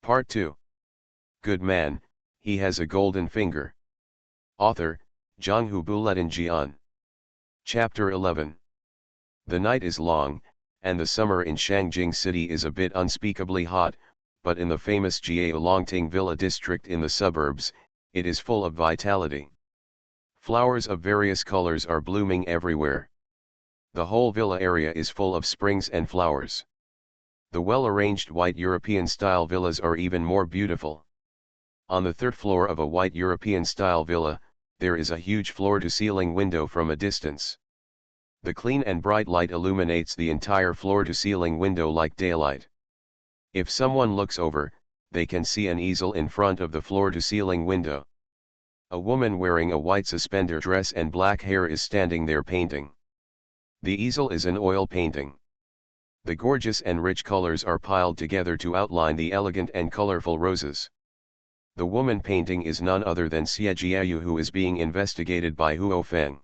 Part 2. Good man, he has a golden finger. Author, Jonghu Buletin. Chapter 11. The night is long, and the summer in Shangjing City is a bit unspeakably hot, but in the famous Jiaolongting Villa district in the suburbs, it is full of vitality. Flowers of various colors are blooming everywhere. The whole villa area is full of springs and flowers. The well-arranged white European-style villas are even more beautiful. On the third floor of a white European-style villa, there is a huge floor-to-ceiling window from a distance. The clean and bright light illuminates the entire floor-to-ceiling window like daylight. If someone looks over, they can see an easel in front of the floor-to-ceiling window. A woman wearing a white suspender dress and black hair is standing there painting. The easel is an oil painting. The gorgeous and rich colors are piled together to outline the elegant and colorful roses. The woman painting is none other than Xie Jiayu, who is being investigated by Huo Feng.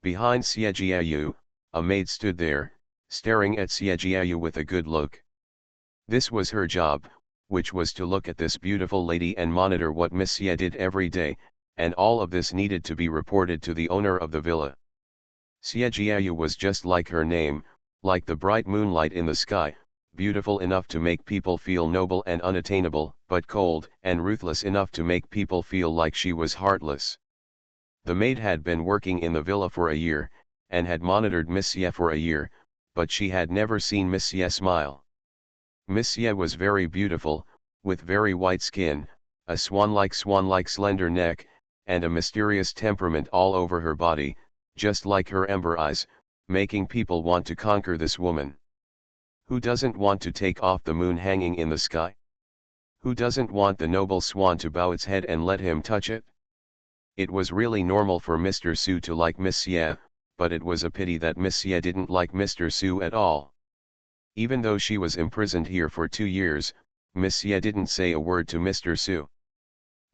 Behind Xie Jiayu, a maid stood there, staring at Xie Jiayu with a good look. This was her job, which was to look at this beautiful lady and monitor what Miss Xie did every day, and all of this needed to be reported to the owner of the villa. Xie Jiayu was just like her name, like the bright moonlight in the sky, beautiful enough to make people feel noble and unattainable, but cold and ruthless enough to make people feel like she was heartless. The maid had been working in the villa for a year, and had monitored Miss Xie for a year, but she had never seen Miss Xie smile. Miss Xie was very beautiful, with very white skin, a swan-like slender neck, and a mysterious temperament all over her body, just like her ember eyes, making people want to conquer this woman. Who doesn't want to take off the moon hanging in the sky? Who doesn't want the noble swan to bow its head and let him touch it? It was really normal for Mr. Su to like Miss Xie, but it was a pity that Miss Xie didn't like Mr. Su at all. Even though she was imprisoned here for 2 years, Miss Xie didn't say a word to Mr. Su.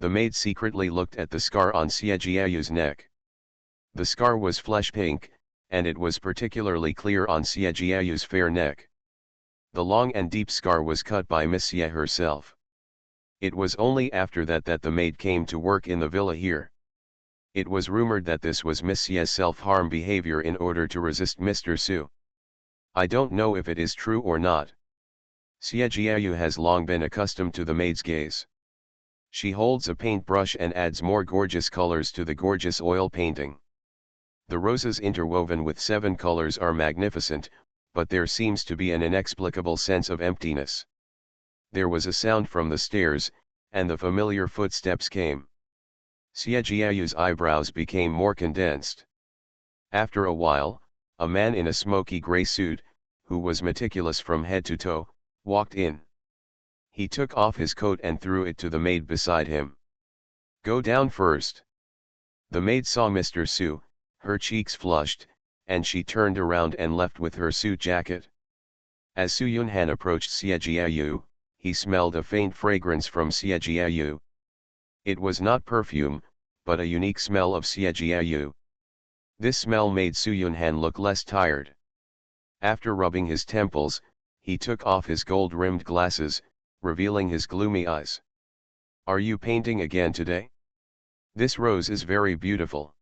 The maid secretly looked at the scar on Xie Jiayu's neck. The scar was flesh pink, and it was particularly clear on Xie Jiayu's fair neck. The long and deep scar was cut by Miss Xie herself. It was only after that that the maid came to work in the villa here. It was rumored that this was Miss Xie's self-harm behavior in order to resist Mr. Su. I don't know if it is true or not. Xie Jiayu has long been accustomed to the maid's gaze. She holds a paintbrush and adds more gorgeous colors to the gorgeous oil painting. The roses interwoven with 7 colors are magnificent, but there seems to be an inexplicable sense of emptiness. There was a sound from the stairs, and the familiar footsteps came. Xie Jiayu's eyebrows became more condensed. After a while, a man in a smoky gray suit, who was meticulous from head to toe, walked in. He took off his coat and threw it to the maid beside him. "Go down first." The maid saw Mr. Su, her cheeks flushed, and she turned around and left with her suit jacket. As Su Yunhan approached Xie Jiayu, he smelled a faint fragrance from Xie Jiayu. It was not perfume, but a unique smell of Xie Jiayu. This smell made Su Yunhan look less tired. After rubbing his temples, he took off his gold-rimmed glasses, revealing his gloomy eyes. "Are you painting again today? This rose is very beautiful."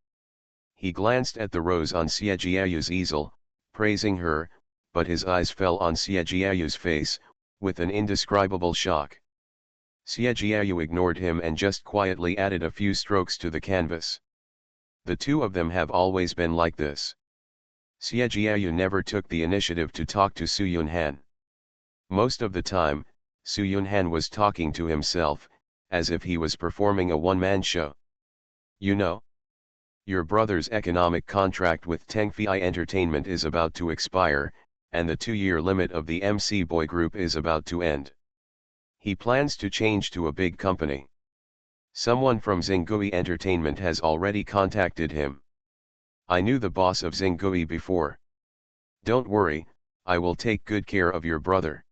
He glanced at the rose on Xie Jiayu's easel, praising her, but his eyes fell on Xie Jiayu's face, with an indescribable shock. Xie Jiayu ignored him and just quietly added a few strokes to the canvas. The two of them have always been like this. Xie Jiayu never took the initiative to talk to Su Yunhan. Most of the time, Su Yunhan was talking to himself, as if he was performing a one-man show. "You know, your brother's economic contract with Tengfei Entertainment is about to expire, and the 2-year limit of the MC Boy Group is about to end. He plans to change to a big company. Someone from Xinggui Entertainment has already contacted him. I knew the boss of Xinggui before. Don't worry, I will take good care of your brother."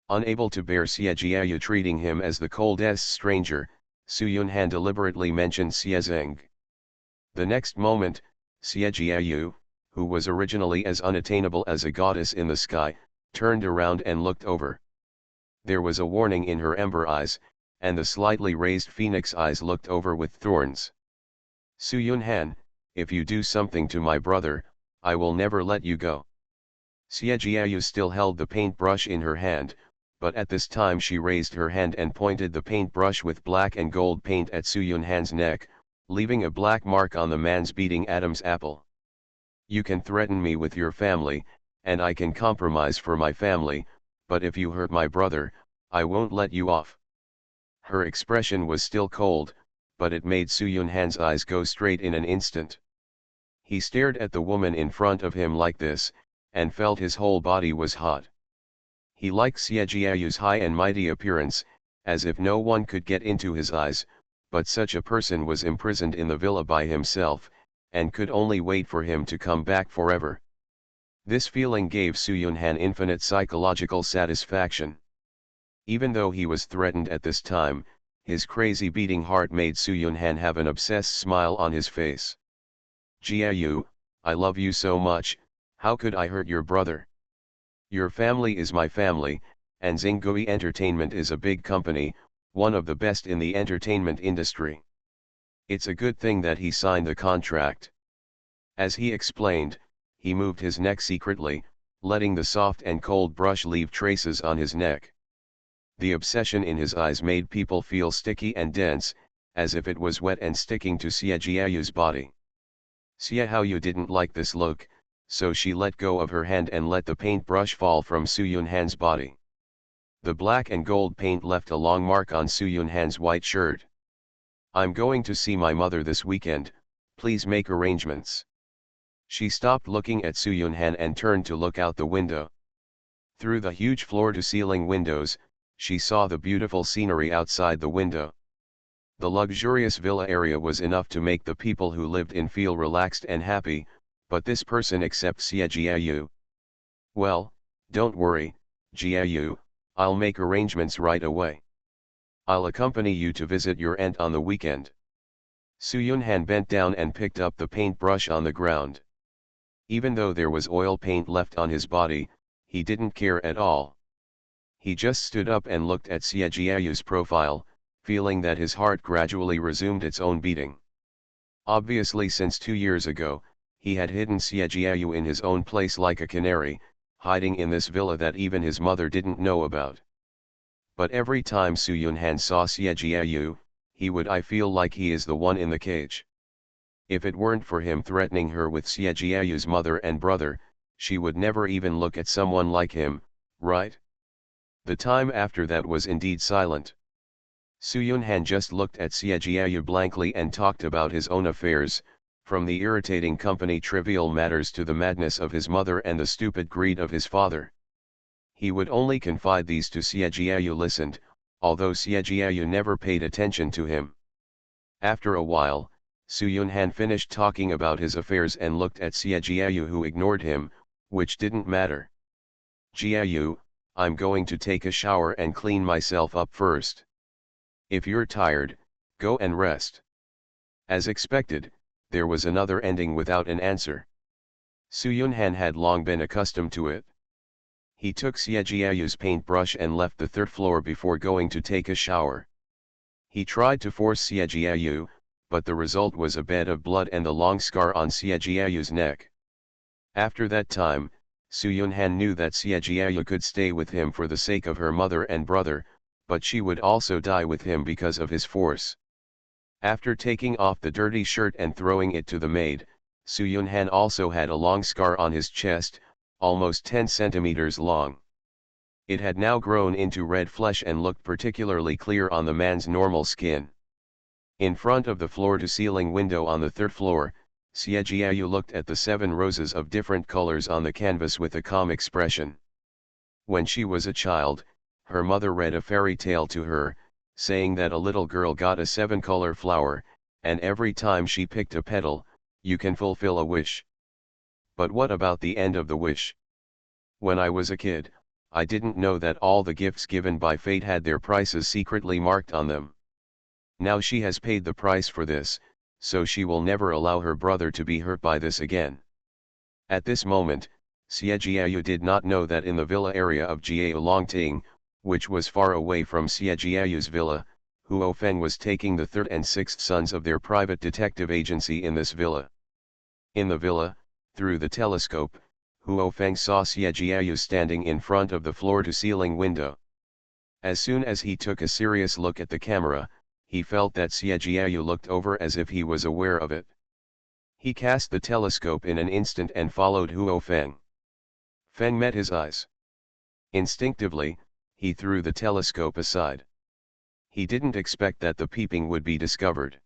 Unable to bear Xie Jiayu treating him as the coldest stranger, Su Yunhan deliberately mentioned Xie Zeng. The next moment, Xie Jiayu, who was originally as unattainable as a goddess in the sky, turned around and looked over. There was a warning in her ember eyes, and the slightly raised phoenix eyes looked over with thorns. Soo-Yun-han, if you do something to my brother, I will never let you go. Xie Jiayu still held the paintbrush in her hand, but at this time she raised her hand and pointed the paintbrush with black and gold paint at Soo-Yun-han's neck, leaving a black mark on the man's beating Adam's apple. You can threaten me with your family, and I can compromise for my family, but if you hurt my brother, I won't let you off. Her expression was still cold, but it made Soo-Yun-han's eyes go straight in an instant. He stared at the woman in front of him like this, and felt his whole body was hot. He liked Xie Jiayu's high and mighty appearance, as if no one could get into his eyes, but such a person was imprisoned in the villa by himself, and could only wait for him to come back forever. This feeling gave Soo-Yun-han infinite psychological satisfaction. Even though he was threatened at this time, his crazy beating heart made Soo-Yun-han have an obsessed smile on his face. Jiayu, I love you so much, how could I hurt your brother? Your family is my family, and Xinggui Entertainment is a big company, one of the best in the entertainment industry. It's a good thing that he signed the contract. As he explained, he moved his neck secretly, letting the soft and cold brush leave traces on his neck. The obsession in his eyes made people feel sticky and dense, as if it was wet and sticking to Xie Jiayu's body. Xie Haoyu didn't like this look, so she let go of her hand and let the paintbrush fall from Soo-Yun-han's body. The black and gold paint left a long mark on Soo-Yun-han's white shirt. I'm going to see my mother this weekend, please make arrangements. She stopped looking at Soo-Yun-han and turned to look out the window. Through the huge floor-to-ceiling windows, she saw the beautiful scenery outside the window. The luxurious villa area was enough to make the people who lived in feel relaxed and happy, but this person except Xie Jiayu. Well, don't worry, Jiayu, I'll make arrangements right away. I'll accompany you to visit your aunt on the weekend. Soo-Yun-han bent down and picked up the paintbrush on the ground. Even though there was oil paint left on his body, he didn't care at all. He just stood up and looked at Xie Jiayu's profile, feeling that his heart gradually resumed its own beating. Obviously, since 2 years ago, he had hidden Xie Jiayu in his own place like a canary, hiding in this villa that even his mother didn't know about. But every time Soo-Yun-han saw Xie Jiayu, he would feel like he is the one in the cage. If it weren't for him threatening her with Xie Jiayu's mother and brother, she would never even look at someone like him, right? The time after that was indeed silent. Soo-Yun-han just looked at Xie Jiayu blankly and talked about his own affairs, from the irritating company trivial matters to the madness of his mother and the stupid greed of his father. He would only confide these to Xie Jiayu listened, although Xie Jiayu never paid attention to him. After a while, Soo-Yun-han finished talking about his affairs and looked at Xie Jiayu, who ignored him, which didn't matter. Jiayu, I'm going to take a shower and clean myself up first. If you're tired, go and rest. As expected, there was another ending without an answer. Soo-Yun-han had long been accustomed to it. He took Xie Jiayu's paintbrush and left the third floor before going to take a shower. He tried to force Xie Jiayu, but the result was a bed of blood and a long scar on Xie Jiayu's neck. After that time, Soo-Yun-han knew that Xie Jiayu could stay with him for the sake of her mother and brother, but she would also die with him because of his force. After taking off the dirty shirt and throwing it to the maid, Soo-Yun-han also had a long scar on his chest, almost 10 centimeters long. It had now grown into red flesh and looked particularly clear on the man's normal skin. In front of the floor-to-ceiling window on the third floor, Xie Jiayu looked at the 7 roses of different colors on the canvas with a calm expression. When she was a child, her mother read a fairy tale to her, saying that a little girl got a 7-color flower, and every time she picked a petal, you can fulfill a wish. But what about the end of the wish? When I was a kid, I didn't know that all the gifts given by fate had their prices secretly marked on them. Now she has paid the price for this, so she will never allow her brother to be hurt by this again. At this moment, Xie Jiayu did not know that in the villa area of Jiao Longting, which was far away from Xie Jiayu's villa. Huo Feng was taking the third and sixth sons of their private detective agency in this villa. In the villa, through the telescope, Huo Feng saw Xie Jiayu standing in front of the floor-to-ceiling window. As soon as he took a serious look at the camera, he felt that Xie Jiayu looked over as if he was aware of it. He cast the telescope in an instant and followed Huo Feng. Feng met his eyes. Instinctively, he threw the telescope aside. He didn't expect that the peeping would be discovered.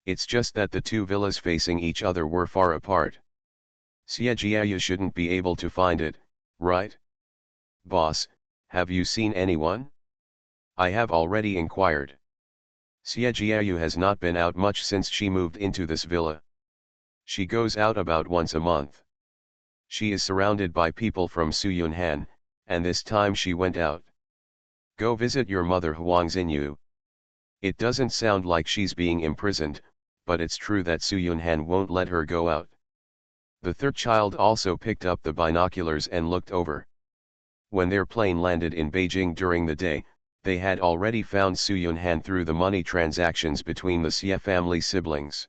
It's just that the two villas facing each other were far apart. Xie Jiayu shouldn't be able to find it, right? Boss, have you seen anyone? I have already inquired. Xie Jiayu has not been out much since she moved into this villa. She goes out about once a month. She is surrounded by people from Suyunhan, and this time she went out. Go visit your mother Huang Xinyu. It doesn't sound like she's being imprisoned, but it's true that Suyunhan won't let her go out. The third child also picked up the binoculars and looked over. When their plane landed in Beijing during the day, they had already found Suyunhan through the money transactions between the Xie family siblings.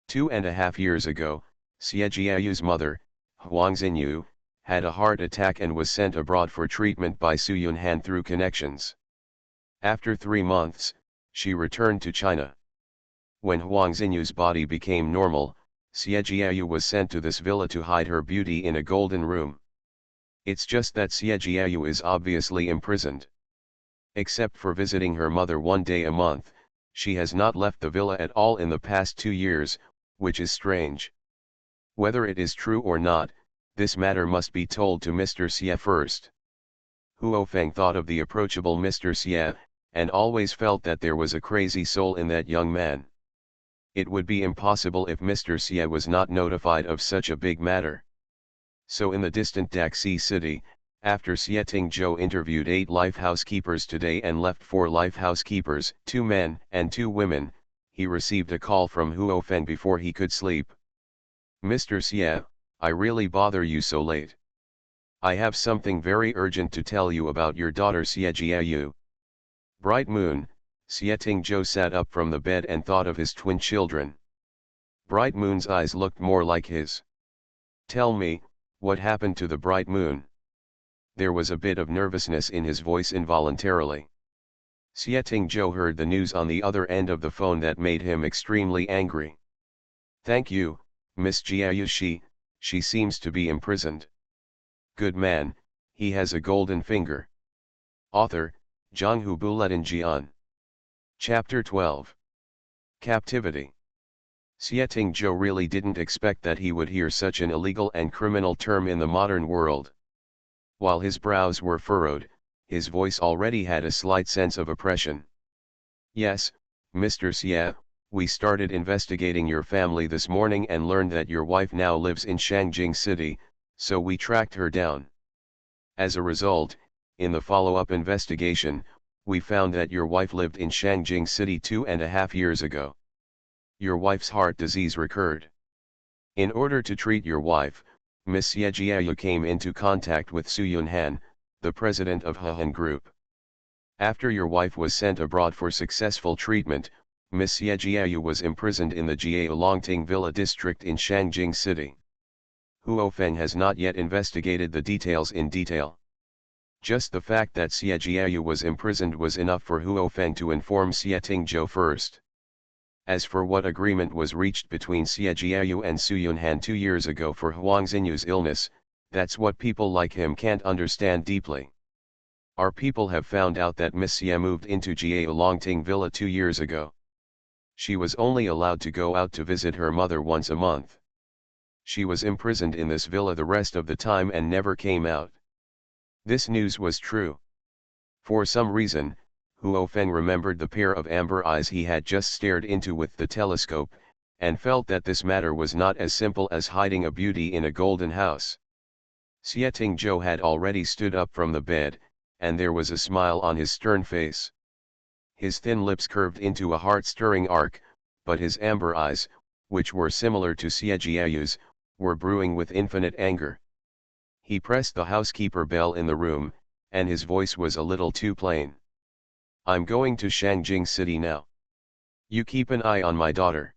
2.5 years ago, Xie Jiayu's mother, Huang Xinyu, had a heart attack and was sent abroad for treatment by Suyunhan through connections. After 3 months, she returned to China. When Huang Xinyu's body became normal, Xie Jiayu was sent to this villa to hide her beauty in a golden room. It's just that Xie Jiayu is obviously imprisoned. Except for visiting her mother 1 day a month, she has not left the villa at all in the past 2 years, which is strange. Whether it is true or not, this matter must be told to Mr. Xie first. Huo Feng thought of the approachable Mr. Xie, and always felt that there was a crazy soul in that young man. It would be impossible if Mr. Xie was not notified of such a big matter. So in the distant Daxi city, after Xie Tingzhou interviewed 8 life housekeepers today and left 4 life housekeepers, 2 men and 2 women, he received a call from Huo Feng before he could sleep. Mr. Xie, I really bother you so late. I have something very urgent to tell you about your daughter Xie Jiayu. Bright Moon, Xie Tingzhou sat up from the bed and thought of his twin children. Bright Moon's eyes looked more like his. Tell me, what happened to the Bright Moon? There was a bit of nervousness in his voice involuntarily. Xie Tingzhou heard the news on the other end of the phone that made him extremely angry. Thank you, Miss Jiayu. She seems to be imprisoned. Good man, he has a golden finger. Author, Zhanghu Bulletin Jian. Chapter 12. Captivity. Xie Tingzhou really didn't expect that he would hear such an illegal and criminal term in the modern world. While his brows were furrowed, his voice already had a slight sense of oppression. Yes, Mr. Xie, we started investigating your family this morning and learned that your wife now lives in Shangjing City, so we tracked her down. As a result, in the follow-up investigation, we found that your wife lived in Shangjing City 2.5 years ago. Your wife's heart disease recurred. In order to treat your wife, Miss Xie Jiayu came into contact with Su Yunhan, the president of Hehan Group. After your wife was sent abroad for successful treatment, Miss Xie Jiayu was imprisoned in the Jiaolongting Villa district in Shangjing City. Huo Feng has not yet investigated the details in detail. Just the fact that Xie Jiayu was imprisoned was enough for Huo Feng to inform Xie Tingzhou first. As for what agreement was reached between Xie Jiayu and Su Yunhan 2 years ago for Huang Xinyu's illness, that's what people like him can't understand deeply. Our people have found out that Miss Xie moved into Jiaolongting Villa 2 years ago. She was only allowed to go out to visit her mother once a month. She was imprisoned in this villa the rest of the time and never came out. This news was true. For some reason, Huo Feng remembered the pair of amber eyes he had just stared into with the telescope, and felt that this matter was not as simple as hiding a beauty in a golden house. Xie Tingzhou had already stood up from the bed, and there was a smile on his stern face. His thin lips curved into a heart-stirring arc, but his amber eyes, which were similar to Xie Jiayu's, were brewing with infinite anger. He pressed the housekeeper bell in the room, and his voice was a little too plain. I'm going to Shangjing City now. You keep an eye on my daughter.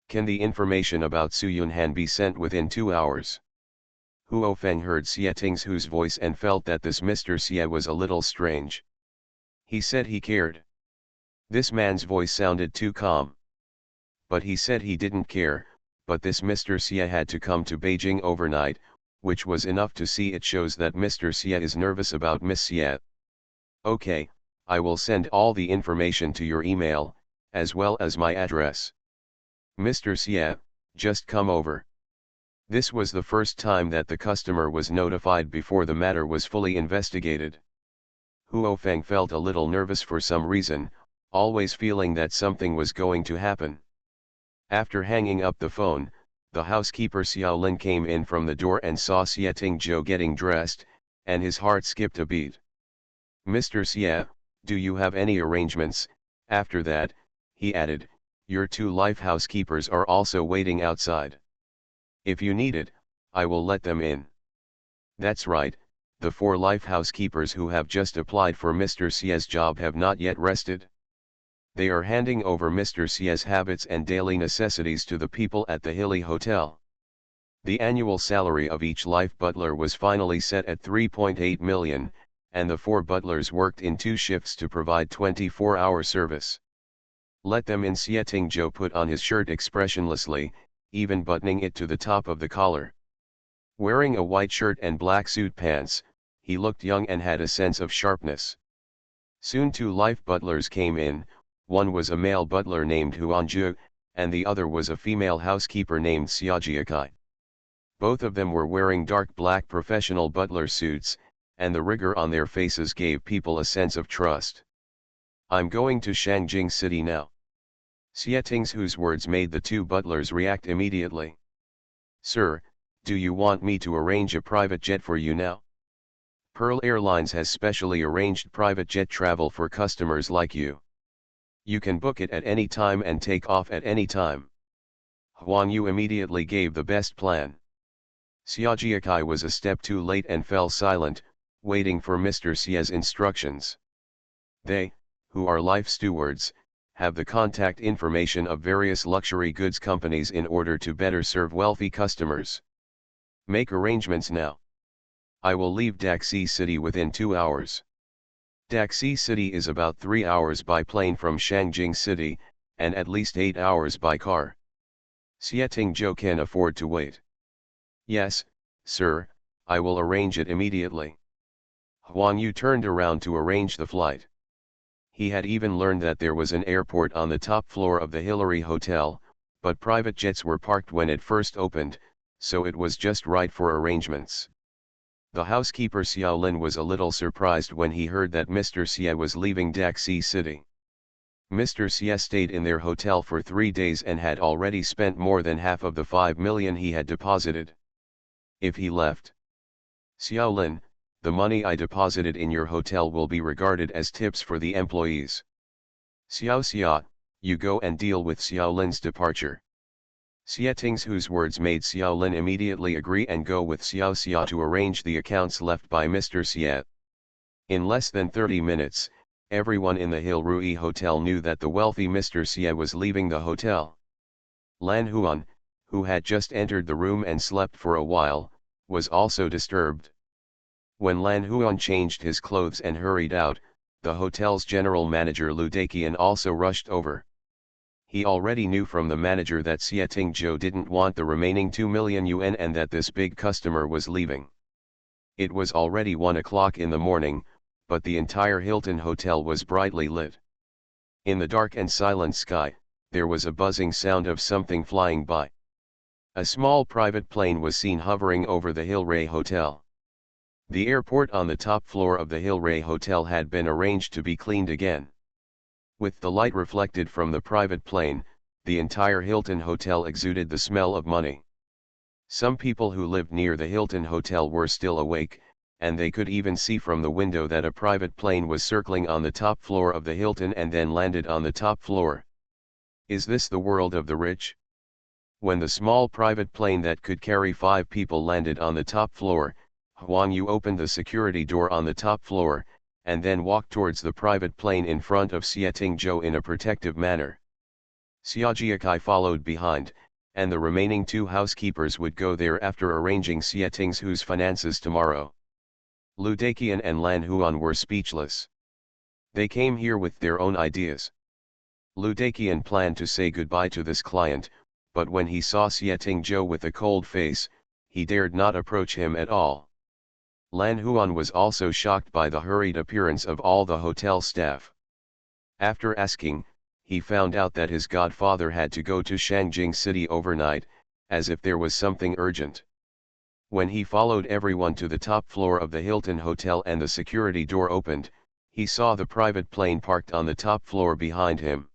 Can the information about Su Yunhan be sent within 2 hours? Huo Feng heard Xie Ting's voice and felt that this Mr. Xie was a little strange. He said he cared. This man's voice sounded too calm. But he said he didn't care, but this Mr. Xie had to come to Beijing overnight, which was enough to see it shows that Mr. Xie is nervous about Miss Xie. Okay, I will send all the information to your email, as well as my address. Mr. Xie, just come over. This was the first time that the customer was notified before the matter was fully investigated. Huo Feng felt a little nervous for some reason, always feeling that something was going to happen. After hanging up the phone, the housekeeper Xiao Lin came in from the door and saw Xie Tingzhou getting dressed, and his heart skipped a beat. Mr. Xie, do you have any arrangements? After that, he added, your 2 life housekeepers are also waiting outside. If you need it, I will let them in. That's right, the 4 life housekeepers who have just applied for Mr. Xie's job have not yet rested. They are handing over Mr. Xie's habits and daily necessities to the people at the Hilly Hotel. The annual salary of each life butler was finally set at 3.8 million, and the 4 butlers worked in 2 shifts to provide 24-hour service. Let them in. Xie Tingzhou put on his shirt expressionlessly, even buttoning it to the top of the collar. Wearing a white shirt and black suit pants, he looked young and had a sense of sharpness. Soon 2 life butlers came in, one was a male butler named Huanzhu, and the other was a female housekeeper named Xiaojiakai. Both of them were wearing dark black professional butler suits, and the rigor on their faces gave people a sense of trust. I'm going to Shangjing City now. Xie Tingzhou's words made the 2 butlers react immediately. Sir, do you want me to arrange a private jet for you now? Pearl Airlines has specially arranged private jet travel for customers like you. You can book it at any time and take off at any time. Huang Yu immediately gave the best plan. Xiaojiakai was a step too late and fell silent, waiting for Mr. Xie's instructions. They, who are life stewards, have the contact information of various luxury goods companies in order to better serve wealthy customers. Make arrangements now. I will leave Daxi City within 2 hours. Daxi City is about 3 hours by plane from Shangjing City, and at least 8 hours by car. Xie Tingzhou can afford to wait. Yes, sir, I will arrange it immediately. Huang Yu turned around to arrange the flight. He had even learned that there was an airport on the top floor of the Hillary Hotel, but private jets were parked when it first opened, so it was just right for arrangements. The housekeeper Xiao Lin was a little surprised when he heard that Mr. Xie was leaving Daxi City. Mr. Xie stayed in their hotel for 3 days and had already spent more than half of the 5 million he had deposited. If he left, Xiao Lin, the money I deposited in your hotel will be regarded as tips for the employees. Xiao Xia, you go and deal with Xiao Lin's departure. Xie Tingzhou's words made Xiao Lin immediately agree and go with Xiao Xia to arrange the accounts left by Mr. Xie. In less than 30 minutes, everyone in the Hill Rui Hotel knew that the wealthy Mr. Xie was leaving the hotel. Lan Huan, who had just entered the room and slept for a while, was also disturbed. When Lan Huan changed his clothes and hurried out, the hotel's general manager Lu Daqian also rushed over. He already knew from the manager that Xie Tingzhou didn't want the remaining 2 million yuan and that this big customer was leaving. It was already 1 o'clock in the morning, but the entire Hilton Hotel was brightly lit. In the dark and silent sky, there was a buzzing sound of something flying by. A small private plane was seen hovering over the Hillray Hotel. The airport on the top floor of the Hillray Hotel had been arranged to be cleaned again. With the light reflected from the private plane, the entire Hilton Hotel exuded the smell of money. Some people who lived near the Hilton Hotel were still awake, and they could even see from the window that a private plane was circling on the top floor of the Hilton and then landed on the top floor. Is this the world of the rich? When the small private plane that could carry 5 people landed on the top floor, Huang Yu opened the security door on the top floor, and then walked towards the private plane in front of Xie Tingzhou in a protective manner. Xia Jiakai followed behind, and the remaining two housekeepers would go there after arranging Xie Tingzhou's finances tomorrow. Lu Daqian and Lan Huan were speechless. They came here with their own ideas. Lu Daqian planned to say goodbye to this client, but when he saw Xie Tingzhou with a cold face, he dared not approach him at all. Lan Huan was also shocked by the hurried appearance of all the hotel staff. After asking, he found out that his godfather had to go to Shangjing City overnight, as if there was something urgent. When he followed everyone to the top floor of the Hilton Hotel and the security door opened, he saw the private plane parked on the top floor behind him.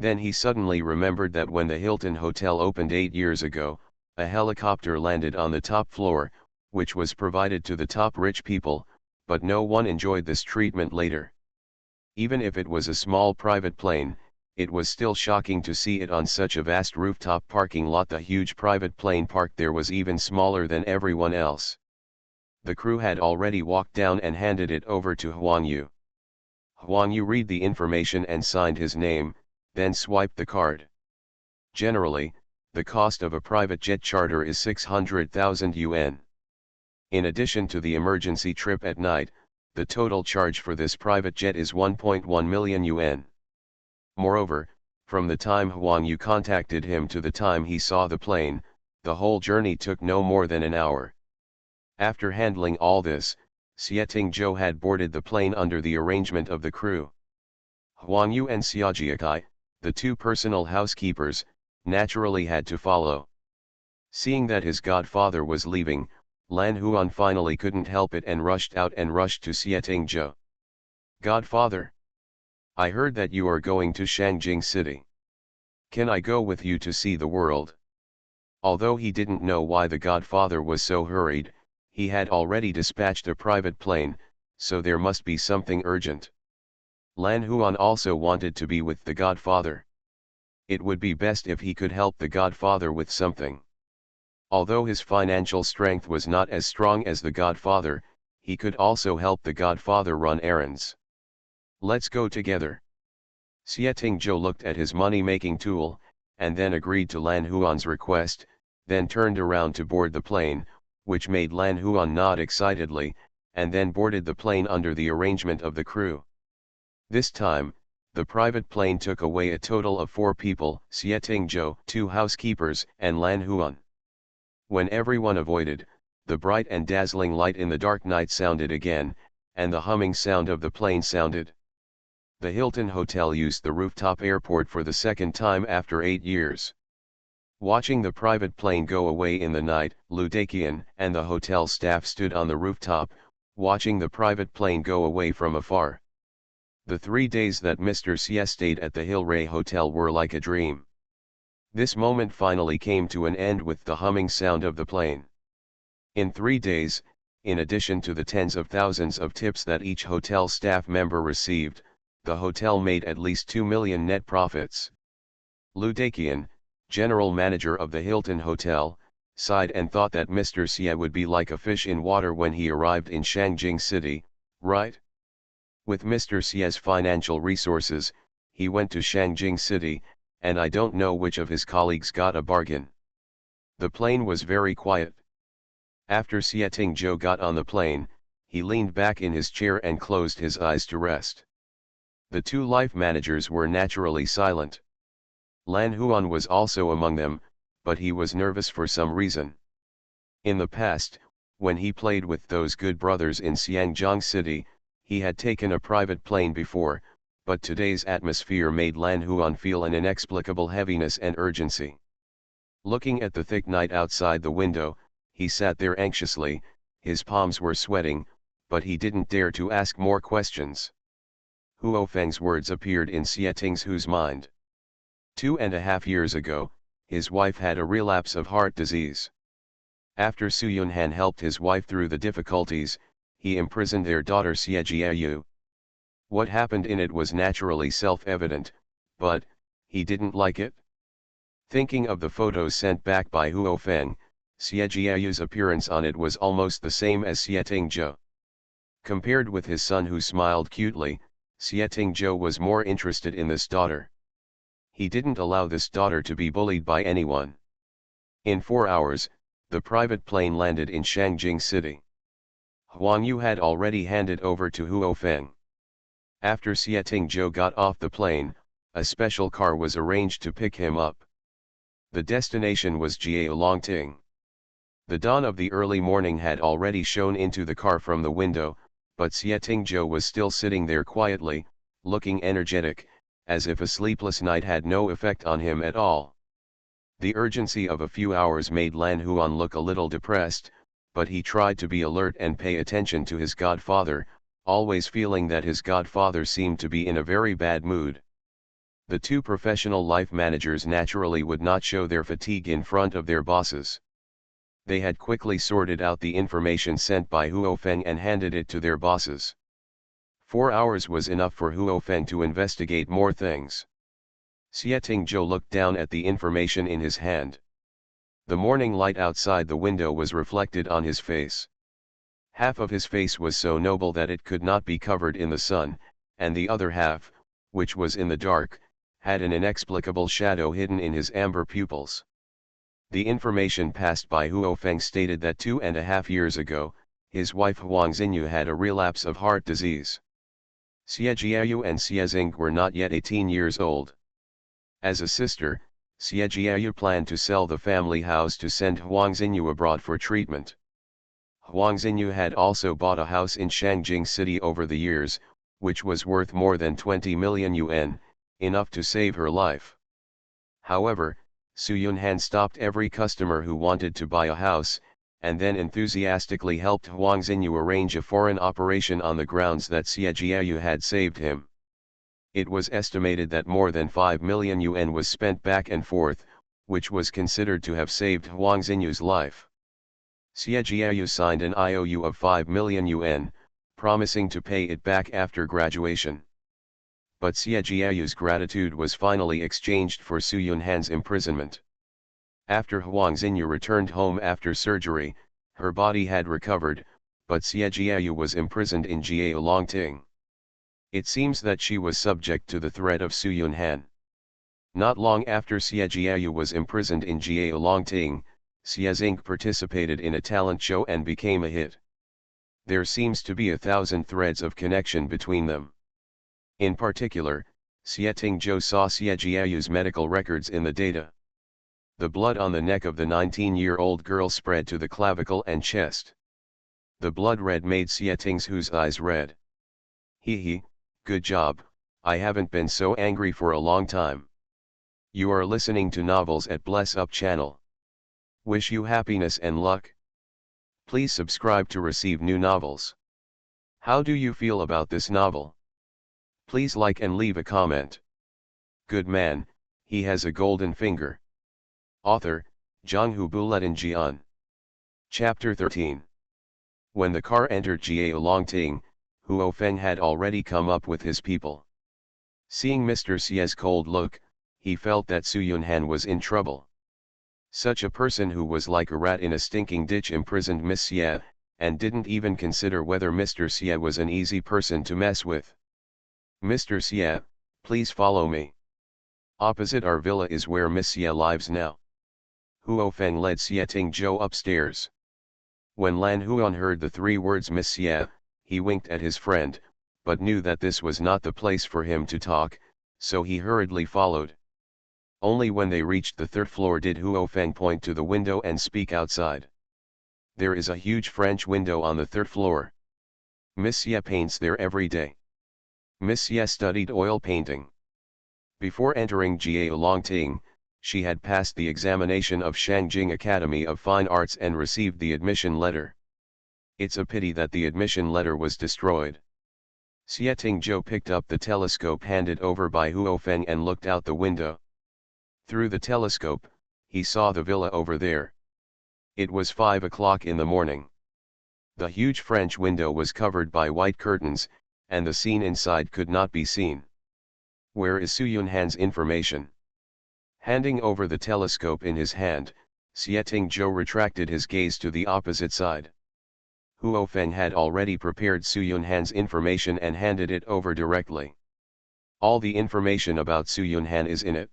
Then he suddenly remembered that when the Hilton Hotel opened 8 years ago, a helicopter landed on the top floor, which was provided to the top rich people, but no one enjoyed this treatment later. Even if it was a small private plane, it was still shocking to see it on such a vast rooftop parking lot. The huge private plane parked there was even smaller than everyone else. The crew had already walked down and handed it over to Huang Yu. Huang Yu read the information and signed his name, then swiped the card. Generally, the cost of a private jet charter is 600,000 yuan. In addition to the emergency trip at night, the total charge for this private jet is 1.1 million yuan. Moreover, from the time Huang Yu contacted him to the time he saw the plane, the whole journey took no more than an hour. After handling all this, Xie Tingzhou had boarded the plane under the arrangement of the crew. Huang Yu and Xia Jiakai, the two personal housekeepers, naturally had to follow. Seeing that his godfather was leaving, Lan Huan finally couldn't help it and rushed out and rushed to Xie Tingzhou. "Godfather! I heard that you are going to Shangjing City. Can I go with you to see the world?" Although he didn't know why the godfather was so hurried, he had already dispatched a private plane, so there must be something urgent. Lan Huan also wanted to be with the godfather. It would be best if he could help the godfather with something. Although his financial strength was not as strong as the godfather, he could also help the godfather run errands. "Let's go together." Xie Tingzhou looked at his money-making tool, and then agreed to Lan Huan's request, then turned around to board the plane, which made Lan Huan nod excitedly, and then boarded the plane under the arrangement of the crew. This time, the private plane took away a total of 4 people: Xie Tingzhou, 2 housekeepers, and Lan Huan. When everyone avoided, the bright and dazzling light in the dark night sounded again, and the humming sound of the plane sounded. The Hilton Hotel used the rooftop airport for the second time after 8 years. Watching the private plane go away in the night, Lu Daqian and the hotel staff stood on the rooftop, watching the private plane go away from afar. The 3 days that Mr. Xie stayed at the Hillray Hotel were like a dream. This moment finally came to an end with the humming sound of the plane. In 3 days, in addition to the tens of thousands of tips that each hotel staff member received, the hotel made at least 2 million net profits. Lu Daqian, general manager of the Hilton Hotel, sighed and thought that Mr. Xie would be like a fish in water when he arrived in Shangjing City, right? With Mr. Xie's financial resources, he went to Shangjing City, and I don't know which of his colleagues got a bargain. The plane was very quiet. After Xie Tingzhou got on the plane, he leaned back in his chair and closed his eyes to rest. The 2 life managers were naturally silent. Lan Huan was also among them, but he was nervous for some reason. In the past, when he played with those good brothers in Xiangjiang City, he had taken a private plane before, but today's atmosphere made Lan Huan feel an inexplicable heaviness and urgency. Looking at the thick night outside the window, he sat there anxiously, his palms were sweating, but he didn't dare to ask more questions. Huo Feng's words appeared in Xie Tingzhou's mind. 2.5 years ago, his wife had a relapse of heart disease. After Su Yunhan helped his wife through the difficulties, he imprisoned their daughter Xie Jiayu. What happened in it was naturally self-evident, but he didn't like it. Thinking of the photos sent back by Huo Feng, Xie Jiayu's appearance on it was almost the same as Xie Tingzhou. Compared with his son who smiled cutely, Xie Tingzhou was more interested in this daughter. He didn't allow this daughter to be bullied by anyone. In 4 hours, the private plane landed in Shangjing City. Huang Yu had already handed over to Huo Feng. After Xie Tingzhou got off the plane, a special car was arranged to pick him up. The destination was Jialongting. The dawn of the early morning had already shone into the car from the window, but Xie Tingzhou was still sitting there quietly, looking energetic, as if a sleepless night had no effect on him at all. The urgency of a few hours made Lan Huan look a little depressed, but he tried to be alert and pay attention to his godfather, always feeling that his godfather seemed to be in a very bad mood. The two professional life managers naturally would not show their fatigue in front of their bosses. They had quickly sorted out the information sent by Huo Feng and handed it to their bosses. 4 hours was enough for Huo Feng to investigate more things. Xie Tingzhou looked down at the information in his hand. The morning light outside the window was reflected on his face. Half of his face was so noble that it could not be covered in the sun, and the other half, which was in the dark, had an inexplicable shadow hidden in his amber pupils. The information passed by Huo Feng stated that 2.5 years ago, his wife Huang Xinyu had a relapse of heart disease. Xie Jiayu and Xie Xing were not yet 18 years old. As a sister, Xie Jiayu planned to sell the family house to send Huang Xinyu abroad for treatment. Huang Xinyu had also bought a house in Shangjing City over the years, which was worth more than 20 million yuan, enough to save her life. However, Su Yunhan stopped every customer who wanted to buy a house, and then enthusiastically helped Huang Xinyu arrange a foreign operation on the grounds that Xie Jiayu had saved him. It was estimated that more than 5 million yuan was spent back and forth, which was considered to have saved Huang Xinyu's life. Xie Jiayu signed an IOU of 5 million yuan, promising to pay it back after graduation. But Xie Jiayu's gratitude was finally exchanged for Su Yunhan's imprisonment. After Huang Xinyu returned home after surgery, her body had recovered, but Xie Jiayu was imprisoned in Jialongting. It seems that she was subject to the threat of Su Yunhan. Not long after Xie Jiayu was imprisoned in Jialongting, Xie Xing participated in a talent show and became a hit. There seems to be 1,000 threads of connection between them. In particular, Xie Tingzhou saw Xie Jiayu's medical records in the data. The blood on the neck of the 19-year-old girl spread to the clavicle and chest. The blood red made Xie Tingzhou's eyes red. Hee, good job, I haven't been so angry for a long time. You are listening to Novels at Bless Up channel. Wish you happiness and luck. Please subscribe to receive new novels. How do you feel about this novel? Please like and leave a comment. Good man, he has a golden finger. Author, Zhanghu Buletin Jian. Chapter 13. When the car entered Jialongting, Huo Feng had already come up with his people. Seeing Mr. Xie's cold look, he felt that Su Yunhan was in trouble. Such a person who was like a rat in a stinking ditch imprisoned Miss Xie, and didn't even consider whether Mr. Xie was an easy person to mess with. Mr. Xie, please follow me. Opposite our villa is where Miss Xie lives now. Huo Feng led Xie Tingzhou upstairs. When Lan Huan heard the 3 words Miss Xie, he winked at his friend, but knew that this was not the place for him to talk, so he hurriedly followed. Only when they reached the 3rd floor did Huo Feng point to the window and speak outside. There is a huge French window on the 3rd floor. Miss Xie paints there every day. Miss Xie studied oil painting. Before entering Jialongting, she had passed the examination of Shangjing Academy of Fine Arts and received the admission letter. It's a pity that the admission letter was destroyed. Xie Tingzhou picked up the telescope handed over by Huo Feng and looked out the window. Through the telescope, he saw the villa over there. It was 5 o'clock in the morning. The huge French window was covered by white curtains, and the scene inside could not be seen. Where is Su Yunhan's information? Handing over the telescope in his hand, Xieting Zhou retracted his gaze to the opposite side. Huo Feng had already prepared Su Yunhan's information and handed it over directly. All the information about Su Yunhan is in it.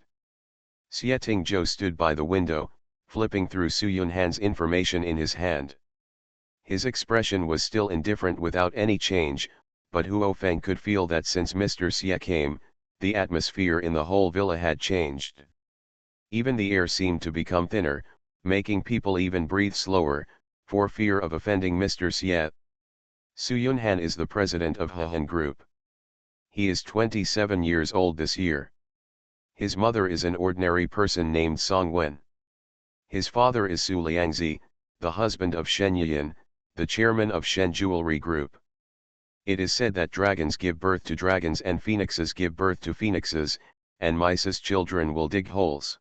Xieting Zhou stood by the window, flipping through Su Yunhan's information in his hand. His expression was still indifferent without any change, but Huo Feng could feel that since Mr. Xie came, the atmosphere in the whole villa had changed. Even the air seemed to become thinner, making people even breathe slower, for fear of offending Mr. Xie. Su Yunhan is the president of Hehan Group. He is 27 years old this year. His mother is an ordinary person named Song Wen. His father is Su Liangzi, the husband of Shen Yiyan, the chairman of Shen Jewelry Group. It is said that dragons give birth to dragons and phoenixes give birth to phoenixes, and Mice's children will dig holes.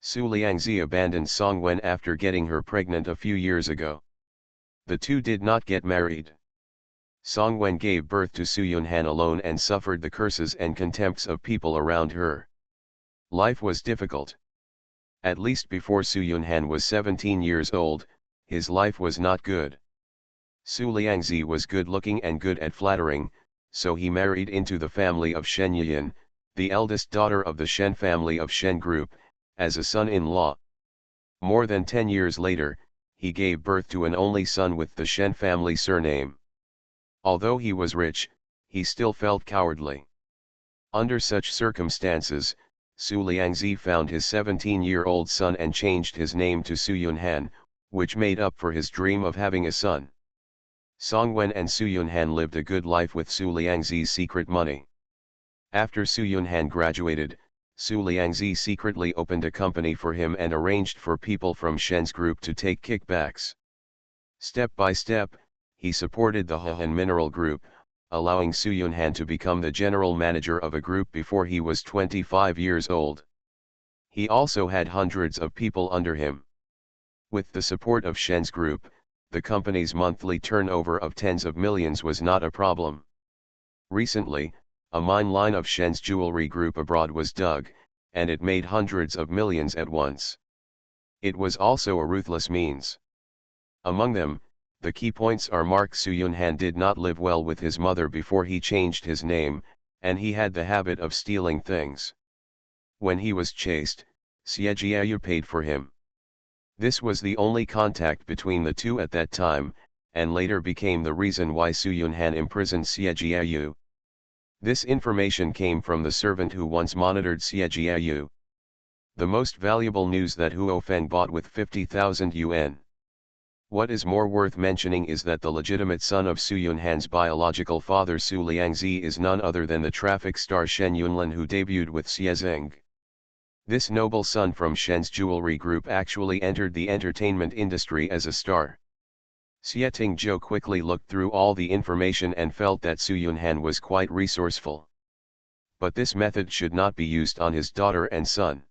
Su Liangzi abandoned Song Wen after getting her pregnant a few years ago. The two did not get married. Song Wen gave birth to Su Yunhan alone and suffered the curses and contempts of people around her. Life was difficult. At least before Su Yunhan was 17 years old, his life was not good. Su Liangzi was good-looking and good at flattering, so he married into the family of Shen Yiyan, the eldest daughter of the Shen family of Shen Group, as a son-in-law. More than 10 years later, he gave birth to an only son with the Shen family surname. Although he was rich, he still felt cowardly. Under such circumstances, Su Liangzi found his 17-year-old son and changed his name to Su Yunhan, which made up for his dream of having a son. Song Wen and Su Yunhan lived a good life with Su Liangzi's secret money. After Su Yunhan graduated, Su Liangzi secretly opened a company for him and arranged for people from Shen's group to take kickbacks. Step by step, he supported the Hehan Mineral Group, allowing Su Yunhan to become the general manager of a group before he was 25 years old. He also had hundreds of people under him. With the support of Shen's group, the company's monthly turnover of tens of millions was not a problem. Recently, a mine line of Shen's jewelry group abroad was dug, and it made hundreds of millions at once. It was also a ruthless means. Among them, the key points are: Mark Su Yunhan did not live well with his mother before he changed his name, and he had the habit of stealing things. When he was chased, Xie Jiayu paid for him. This was the only contact between the two at that time, and later became the reason why Su Yunhan imprisoned Xie Jiayu. This information came from the servant who once monitored Xie Jiayu. The most valuable news that Huo Feng bought with 50,000 yuan. What is more worth mentioning is that the legitimate son of Su Yunhan's biological father Su Liangzi is none other than the traffic star Shen Yunlin, who debuted with Xie Zeng. This noble son from Shen's jewelry group actually entered the entertainment industry as a star. Xieting Zhou quickly looked through all the information and felt that Su Yunhan was quite resourceful. But this method should not be used on his daughter and son.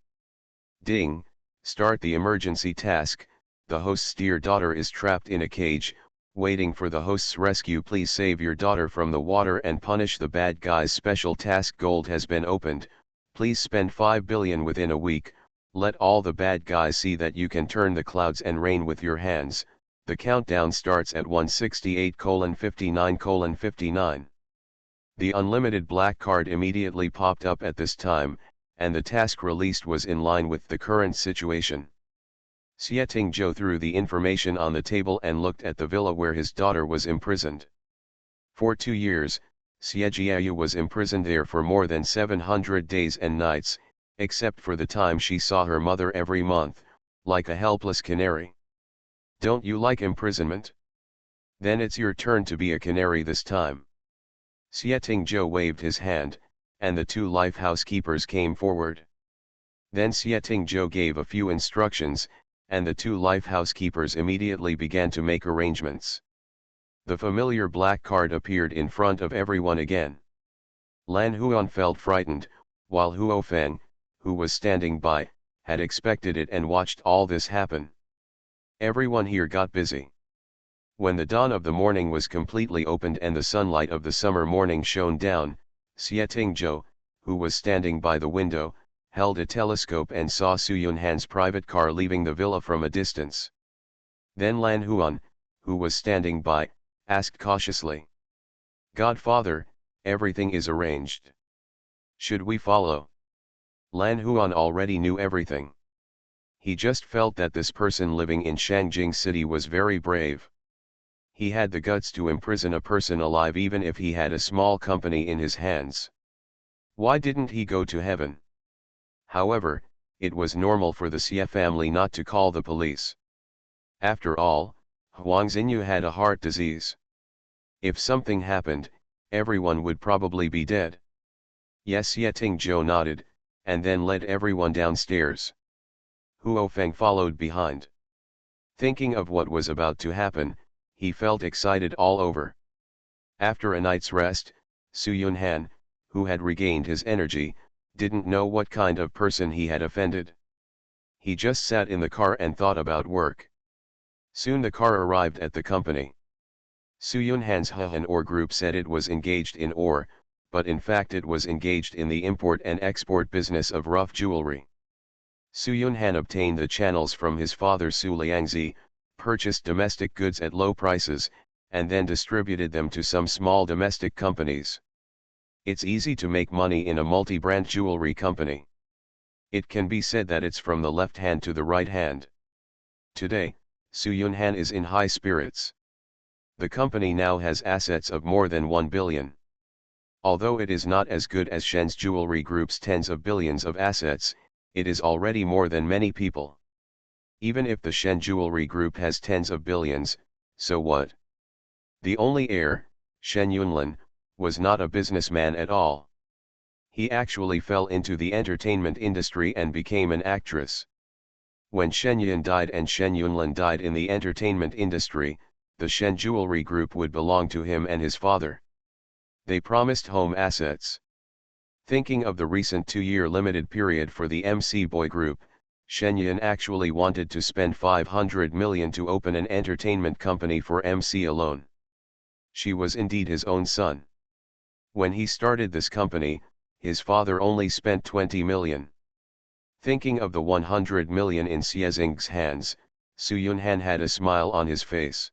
Ding, start the emergency task. The host's dear daughter is trapped in a cage, waiting for the host's rescue. Please save your daughter from the water and punish the bad guys. Special task gold has been opened. Please spend 5 billion within a week. Let all the bad guys see that you can turn the clouds and rain with your hands. The countdown starts at 168:59:59. The unlimited black card immediately popped up at this time, and the task released was in line with the current situation. Xieting Zhou threw the information on the table and looked at the villa where his daughter was imprisoned. For 2 years, Xie Jiayu was imprisoned there for more than 700 days and nights, except for the time she saw her mother every month, like a helpless canary. Don't you like imprisonment? Then it's your turn to be a canary this time. Xieting Zhou waved his hand, and the 2 life housekeepers came forward. Then Xieting Zhou gave a few instructions, and the 2 life housekeepers immediately began to make arrangements. The familiar black card appeared in front of everyone again. Lan Huan felt frightened, while Huo Feng, who was standing by, had expected it and watched all this happen. Everyone here got busy. When the dawn of the morning was completely opened and the sunlight of the summer morning shone down, Xieting Zhou, who was standing by the window, held a telescope and saw Su Yunhan's private car leaving the villa from a distance. Then Lan Huan, who was standing by, asked cautiously, "Godfather, everything is arranged. Should we follow?" Lan Huan already knew everything. He just felt that this person living in Shangjing City was very brave. He had the guts to imprison a person alive even if he had a small company in his hands. Why didn't he go to heaven? However, it was normal for the Xie family not to call the police. After all, Huang Xinyu had a heart disease. If something happened, everyone would probably be dead. Yes, Xie Tingzhou nodded, and then led everyone downstairs. Huo Feng followed behind. Thinking of what was about to happen, he felt excited all over. After a night's rest, Su Yunhan, who had regained his energy, didn't know what kind of person he had offended. He just sat in the car and thought about work. Soon the car arrived at the company. Su Yunhan's Han Or group said it was engaged in ore, but in fact it was engaged in the import and export business of rough jewelry. Su Yunhan obtained the channels from his father Su Liangzi, purchased domestic goods at low prices, and then distributed them to some small domestic companies. It's easy to make money in a multi-brand jewelry company. It can be said that it's from the left hand to the right hand. Today, Su Yunhan is in high spirits. The company now has assets of more than 1 billion. Although it is not as good as Shen's Jewelry Group's tens of billions of assets, it is already more than many people. Even if the Shen Jewelry Group has tens of billions, so what? The only heir, Shen Yunlin, was not a businessman at all. He actually fell into the entertainment industry and became an actress. When Shen Yun died and Shen Yunlin died in the entertainment industry, the Shen Jewelry Group would belong to him and his father. They promised home assets. Thinking of the recent 2-year limited period for the MC Boy Group, Shen Yun actually wanted to spend 500 million to open an entertainment company for MC alone. She was indeed his own son. When he started this company, his father only spent 20 million. Thinking of the 100 million in Xie Xing's hands, Su Yunhan had a smile on his face.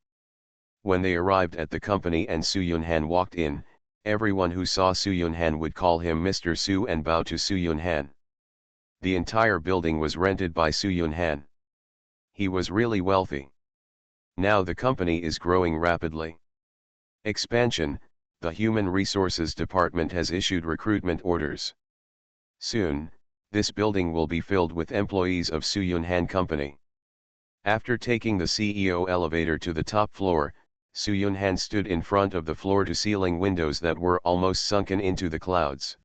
When they arrived at the company and Su Yunhan walked in, everyone who saw Su Yunhan would call him Mr. Su and bow to Su Yunhan. The entire building was rented by Su Yunhan. He was really wealthy. Now the company is growing rapidly. Expansion, the Human Resources Department has issued recruitment orders. Soon, this building will be filled with employees of Su Yunhan Company. After taking the CEO elevator to the top floor, Su Yunhan stood in front of the floor-to-ceiling windows that were almost sunken into the clouds.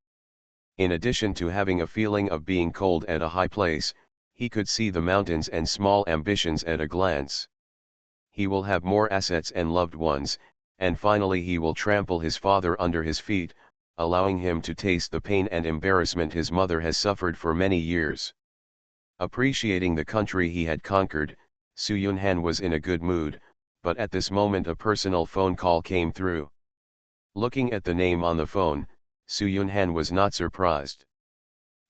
In addition to having a feeling of being cold at a high place, he could see the mountains and small ambitions at a glance. He will have more assets and loved ones, and finally he will trample his father under his feet, allowing him to taste the pain and embarrassment his mother has suffered for many years. Appreciating the country he had conquered, Su Yunhan was in a good mood, but at this moment a personal phone call came through. Looking at the name on the phone, Su Yunhan was not surprised.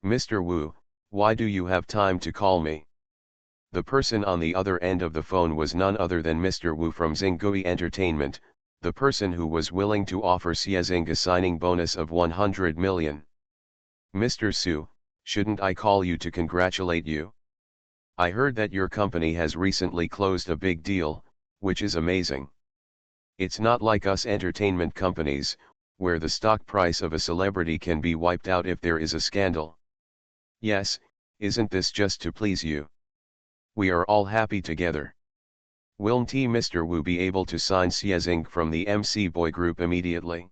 "Mr. Wu, why do you have time to call me?" The person on the other end of the phone was none other than Mr. Wu from Xinggui Entertainment, the person who was willing to offer Xie Xing a signing bonus of 100 million. "Mr. Su, shouldn't I call you to congratulate you? I heard that your company has recently closed a big deal, which is amazing. It's not like us entertainment companies, where the stock price of a celebrity can be wiped out if there is a scandal. Yes, isn't this just to please you? We are all happy together. Willn't Mr. Wu be able to sign Xie Xing from the MC Boy Group immediately?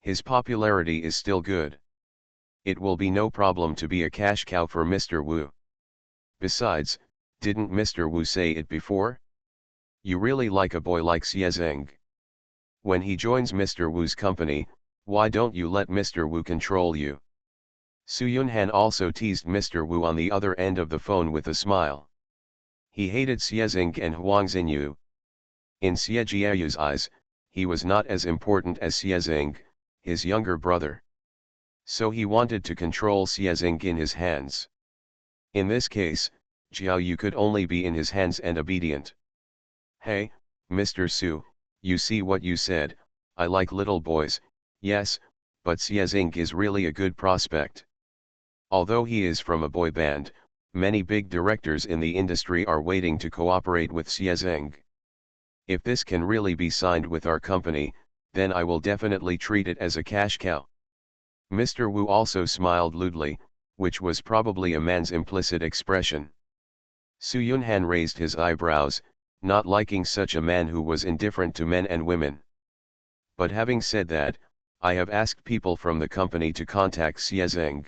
His popularity is still good. It will be no problem to be a cash cow for Mr. Wu. Besides, didn't Mr. Wu say it before? You really like a boy like Xie Xing. When he joins Mr. Wu's company, why don't you let Mr. Wu control you?" Su Yunhan also teased Mr. Wu on the other end of the phone with a smile. He hated Xie Xing and Huang Xinyu. In Xie Jiayu's eyes, he was not as important as Xie Xing, his younger brother. So he wanted to control Xiezing in his hands. In this case, Jiao Yu could only be in his hands and obedient. Hey, Mr. Su, you see what you said, I like little boys, yes, but Xiezing is really a good prospect. Although he is from a boy band, many big directors in the industry are waiting to cooperate with Xiezing. If this can really be signed with our company, then I will definitely treat it as a cash cow. Mr. Wu also smiled lewdly, which was probably a man's implicit expression. Su Yunhan raised his eyebrows, not liking such a man who was indifferent to men and women. But having said that, I have asked people from the company to contact Xiezing.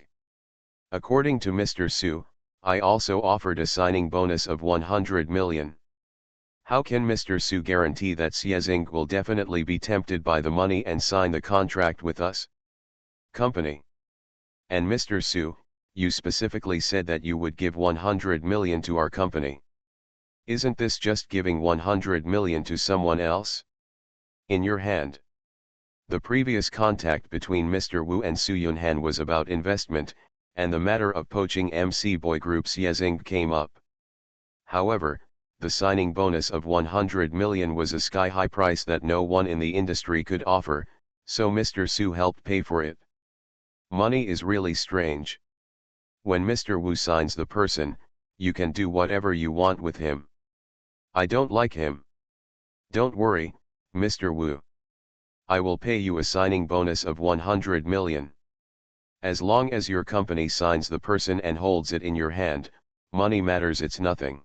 According to Mr. Su, I also offered a signing bonus of 100 million. How can Mr. Su guarantee that Xiezing will definitely be tempted by the money and sign the contract with us? Company. And Mr. Su, you specifically said that you would give 100 million to our company. Isn't this just giving 100 million to someone else? In your hand. The previous contact between Mr. Wu and Su Yunhan was about investment, and the matter of poaching MC Boy Group Xiezing came up. However, the signing bonus of 100 million was a sky-high price that no one in the industry could offer, so Mr. Su helped pay for it. Money is really strange. When Mr. Wu signs the person, you can do whatever you want with him. I don't like him. Don't worry, Mr. Wu. I will pay you a signing bonus of 100 million. As long as your company signs the person and holds it in your hand, money matters, it's nothing.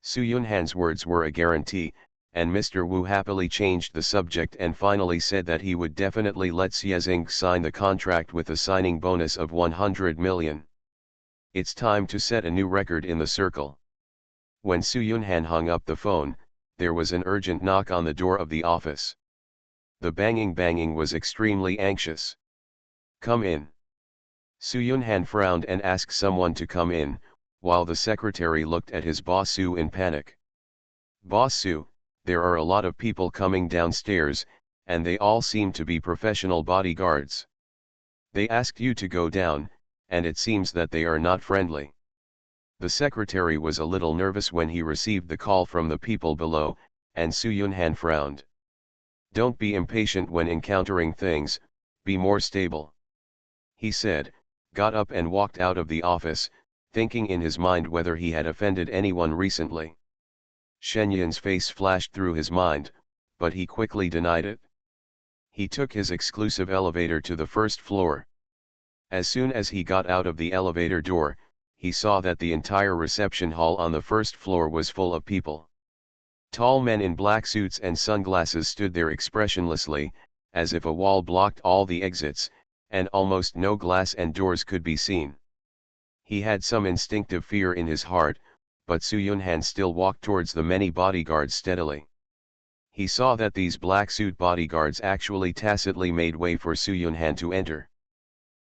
Su Yunhan's words were a guarantee, and Mr. Wu happily changed the subject and finally said that he would definitely let Xiezing sign the contract with a signing bonus of 100 million. It's time to set a new record in the circle. When Su Yunhan hung up the phone, there was an urgent knock on the door of the office. The banging was extremely anxious. Come in. Su Yunhan frowned and asked someone to come in, while the secretary looked at his boss Su in panic. Boss Su, there are a lot of people coming downstairs, and they all seem to be professional bodyguards. They asked you to go down, and it seems that they are not friendly. The secretary was a little nervous when he received the call from the people below, and Su Yunhan frowned. Don't be impatient when encountering things, be more stable. He said, got up and walked out of the office, thinking in his mind whether he had offended anyone recently. Shen Yun's face flashed through his mind, but he quickly denied it. He took his exclusive elevator to the first floor. As soon as he got out of the elevator door, he saw that the entire reception hall on the first floor was full of people. Tall men in black suits and sunglasses stood there expressionlessly, as if a wall blocked all the exits, and almost no glass and doors could be seen. He had some instinctive fear in his heart, but Su Yunhan still walked towards the many bodyguards steadily. He saw that these black suit bodyguards actually tacitly made way for Su Yunhan to enter.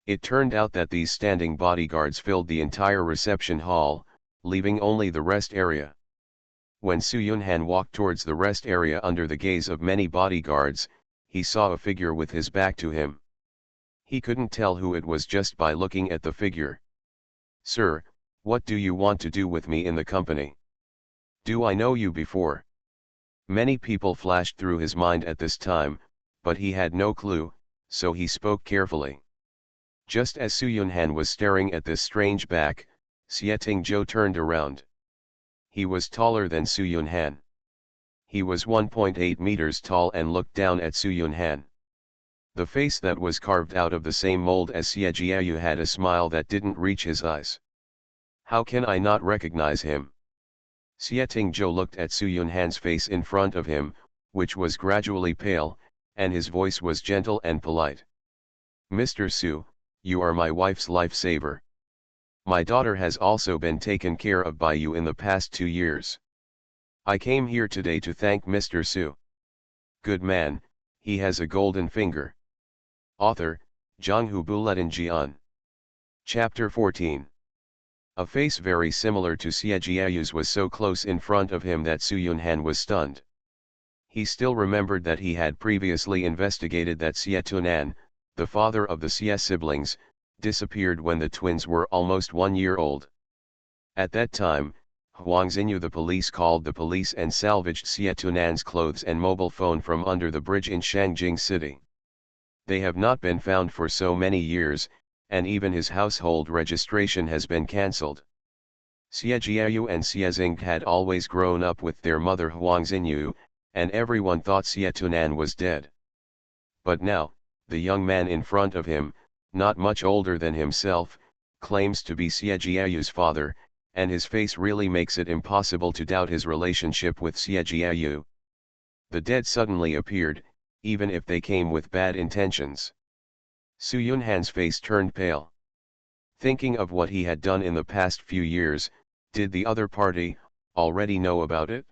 It turned out that these standing bodyguards filled the entire reception hall, leaving only the rest area. When Su Yunhan walked towards the rest area under the gaze of many bodyguards, he saw a figure with his back to him. He couldn't tell who it was just by looking at the figure. Sir, what do you want to do with me in the company? Do I know you before? Many people flashed through his mind at this time, but he had no clue, so he spoke carefully. Just as Su Yunhan was staring at this strange back, Xie Tingzhou turned around. He was taller than Su Yunhan. He was 1.8 meters tall and looked down at Su Yunhan. The face that was carved out of the same mold as Xie Jiayu had a smile that didn't reach his eyes. How can I not recognize him? Xie Tingzhou looked at Su Yunhan's face in front of him, which was gradually pale, and his voice was gentle and polite. Mr. Su, you are my wife's lifesaver. My daughter has also been taken care of by you in the past 2 years. I came here today to thank Mr. Su. Good man, he has a golden finger. Author, Zhanghu Buletin Jian. Chapter 14. A face very similar to Xie Jiayu's was so close in front of him that Su Yunhan was stunned. He still remembered that he had previously investigated that Xie Tunan, the father of the Xie siblings, disappeared when the twins were almost 1 year old. At that time, Huang Xinyu the police called the police and salvaged Xie Tunan's clothes and mobile phone from under the bridge in Shangjing City. They have not been found for so many years, and even his household registration has been cancelled. Xie Jiayu and Xie Xing had always grown up with their mother Huang Xinyu, and everyone thought Xie Tunan was dead. But now, the young man in front of him, not much older than himself, claims to be Xie Jiayu's father, and his face really makes it impossible to doubt his relationship with Xie Jiayu. The dead suddenly appeared, even if they came with bad intentions. Su Yunhan's face turned pale. Thinking of what he had done in the past few years, did the other party already know about it?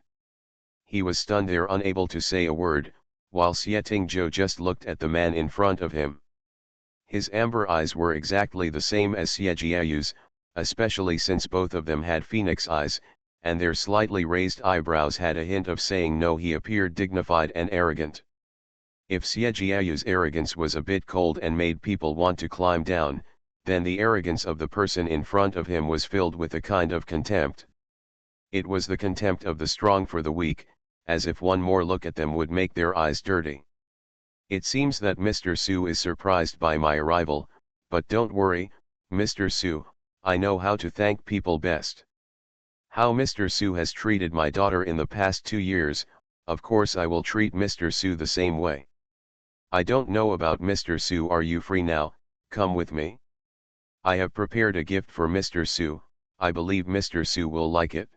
He was stunned there, unable to say a word, while Xie Tingzhou just looked at the man in front of him. His amber eyes were exactly the same as Xie Jiayu's, especially since both of them had phoenix eyes, and their slightly raised eyebrows had a hint of saying no. He appeared dignified and arrogant. If Xie Jiayu's arrogance was a bit cold and made people want to climb down, then the arrogance of the person in front of him was filled with a kind of contempt. It was the contempt of the strong for the weak, as if one more look at them would make their eyes dirty. It seems that Mr. Su is surprised by my arrival, but don't worry, Mr. Su, I know how to thank people best. How Mr. Su has treated my daughter in the past 2 years, of course I will treat Mr. Su the same way. I don't know about Mr. Su. Are you free now? Come with me. I have prepared a gift for Mr. Su, I believe Mr. Su will like it.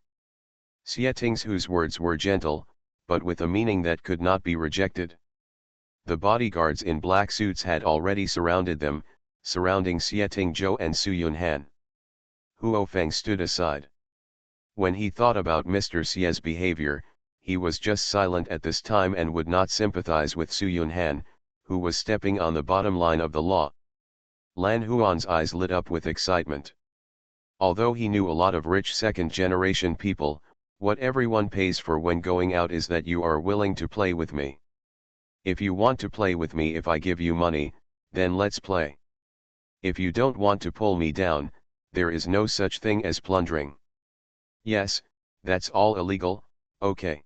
Xie Tingzhou's words were gentle, but with a meaning that could not be rejected. The bodyguards in black suits had already surrounded them, surrounding Xie Tingzhou and Su Yunhan. Huo Feng stood aside. When he thought about Mr. Xie's behavior, he was just silent at this time and would not sympathize with Su Yunhan, who was stepping on the bottom line of the law. Lan Huan's eyes lit up with excitement. Although he knew a lot of rich second-generation people, what everyone pays for when going out is that you are willing to play with me. If you want to play with me, if I give you money, then let's play. If you don't want to pull me down, there is no such thing as plundering. Yes, that's all illegal, okay.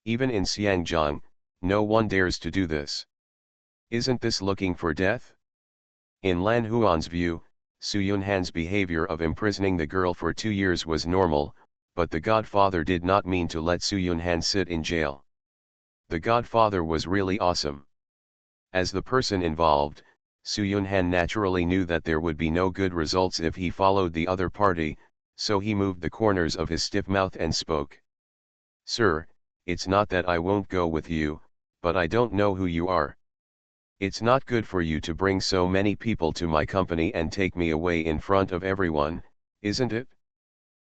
Even in Xiangjiang, no one dares to do this. Isn't this looking for death? In Lan Huan's view, Su Yunhan's behavior of imprisoning the girl for 2 years was normal, but the godfather did not mean to let Su Yunhan sit in jail. The godfather was really awesome. As the person involved, Su Yunhan naturally knew that there would be no good results if he followed the other party, so he moved the corners of his stiff mouth and spoke. Sir, it's not that I won't go with you, but I don't know who you are. It's not good for you to bring so many people to my company and take me away in front of everyone, isn't it?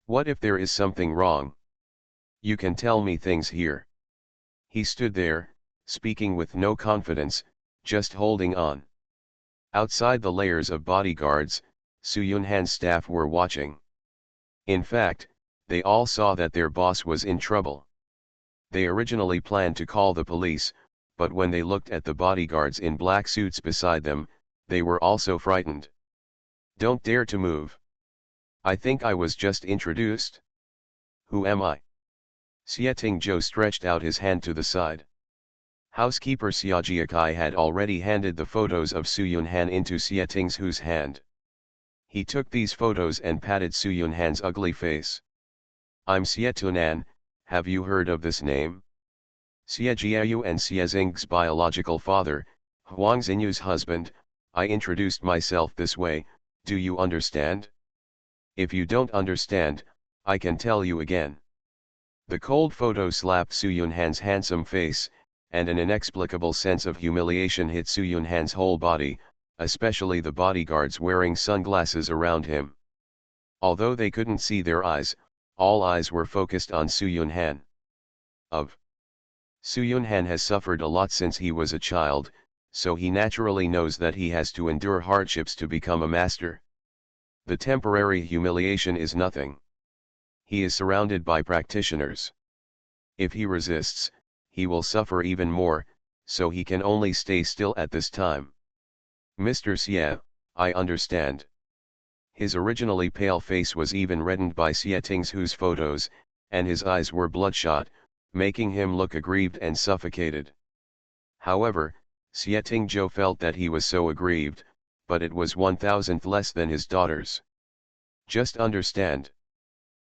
What if there is something wrong? You can tell me things here. He stood there, speaking with no confidence, just holding on. Outside the layers of bodyguards, Su Yunhan's staff were watching. In fact, they all saw that their boss was in trouble. They originally planned to call the police, but when they looked at the bodyguards in black suits beside them, they were also frightened. Don't dare to move. I think I was just introduced. Who am I? Xie Tingzhou stretched out his hand to the side. Housekeeper Xia Jiakai had already handed the photos of Su Yunhan into Xie Tingzhou's hand. He took these photos and patted Su Yunhan's ugly face. I'm Xie Tunan, have you heard of this name? Xie Jiayu and Xie Xing's biological father, Huang Xinyu's husband. I introduced myself this way, do you understand? If you don't understand, I can tell you again. The cold photo slapped Su Yunhan's handsome face, and an inexplicable sense of humiliation hit Su Yunhan's whole body, especially the bodyguards wearing sunglasses around him. Although they couldn't see their eyes, all eyes were focused on Su Yunhan. Su Yunhan has suffered a lot since he was a child, so he naturally knows that he has to endure hardships to become a master. The temporary humiliation is nothing. He is surrounded by practitioners. If he resists, he will suffer even more, so he can only stay still at this time. Mr. Xie, I understand. His originally pale face was even reddened by Xie Ting's photos, and his eyes were bloodshot, making him look aggrieved and suffocated. However, Xie Tingzhou felt that he was so aggrieved, but it was 1,000th less than his daughter's. Just understand.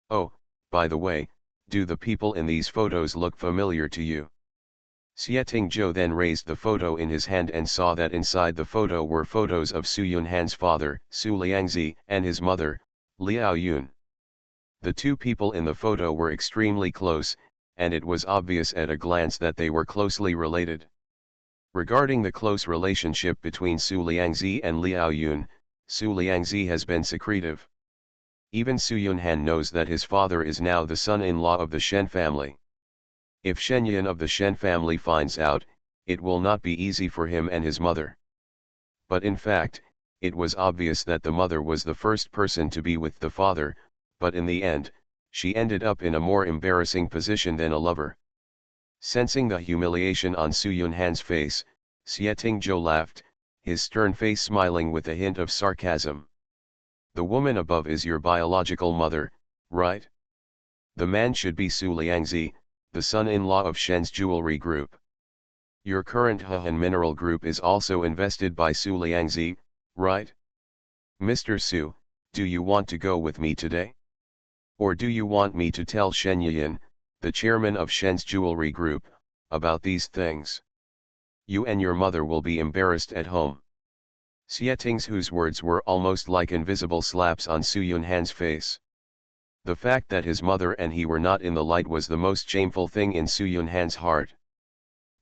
Oh, by the way, do the people in these photos look familiar to you? Xie Tingzhou then raised the photo in his hand and saw that inside the photo were photos of Su Yunhan's father, Su Liangzi, and his mother, Liao Yun. The two people in the photo were extremely close, and it was obvious at a glance that they were closely related. Regarding the close relationship between Su Liangzi and Liao Yun, Su Liangzi has been secretive. Even Su Yunhan knows that his father is now the son-in-law of the Shen family. If Shenyan of the Shen family finds out, it will not be easy for him and his mother. But in fact, it was obvious that the mother was the first person to be with the father, but in the end, she ended up in a more embarrassing position than a lover. Sensing the humiliation on Su Yunhan's face, Xie Tingzhou laughed, his stern face smiling with a hint of sarcasm. The woman above is your biological mother, right? The man should be Su Liangzi, the son-in-law of Shen's jewelry group. Your current Hehan mineral group is also invested by Su Liangzi, right? Mr. Su, do you want to go with me today? Or do you want me to tell Shen Yiyan, the chairman of Shen's jewelry group, about these things? You and your mother will be embarrassed at home. Xie Ting's words were almost like invisible slaps on Su Yunhan's face. The fact that his mother and he were not in the light was the most shameful thing in Su Yunhan's heart.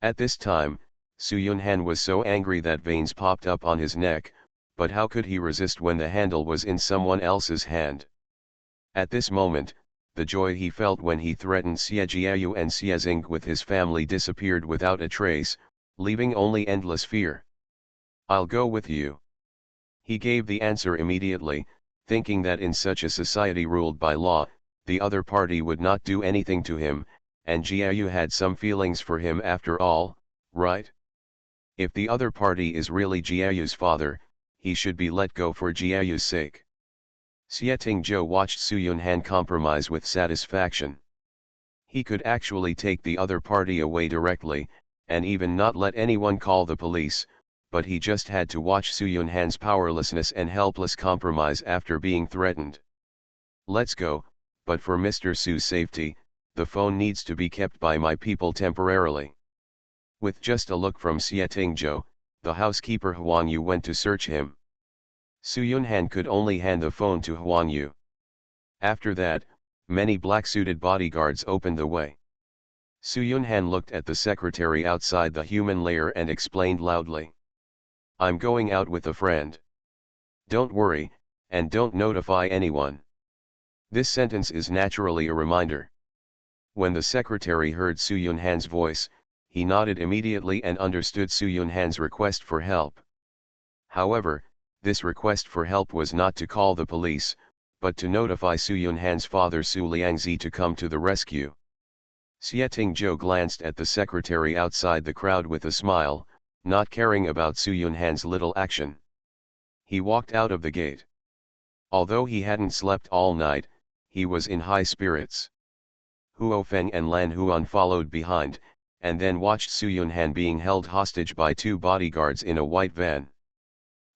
At this time, Su Yunhan was so angry that veins popped up on his neck, but how could he resist when the handle was in someone else's hand? At this moment, the joy he felt when he threatened Xie Jiayu and Xie Xing with his family disappeared without a trace, leaving only endless fear. I'll go with you. He gave the answer immediately, thinking that in such a society ruled by law, the other party would not do anything to him, and Jiayu had some feelings for him after all, right? If the other party is really Jiayu's father, he should be let go for Jiayu's sake. Xie Tingzhou watched Su Yunhan compromise with satisfaction. He could actually take the other party away directly, and even not let anyone call the police, but he just had to watch Su Yunhan's powerlessness and helpless compromise after being threatened. Let's go, but for Mr. Su's safety, the phone needs to be kept by my people temporarily. With just a look from Xie Tingzhou, the housekeeper Huang Yu went to search him. Su Yunhan could only hand the phone to Huang Yu. After that, many black-suited bodyguards opened the way. Su Yunhan looked at the secretary outside the human lair and explained loudly. I'm going out with a friend. Don't worry, and don't notify anyone. This sentence is naturally a reminder. When the secretary heard Su Yunhan's voice, he nodded immediately and understood Su Yunhan's request for help. However, this request for help was not to call the police, but to notify Su Yunhan's father Su Liangzi to come to the rescue. Xie Tingzhou glanced at the secretary outside the crowd with a smile, not caring about Su Yunhan's little action. He walked out of the gate. Although he hadn't slept all night, he was in high spirits. Huo Feng and Lan Huan followed behind, and then watched Su Yunhan being held hostage by two bodyguards in a white van.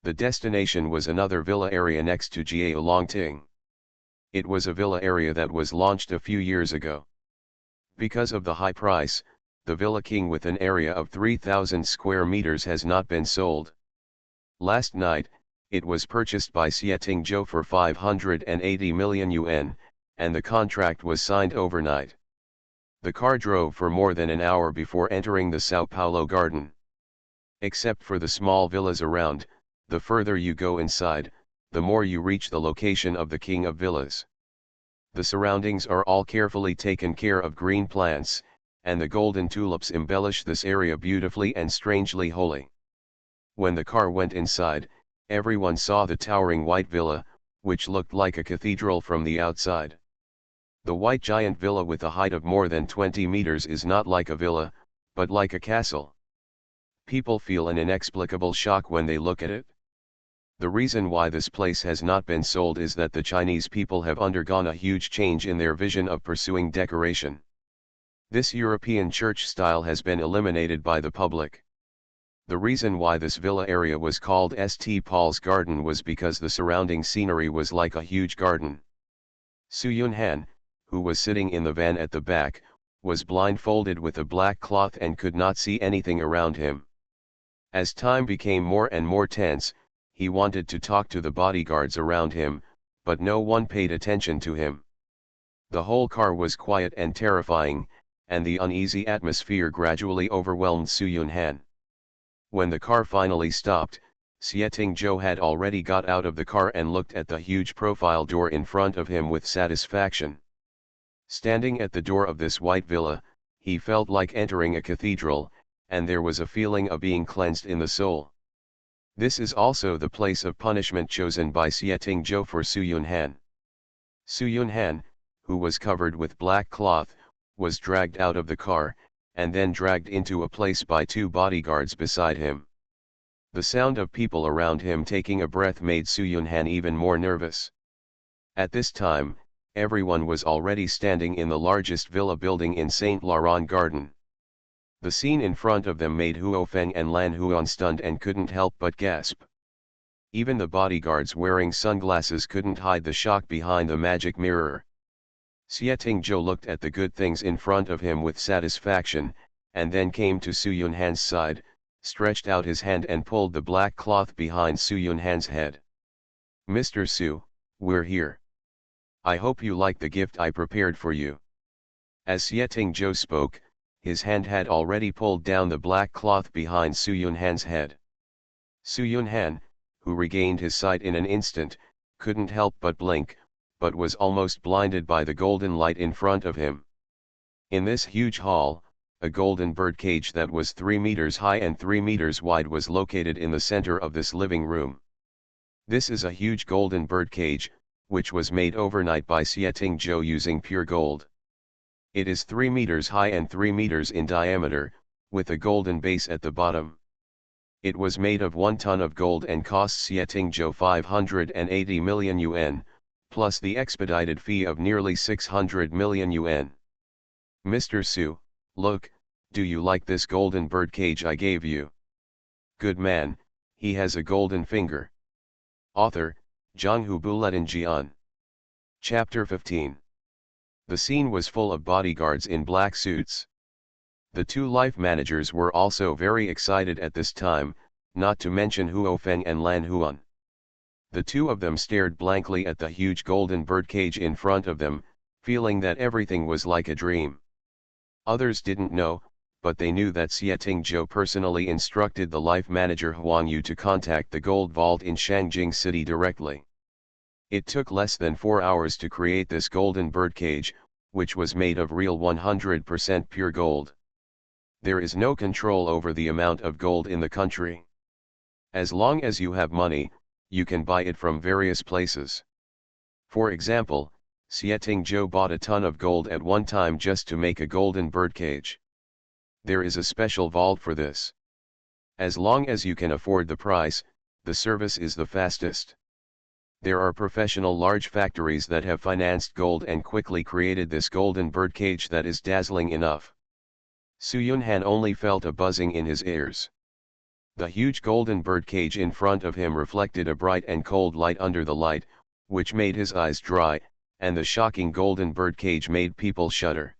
The destination was another villa area next to Jie Longting. It was a villa area that was launched a few years ago. Because of the high price, the Villa King with an area of 3,000 square meters has not been sold. Last night, it was purchased by Xie Tingzhou for 580 million yuan, and the contract was signed overnight. The car drove for more than an hour before entering the Sao Paulo garden. Except for the small villas around, the further you go inside, the more you reach the location of the King of Villas. The surroundings are all carefully taken care of green plants, and the golden tulips embellish this area beautifully and strangely holy. When the car went inside, everyone saw the towering white villa, which looked like a cathedral from the outside. The white giant villa with a height of more than 20 meters is not like a villa, but like a castle. People feel an inexplicable shock when they look at it. The reason why this place has not been sold is that the Chinese people have undergone a huge change in their vision of pursuing decoration. This European church style has been eliminated by the public. The reason why this villa area was called St. Paul's Garden was because the surrounding scenery was like a huge garden. Su Yunhan, who was sitting in the van at the back, was blindfolded with a black cloth and could not see anything around him. As time became more and more tense, he wanted to talk to the bodyguards around him, but no one paid attention to him. The whole car was quiet and terrifying, and the uneasy atmosphere gradually overwhelmed Su Yunhan. When the car finally stopped, Xie Zhou had already got out of the car and looked at the huge profile door in front of him with satisfaction. Standing at the door of this white villa, he felt like entering a cathedral, and there was a feeling of being cleansed in the soul. This is also the place of punishment chosen by Xie Zhou for Su Yunhan. Su Yunhan, who was covered with black cloth, was dragged out of the car, and then dragged into a place by two bodyguards beside him. The sound of people around him taking a breath made Su Yunhan even more nervous. At this time, everyone was already standing in the largest villa building in Saint Laurent Garden. The scene in front of them made Huo Feng and Lan Huan stunned and couldn't help but gasp. Even the bodyguards wearing sunglasses couldn't hide the shock behind the magic mirror. Xie Zhou looked at the good things in front of him with satisfaction, and then came to Su Yunhan's side, stretched out his hand and pulled the black cloth behind Su Yunhan's head. "Mr. Su, we're here. I hope you like the gift I prepared for you." As Xie Zhou spoke, his hand had already pulled down the black cloth behind Su Yunhan's head. Su Yunhan, who regained his sight in an instant, couldn't help but blink, but was almost blinded by the golden light in front of him. In this huge hall, a golden bird cage that was 3 meters high and 3 meters wide was located in the center of this living room. This is a huge golden bird cage, which was made overnight by Xie Zhou using pure gold. It is 3 meters high and 3 meters in diameter, with a golden base at the bottom. It was made of 1 ton of gold and cost Xie Zhou 580 million yuan, plus the expedited fee of nearly 600 million yuan. "Mr. Su, look, do you like this golden bird cage I gave you?" "Good man, he has a golden finger." Author, Zhanghu Buletin Jian. Chapter 15. The scene was full of bodyguards in black suits. The two life managers were also very excited at this time, not to mention Huo Feng and Lan Huan. The two of them stared blankly at the huge golden bird cage in front of them, feeling that everything was like a dream. Others didn't know, but they knew that Xie Zhou personally instructed the life manager Huang Yu to contact the gold vault in Shangjing City directly. It took less than 4 hours to create this golden bird cage, which was made of real 100% pure gold. There is no control over the amount of gold in the country. As long as you have money, you can buy it from various places. For example, Xie Zhou bought a ton of gold at one time just to make a golden bird cage. There is a special vault for this. As long as you can afford the price, the service is the fastest. There are professional large factories that have financed gold and quickly created this golden bird cage that is dazzling enough. Su Yunhan only felt a buzzing in his ears. The huge golden bird cage in front of him reflected a bright and cold light under the light, which made his eyes dry, and the shocking golden bird cage made people shudder.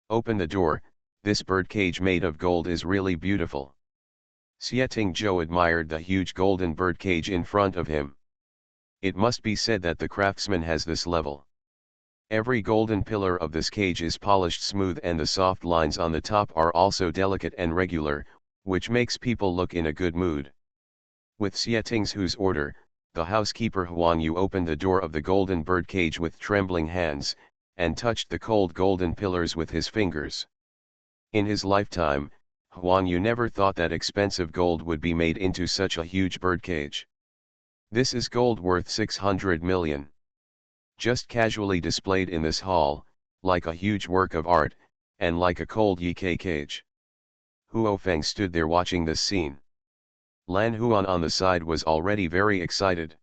"Open the door, this bird cage made of gold is really beautiful." Xie Zhou admired the huge golden bird cage in front of him. It must be said that the craftsman has this level. Every golden pillar of this cage is polished smooth and the soft lines on the top are also delicate and regular, which makes people look in a good mood. With Xie Zhou's order, the housekeeper Huang Yu opened the door of the golden bird cage with trembling hands, and touched the cold golden pillars with his fingers. In his lifetime, Huang Yu never thought that expensive gold would be made into such a huge bird cage. This is gold worth 600 million. Just casually displayed in this hall, like a huge work of art, and like a cold Yk cage. Huo Feng stood there watching this scene. Lan Huan on the side was already very excited.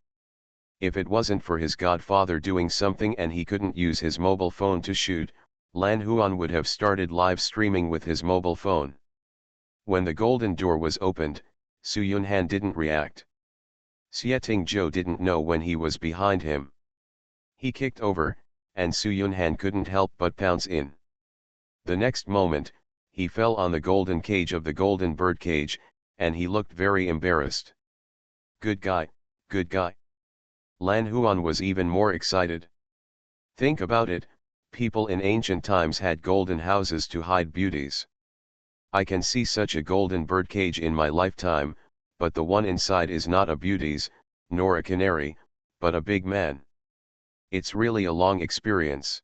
If it wasn't for his godfather doing something and he couldn't use his mobile phone to shoot, Lan Huan would have started live streaming with his mobile phone. When the golden door was opened, Su Yunhan didn't react. Xie Zhou didn't know when he was behind him. He kicked over, and Su Yunhan couldn't help but pounce in. The next moment, he fell on the golden cage of the golden bird cage, and he looked very embarrassed. Good guy, good guy. Lan Huan was even more excited. Think about it, people in ancient times had golden houses to hide beauties. I can see such a golden bird cage in my lifetime, but the one inside is not a beauty's, nor a canary, but a big man. It's really a long experience.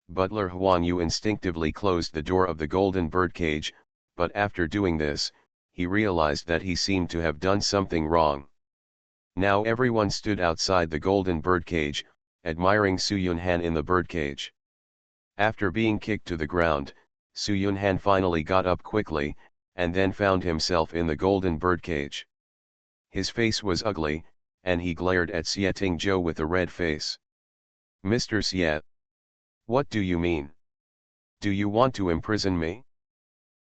Butler Huang Yu instinctively closed the door of the golden bird cage, but after doing this, he realized that he seemed to have done something wrong. Now everyone stood outside the golden bird cage, admiring Su Yunhan in the bird cage. After being kicked to the ground, Su Yunhan finally got up quickly, and then found himself in the golden bird cage. His face was ugly, and he glared at Xie Zhou with a red face. Mr. Xie, what do you mean? Do you want to imprison me?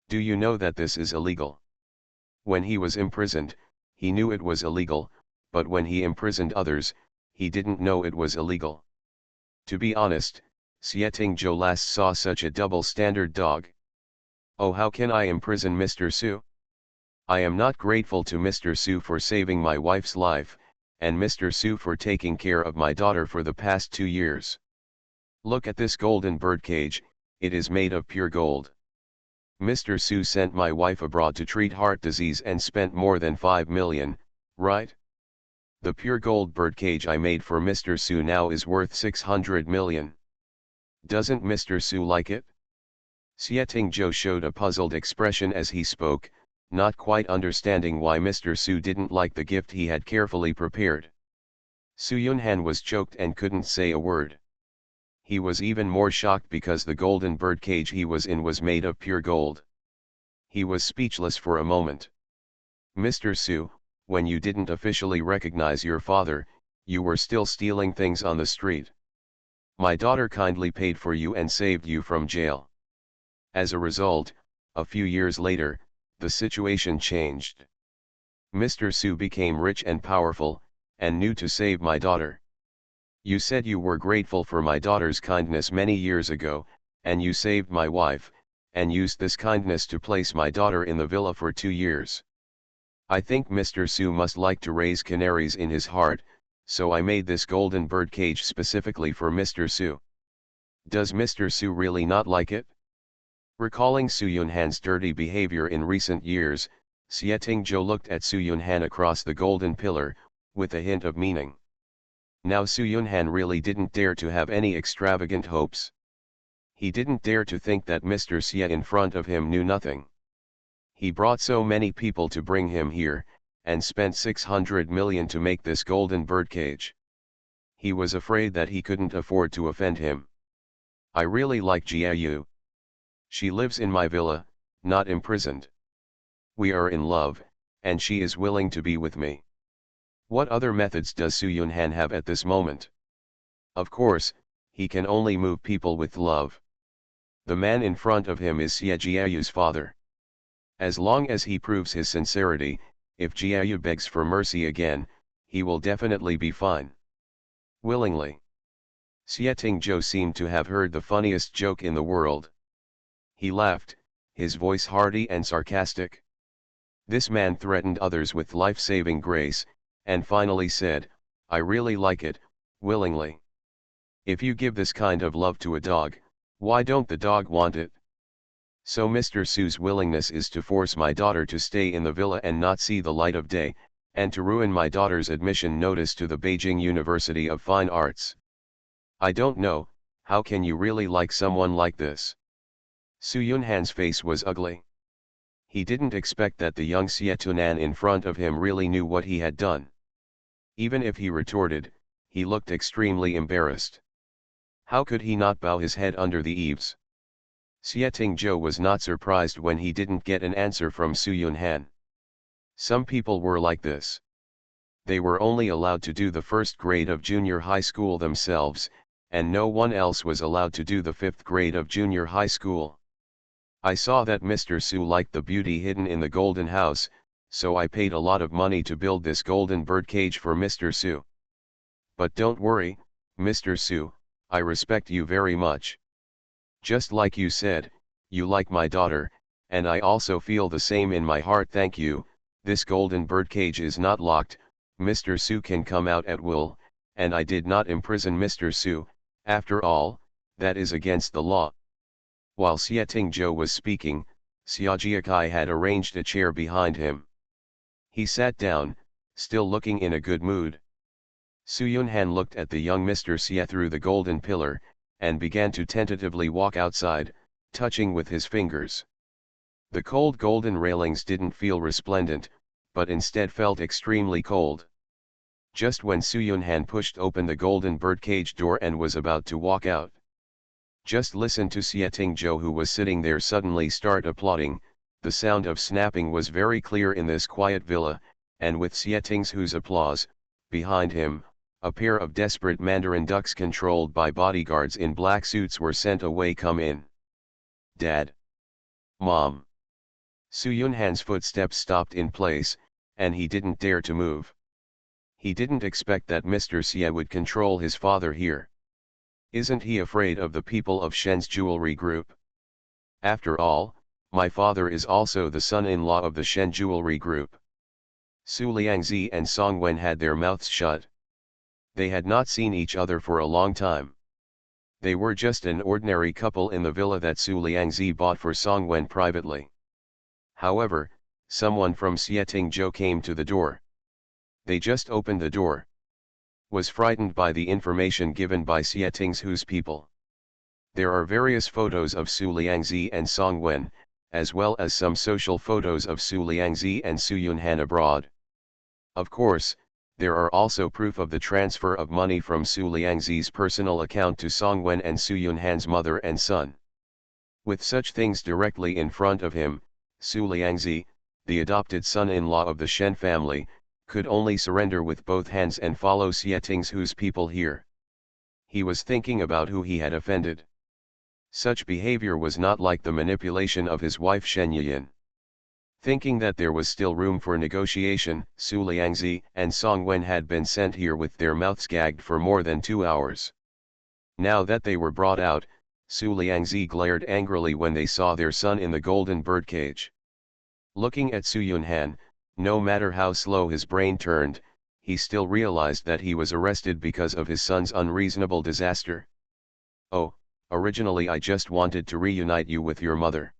Do you know that this is illegal? When he was imprisoned, he knew it was illegal, but when he imprisoned others, he didn't know it was illegal. To be honest, Xie Zhou last saw such a double-standard dog. Oh, how can I imprison Mr. Su? I am not grateful to Mr. Su for saving my wife's life, and Mr. Su for taking care of my daughter for the past 2 years. Look at this golden bird cage, it is made of pure gold. Mr. Su sent my wife abroad to treat heart disease and spent more than 5 million, right? The pure gold bird cage I made for Mr. Su now is worth 600 million. Doesn't Mr. Su like it? Xie Zhou showed a puzzled expression as he spoke, not quite understanding why Mr. Su didn't like the gift he had carefully prepared. Su Yunhan was choked and couldn't say a word. He was even more shocked because the golden bird cage he was in was made of pure gold. He was speechless for a moment. Mr. Su, when you didn't officially recognize your father, you were still stealing things on the street. My daughter kindly paid for you and saved you from jail. As a result, a few years later, the situation changed. Mr. Su became rich and powerful, and knew to save my daughter. You said you were grateful for my daughter's kindness many years ago, and you saved my wife, and used this kindness to place my daughter in the villa for 2 years. I think Mr. Su must like to raise canaries in his heart, so I made this golden bird cage specifically for Mr. Su. Does Mr. Su really not like it? Recalling Su Yunhan's dirty behavior in recent years, Xie Zhou looked at Su Yunhan across the golden pillar, with a hint of meaning. Now Su Yunhan really didn't dare to have any extravagant hopes. He didn't dare to think that Mr. Xie in front of him knew nothing. He brought so many people to bring him here, and spent 600 million to make this golden bird cage. He was afraid that he couldn't afford to offend him. I really like Jia Yu. She lives in my villa, not imprisoned. We are in love, and she is willing to be with me. What other methods does Su Yunhan have at this moment? Of course, he can only move people with love. The man in front of him is Xie Jiayu's father. As long as he proves his sincerity, if Jiayu begs for mercy again, he will definitely be fine. Willingly. Xie Zhou seemed to have heard the funniest joke in the world. He laughed, his voice hearty and sarcastic. This man threatened others with life-saving grace, and finally said, I really like it, willingly. If you give this kind of love to a dog, why don't the dog want it? So Mr. Su's willingness is to force my daughter to stay in the villa and not see the light of day, and to ruin my daughter's admission notice to the Beijing University of Fine Arts. I don't know, how can you really like someone like this? Su Yunhan's face was ugly. He didn't expect that the young Xie Tunan in front of him really knew what he had done. Even if he retorted, he looked extremely embarrassed. How could he not bow his head under the eaves? Xie Zhou was not surprised when he didn't get an answer from Su Yunhan. Some people were like this. They were only allowed to do the first grade of junior high school themselves, and no one else was allowed to do the fifth grade of junior high school. I saw that Mr. Su liked the beauty hidden in the golden house, so I paid a lot of money to build this golden birdcage for Mr. Su. But don't worry, Mr. Su, I respect you very much. Just like you said, you like my daughter, and I also feel the same in my heart. Thank you. This golden birdcage is not locked, Mr. Su can come out at will, and I did not imprison Mr. Su, after all, that is against the law. While Xie Zhou was speaking, Xia Jiakai had arranged a chair behind him. He sat down, still looking in a good mood. Su Yunhan looked at the young Mr. Xie through the golden pillar, and began to tentatively walk outside, touching with his fingers. The cold golden railings didn't feel resplendent, but instead felt extremely cold. Just when Su Yunhan pushed open the golden birdcage door and was about to walk out, just listen to Xie Zhou, who was sitting there, suddenly start applauding. The sound of snapping was very clear in this quiet villa, and with Xie Zhou's applause, behind him, a pair of desperate Mandarin ducks controlled by bodyguards in black suits were sent away. Come in. Dad. Mom. Su Yunhan's footsteps stopped in place, and he didn't dare to move. He didn't expect that Mr. Xie would control his father here. Isn't he afraid of the people of Shen's jewelry group? After all, my father is also the son-in-law of the Shen jewelry group. Su Liangzi and Song Wen had their mouths shut. They had not seen each other for a long time. They were just an ordinary couple in the villa that Su Liangzi bought for Song Wen privately. However, someone from Xie Zhou came to the door. They just opened the door. Was frightened by the information given by Xie Zhou's people. There are various photos of Su Liangzi and Song Wen, as well as some social photos of Su Liangzi and Su Yunhan abroad. Of course, there are also proof of the transfer of money from Su Liangzi's personal account to Song Wen and Su Yunhan's mother and son. With such things directly in front of him, Su Liangzi, the adopted son-in-law of the Shen family, could only surrender with both hands and follow Xie Zhou's people here. He was thinking about who he had offended. Such behavior was not like the manipulation of his wife Shen Yiyin. Thinking that there was still room for negotiation, Su Liangzi and Song Wen had been sent here with their mouths gagged for more than 2 hours. Now that they were brought out, Su Liangzi glared angrily when they saw their son in the golden birdcage. Looking at Su Yunhan, no matter how slow his brain turned, he still realized that he was arrested because of his son's unreasonable disaster. Oh, originally I just wanted to reunite you with your mother.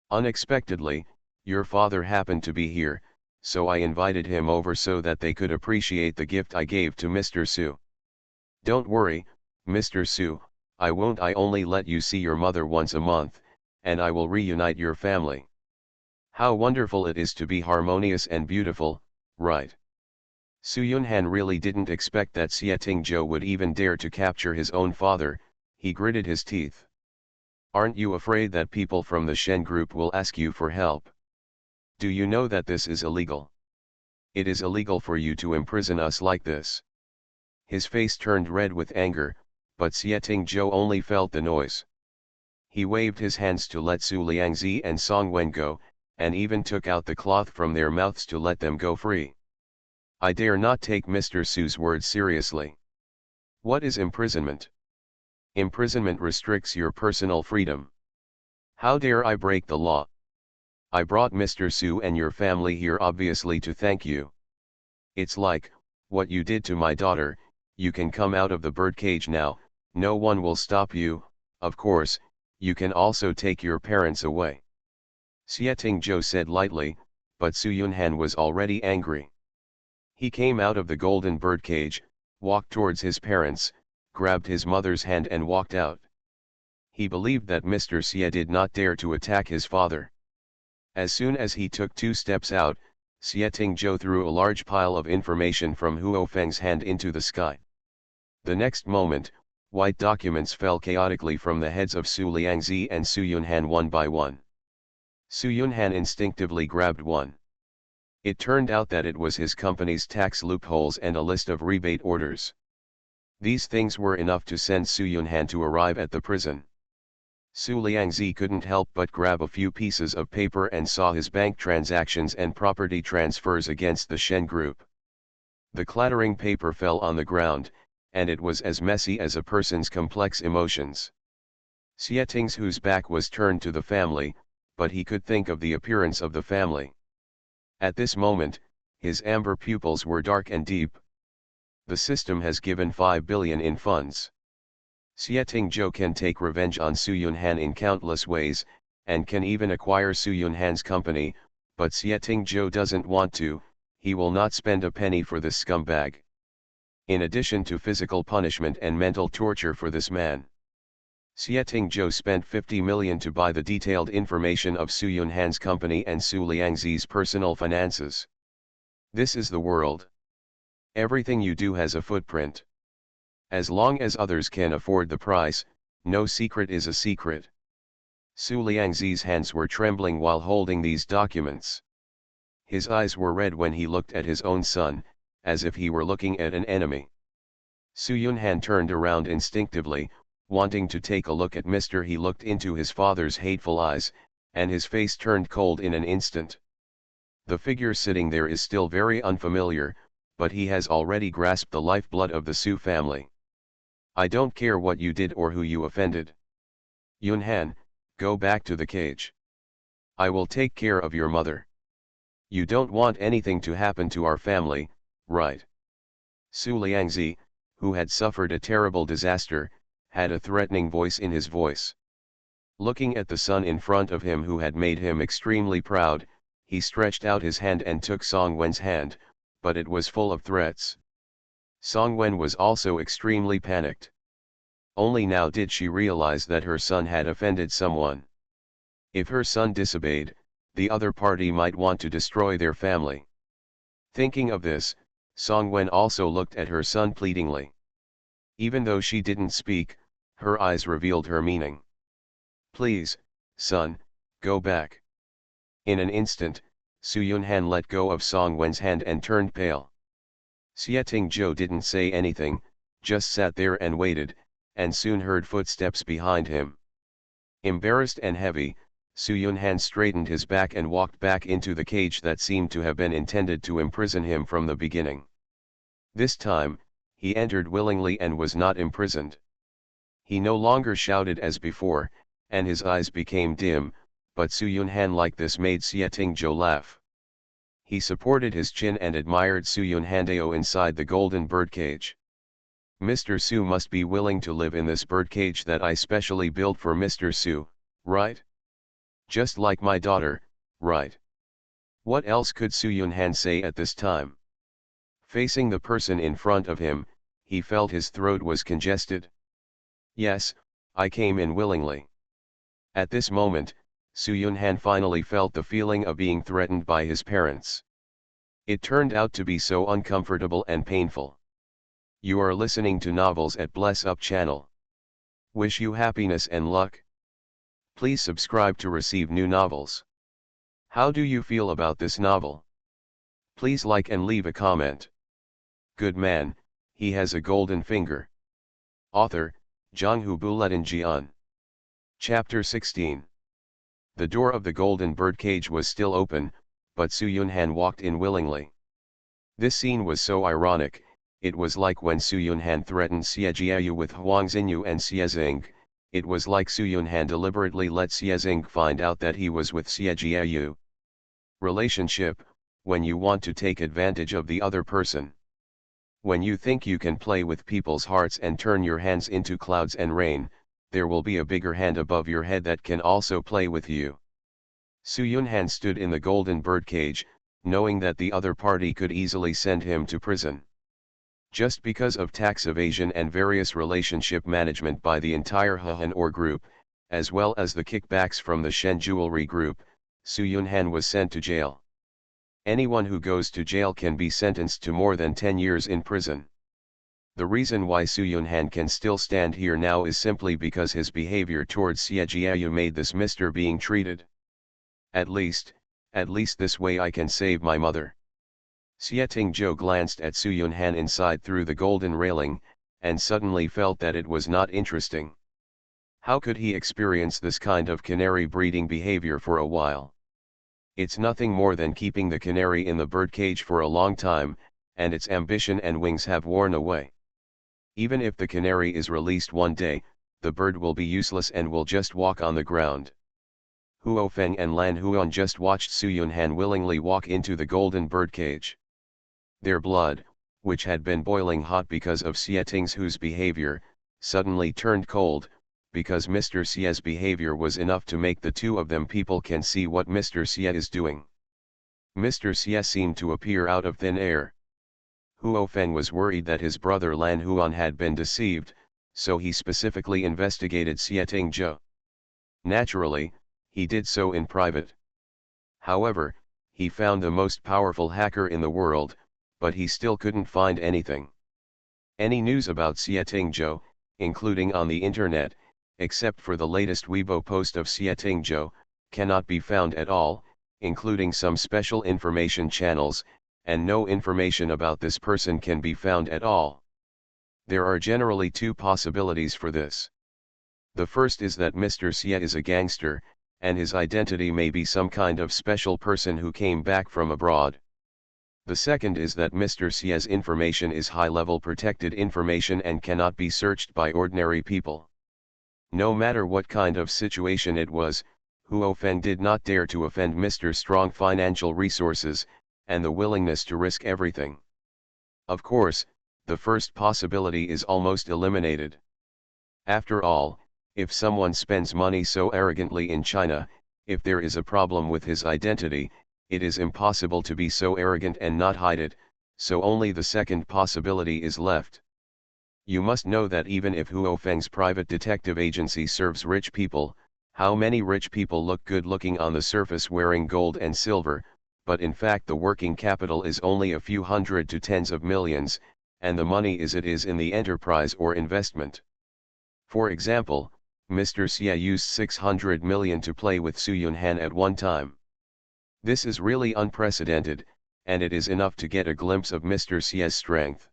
Unexpectedly, your father happened to be here, so I invited him over so that they could appreciate the gift I gave to Mr. Su. Don't worry, Mr. Su, I won't. I only let you see your mother once a month, and I will reunite your family. How wonderful it is to be harmonious and beautiful, right? Su Yunhan really didn't expect that Xie Zhou would even dare to capture his own father. He gritted his teeth. Aren't you afraid that people from the Shen group will ask you for help? Do you know that this is illegal? It is illegal for you to imprison us like this. His face turned red with anger, but Xie Zhou only felt the noise. He waved his hands to let Su Liangzi and Song Wen go, and even took out the cloth from their mouths to let them go free. I dare not take Mr. Su's words seriously. What is imprisonment? Imprisonment restricts your personal freedom. How dare I break the law? I brought Mr. Su and your family here obviously to thank you. It's like what you did to my daughter. You can come out of the birdcage now, no one will stop you. Of course, you can also take your parents away. Xie Zhou said lightly, but Su Yunhan was already angry. He came out of the golden birdcage, walked towards his parents, grabbed his mother's hand and walked out. He believed that Mr. Xie did not dare to attack his father. As soon as he took 2 steps out, Xie Zhou threw a large pile of information from Huo Feng's hand into the sky. The next moment, white documents fell chaotically from the heads of Su Liangzi and Su Yunhan one by one. Su Yunhan instinctively grabbed one. It turned out that it was his company's tax loopholes and a list of rebate orders. These things were enough to send Su Yunhan to arrive at the prison. Su Liangzi couldn't help but grab a few pieces of paper and saw his bank transactions and property transfers against the Shen Group. The clattering paper fell on the ground, and it was as messy as a person's complex emotions. Xie Ting's whose back was turned to the family, but he could think of the appearance of the family. At this moment, his amber pupils were dark and deep. The system has given 5 billion in funds. Xie Tingzhou can take revenge on Su Yunhan in countless ways, and can even acquire Su Yunhan's company, but Xie Tingzhou doesn't want to. He will not spend a penny for this scumbag. In addition to physical punishment and mental torture for this man, Xie Tingzhou spent 50 million to buy the detailed information of Su Yunhan's company and Su Liangzi's personal finances. This is the world. Everything you do has a footprint. As long as others can afford the price, no secret is a secret. Su Liangzi's hands were trembling while holding these documents. His eyes were red when he looked at his own son, as if he were looking at an enemy. Su Yunhan turned around instinctively, wanting to take a look at Mr. He looked into his father's hateful eyes, and his face turned cold in an instant. The figure sitting there is still very unfamiliar, but he has already grasped the lifeblood of the Su family. I don't care what you did or who you offended. Yunhan, go back to the cage. I will take care of your mother. You don't want anything to happen to our family, right? Su Liangzi, who had suffered a terrible disaster, had a threatening voice in his voice. Looking at the son in front of him who had made him extremely proud, he stretched out his hand and took Song Wen's hand, but it was full of threats. Song Wen was also extremely panicked. Only now did she realize that her son had offended someone. If her son disobeyed, the other party might want to destroy their family. Thinking of this, Song Wen also looked at her son pleadingly. Even though she didn't speak, her eyes revealed her meaning. Please, son, go back. In an instant, Su Yunhan let go of Song Wen's hand and turned pale. Xie Tingzhou didn't say anything, just sat there and waited, and soon heard footsteps behind him. Embarrassed and heavy, Su Yunhan straightened his back and walked back into the cage that seemed to have been intended to imprison him from the beginning. This time, he entered willingly and was not imprisoned. He no longer shouted as before, and his eyes became dim, but Su Yunhan like this made Xie Tingzhou laugh. He supported his chin and admired Su Yunhandao inside the golden birdcage. Mr. Su must be willing to live in this birdcage that I specially built for Mr. Su, right? Just like my daughter, right? What else could Su Yunhan say at this time? Facing the person in front of him, he felt his throat was congested. Yes, I came in willingly. At this moment, Su Yunhan finally felt the feeling of being threatened by his parents. It turned out to be so uncomfortable and painful. You are listening to Novels at Bless Up channel. Wish you happiness and luck. Please subscribe to receive new novels. How do you feel about this novel? Please like and leave a comment. Good man, he has a golden finger. Author, Zhanghu Buletin. Chapter 16. The door of the golden birdcage was still open, but Su Yunhan walked in willingly. This scene was so ironic, it was like when Su Yunhan threatened Xie Jiayu with Huang Xinyu and Xie Xing. It was like Su Yunhan deliberately let Xie Xing find out that he was with Xie Jiayu. Relationship, when you want to take advantage of the other person. When you think you can play with people's hearts and turn your hands into clouds and rain, there will be a bigger hand above your head that can also play with you. Su Yunhan stood in the golden birdcage, knowing that the other party could easily send him to prison. Just because of tax evasion and various relationship management by the entire Han Or group, as well as the kickbacks from the Shen Jewelry group, Su Yunhan was sent to jail. Anyone who goes to jail can be sentenced to more than 10 years in prison. The reason why Su Yunhan can still stand here now is simply because his behavior towards Xie Jiayu made this Mr. being treated. At least, At least this way I can save my mother. Xie-Ting-jo glanced at Su Yunhan inside through the golden railing, and suddenly felt that it was not interesting. How could he experience this kind of canary breeding behavior for a while? It's nothing more than keeping the canary in the birdcage for a long time, and its ambition and wings have worn away. Even if the canary is released one day, the bird will be useless and will just walk on the ground. Huo Feng and Lan Huan just watched Su Yunhan willingly walk into the golden birdcage. Their blood, which had been boiling hot because of Xie-Ting's behavior, suddenly turned cold, because Mr. Xie's behavior was enough to make the two of them people can see what Mr. Xie is doing. Mr. Xie seemed to appear out of thin air. Huo Feng was worried that his brother Lan Huan had been deceived, so he specifically investigated Xie-Ting-jo. Naturally, he did so in private. However, he found the most powerful hacker in the world, but he still couldn't find anything. Any news about Xie-Ting-jo, including on the internet, except for the latest Weibo post of Xie-Ting-jo, cannot be found at all, including some special information channels, and no information about this person can be found at all. There are generally two possibilities for this. The first is that Mr. Xie is a gangster, and his identity may be some kind of special person who came back from abroad. The second is that Mr. Xie's information is high-level protected information and cannot be searched by ordinary people. No matter what kind of situation it was, Huo Feng did not dare to offend Mr. Strong financial resources, and the willingness to risk everything. Of course, the first possibility is almost eliminated. After all, if someone spends money so arrogantly in China, if there is a problem with his identity, it is impossible to be so arrogant and not hide it, so only the second possibility is left. You must know that even if Huo Feng's private detective agency serves rich people, how many rich people look good looking on the surface wearing gold and silver, but in fact the working capital is only a few hundred to tens of millions, and the money is in the enterprise or investment. For example, Mr. Xie used 600 million to play with Su Yunhan at one time. This is really unprecedented, and it is enough to get a glimpse of Mr. Xie's strength.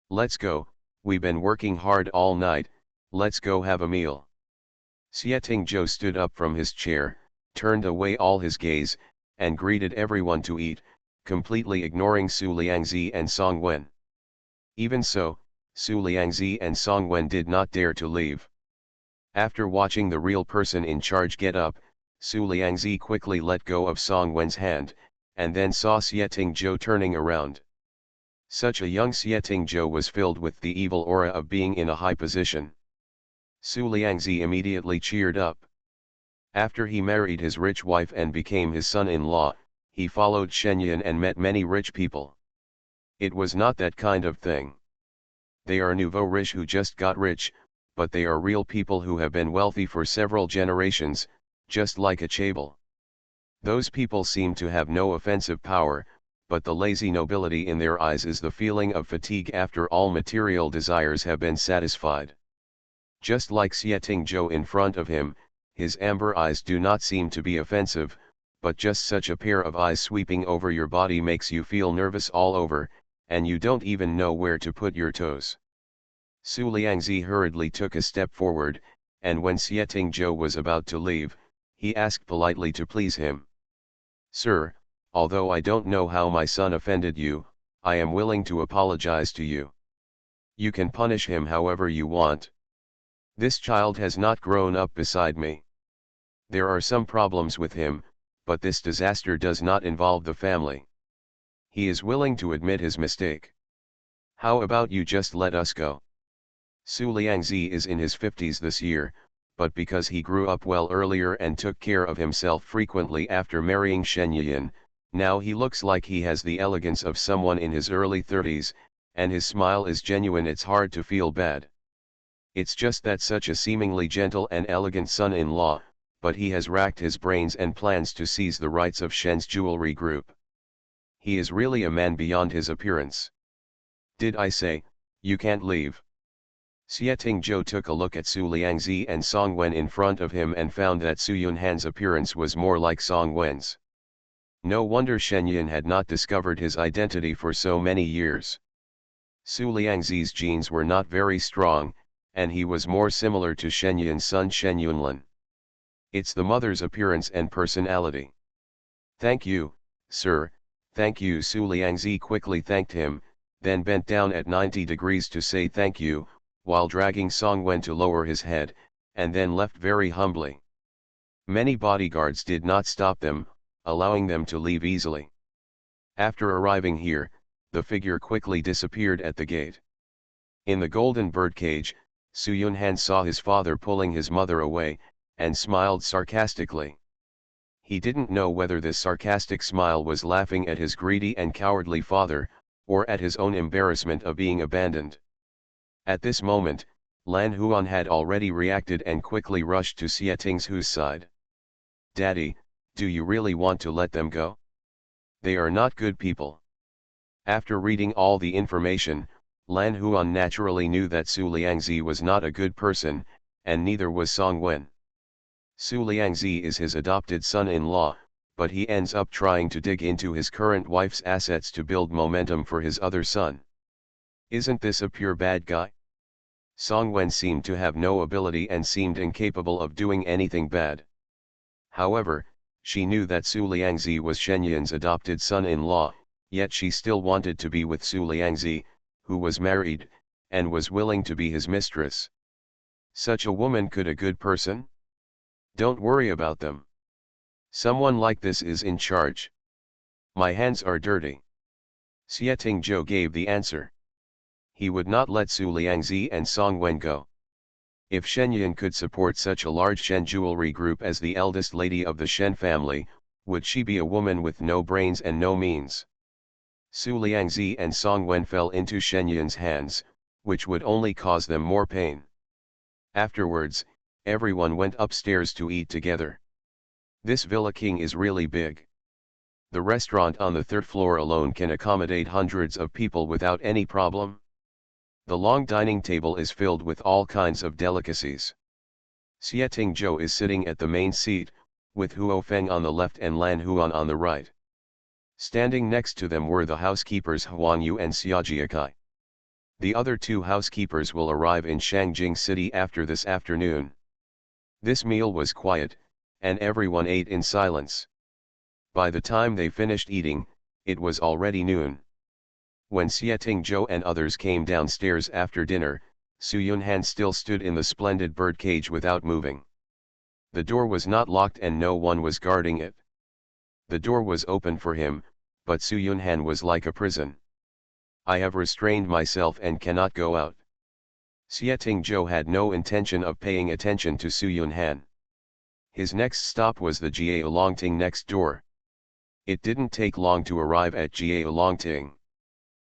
Let's go, we've been working hard all night, let's go have a meal. Xie-Ting-jo stood up from his chair, turned away all his gaze, and greeted everyone to eat, completely ignoring Su Liangzi and Song Wen. Even so, Su Liangzi and Song Wen did not dare to leave. After watching the real person in charge get up, Su Liangzi quickly let go of Song Wen's hand, and then saw Xie-Ting-jo turning around. Such a young Xie-Ting-jo was filled with the evil aura of being in a high position. Su Liangzi immediately cheered up. After he married his rich wife and became his son-in-law, he followed Shenyan and met many rich people. It was not that kind of thing. They are nouveau riche who just got rich, but they are real people who have been wealthy for several generations, just like a chaebol. Those people seem to have no offensive power, but the lazy nobility in their eyes is the feeling of fatigue after all material desires have been satisfied. Just like Xie-Ting-jo in front of him, his amber eyes do not seem to be offensive, but just such a pair of eyes sweeping over your body makes you feel nervous all over, and you don't even know where to put your toes. Su Liangzi hurriedly took a step forward, and when Xie-Ting-jo was about to leave, he asked politely to please him. Sir, although I don't know how my son offended you, I am willing to apologize to you. You can punish him however you want. This child has not grown up beside me. There are some problems with him, but this disaster does not involve the family. He is willing to admit his mistake. How about you just let us go? Su Liangzi is in his 50s this year, but because he grew up well earlier and took care of himself frequently after marrying Shen Yiyan, now he looks like he has the elegance of someone in his early 30s, and his smile is genuine. It's hard to feel bad. It's just that such a seemingly gentle and elegant son-in-law, but he has racked his brains and plans to seize the rights of Shen's jewelry group. He is really a man beyond his appearance. Did I say, you can't leave? Xie-Ting-jo took a look at Su Liangzi and Song Wen in front of him and found that Su Yunhan's appearance was more like Song Wen's. No wonder Shenyan had not discovered his identity for so many years. Su Liangzi's genes were not very strong, and he was more similar to Shenyan's son Shen Yunlin. It's the mother's appearance and personality. Thank you, sir, thank you. Su Liangzi quickly thanked him, then bent down at 90 degrees to say thank you, while dragging Song Wen to lower his head, and then left very humbly. Many bodyguards did not stop them, allowing them to leave easily. After arriving here, the figure quickly disappeared at the gate. In the golden birdcage, Su Yunhan saw his father pulling his mother away, and smiled sarcastically. He didn't know whether this sarcastic smile was laughing at his greedy and cowardly father, or at his own embarrassment of being abandoned. At this moment, Lan Huan had already reacted and quickly rushed to Xie Ting's side. Daddy, do you really want to let them go? They are not good people. After reading all the information, Lan Huan naturally knew that Su Liangzi was not a good person, and neither was Song Wen. Su Liangzi is his adopted son-in-law, but he ends up trying to dig into his current wife's assets to build momentum for his other son. Isn't this a pure bad guy? Song Wen seemed to have no ability and seemed incapable of doing anything bad. However, she knew that Su Liangzi was Shenyan's adopted son-in-law, yet she still wanted to be with Su Liangzi, who was married, and was willing to be his mistress. Such a woman could a good person? Don't worry about them. Someone like this is in charge. My hands are dirty. Xie Tingzhou gave the answer. He would not let Su Liangzi and Song Wen go. If Shenyan could support such a large Shen jewelry group as the eldest lady of the Shen family, would she be a woman with no brains and no means? Su Liangzi and Song Wen fell into Shenyan's hands, which would only cause them more pain. Afterwards, everyone went upstairs to eat together. This Villa King is really big. The restaurant on the third floor alone can accommodate hundreds of people without any problem. The long dining table is filled with all kinds of delicacies. Xie Tingzhou is sitting at the main seat, with Huo Feng on the left and Lan Huan on the right. Standing next to them were the housekeepers Huang Yu and Xia Jiakai. The other two housekeepers will arrive in Shangjing City after this afternoon. This meal was quiet, and everyone ate in silence. By the time they finished eating, it was already noon. When Xie Tingzhou and others came downstairs after dinner, Su Yunhan still stood in the splendid birdcage without moving. The door was not locked and no one was guarding it. The door was open for him, but Su Yunhan was like a prison. I have restrained myself and cannot go out. Xie Tingzhou had no intention of paying attention to Su Yunhan. His next stop was the Jiaolongting next door. It didn't take long to arrive at Jiaolongting.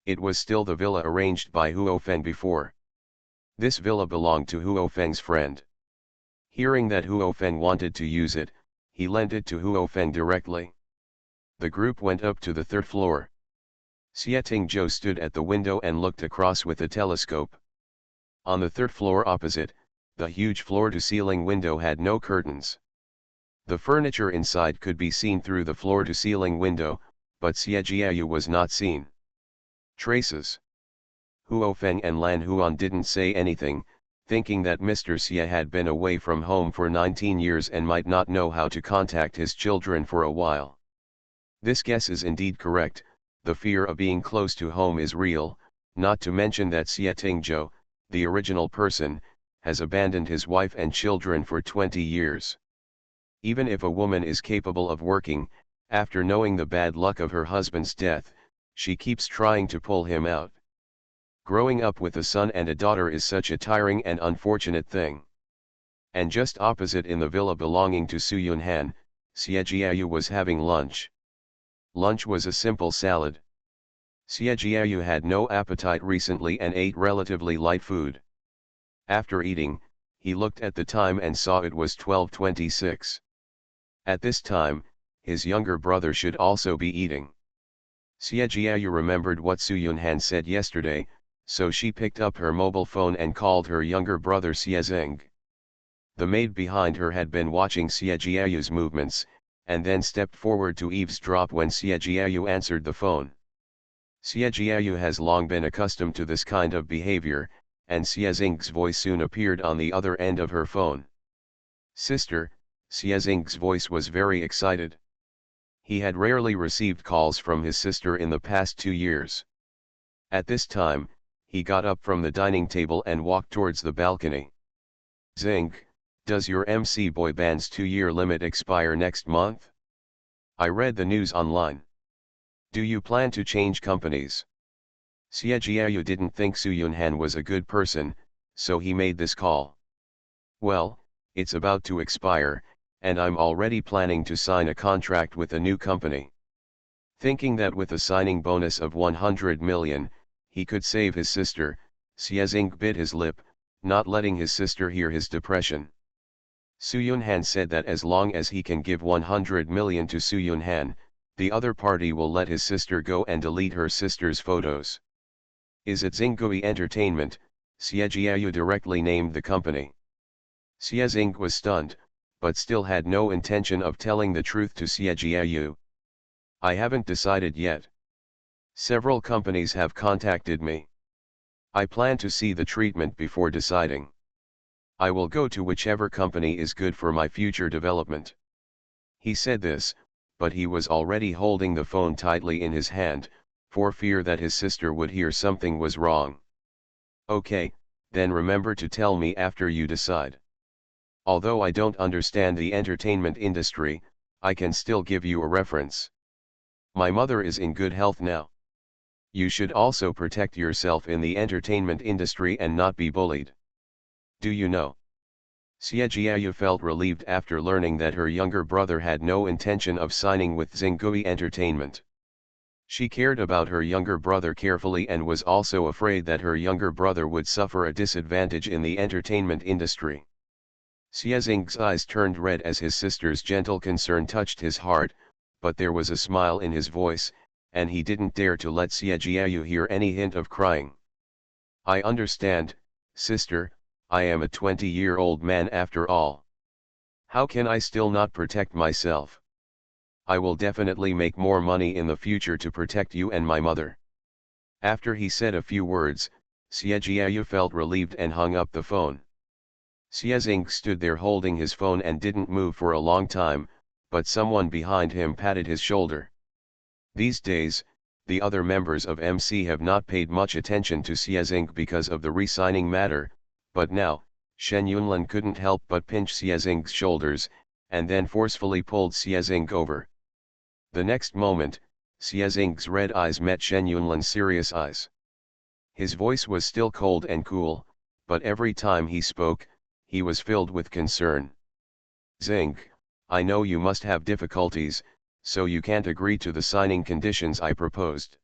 It was still the villa arranged by Huo Feng before. This villa belonged to Huo Feng's friend. Hearing that Huo Feng wanted to use it, he lent it to Huo Feng directly. The group went up to the third floor. Xie Tingzhou stood at the window and looked across with a telescope. On the third floor opposite, the huge floor-to-ceiling window had no curtains. The furniture inside could be seen through the floor-to-ceiling window, but Xie Jiayu was not seen. Traces. Huo Feng and Lan Huan didn't say anything, thinking that Mr. Xie had been away from home for 19 years and might not know how to contact his children for a while. This guess is indeed correct. The fear of being close to home is real, not to mention that Xie Tingzhou, the original person, has abandoned his wife and children for 20 years. Even if a woman is capable of working, after knowing the bad luck of her husband's death, she keeps trying to pull him out. Growing up with a son and a daughter is such a tiring and unfortunate thing. And just opposite in the villa belonging to Su Yunhan, Xie Jiayu was having lunch. Lunch was a simple salad. Xie Jiayu had no appetite recently and ate relatively light food. After eating, he looked at the time and saw it was 12:26. At this time, his younger brother should also be eating. Xie Jiayu remembered what Su Yunhan said yesterday, so she picked up her mobile phone and called her younger brother Xie Zeng. The maid behind her had been watching Xie Jiayu's movements, and then stepped forward to eavesdrop when Xie Jiayu answered the phone. Xie Jiayu has long been accustomed to this kind of behavior, and Xie Xing's voice soon appeared on the other end of her phone. "Sister," Xie Xing's voice was very excited. He had rarely received calls from his sister in the past 2 years. At this time, he got up from the dining table and walked towards the balcony. "Xing, does your MC boy band's 2-year limit expire next month? I read the news online. Do you plan to change companies?" Xie Jiayu didn't think Su Yunhan was a good person, so he made this call. "Well, it's about to expire, and I'm already planning to sign a contract with a new company." Thinking that with a signing bonus of 100 million, he could save his sister, Xie Xing bit his lip, not letting his sister hear his depression. Su Yunhan said that as long as he can give 100 million to Su Yunhan, the other party will let his sister go and delete her sister's photos. "Is it Xinggui Entertainment?" Xie Jiayu directly named the company. Xie Xing was stunned, but still had no intention of telling the truth to Xie Jiayu. "I haven't decided yet. Several companies have contacted me. I plan to see the treatment before deciding. I will go to whichever company is good for my future development." He said this, but he was already holding the phone tightly in his hand, for fear that his sister would hear something was wrong. "Okay, then remember to tell me after you decide. Although I don't understand the entertainment industry, I can still give you a reference. My mother is in good health now. You should also protect yourself in the entertainment industry and not be bullied. Do you know?" Xie Jiayu felt relieved after learning that her younger brother had no intention of signing with Xinggui Entertainment. She cared about her younger brother carefully and was also afraid that her younger brother would suffer a disadvantage in the entertainment industry. Xie Xing's eyes turned red as his sister's gentle concern touched his heart, but there was a smile in his voice, and he didn't dare to let Xie Jiayu hear any hint of crying. "I understand, sister, I am a 20-year-old man after all. How can I still not protect myself? I will definitely make more money in the future to protect you and my mother." After he said a few words, Xie Jiayu felt relieved and hung up the phone. Xie Xing stood there holding his phone and didn't move for a long time, but someone behind him patted his shoulder. These days, the other members of MC have not paid much attention to Xie Xing because of the re-signing matter, but now, Shen Yunlin couldn't help but pinch Xie Xing's shoulders, and then forcefully pulled Xie Xing over. The next moment, Xie Xing's red eyes met Shen Yunlin's serious eyes. His voice was still cold and cool, but every time he spoke, he was filled with concern. "Xing, I know you must have difficulties, so you can't agree to the signing conditions I proposed.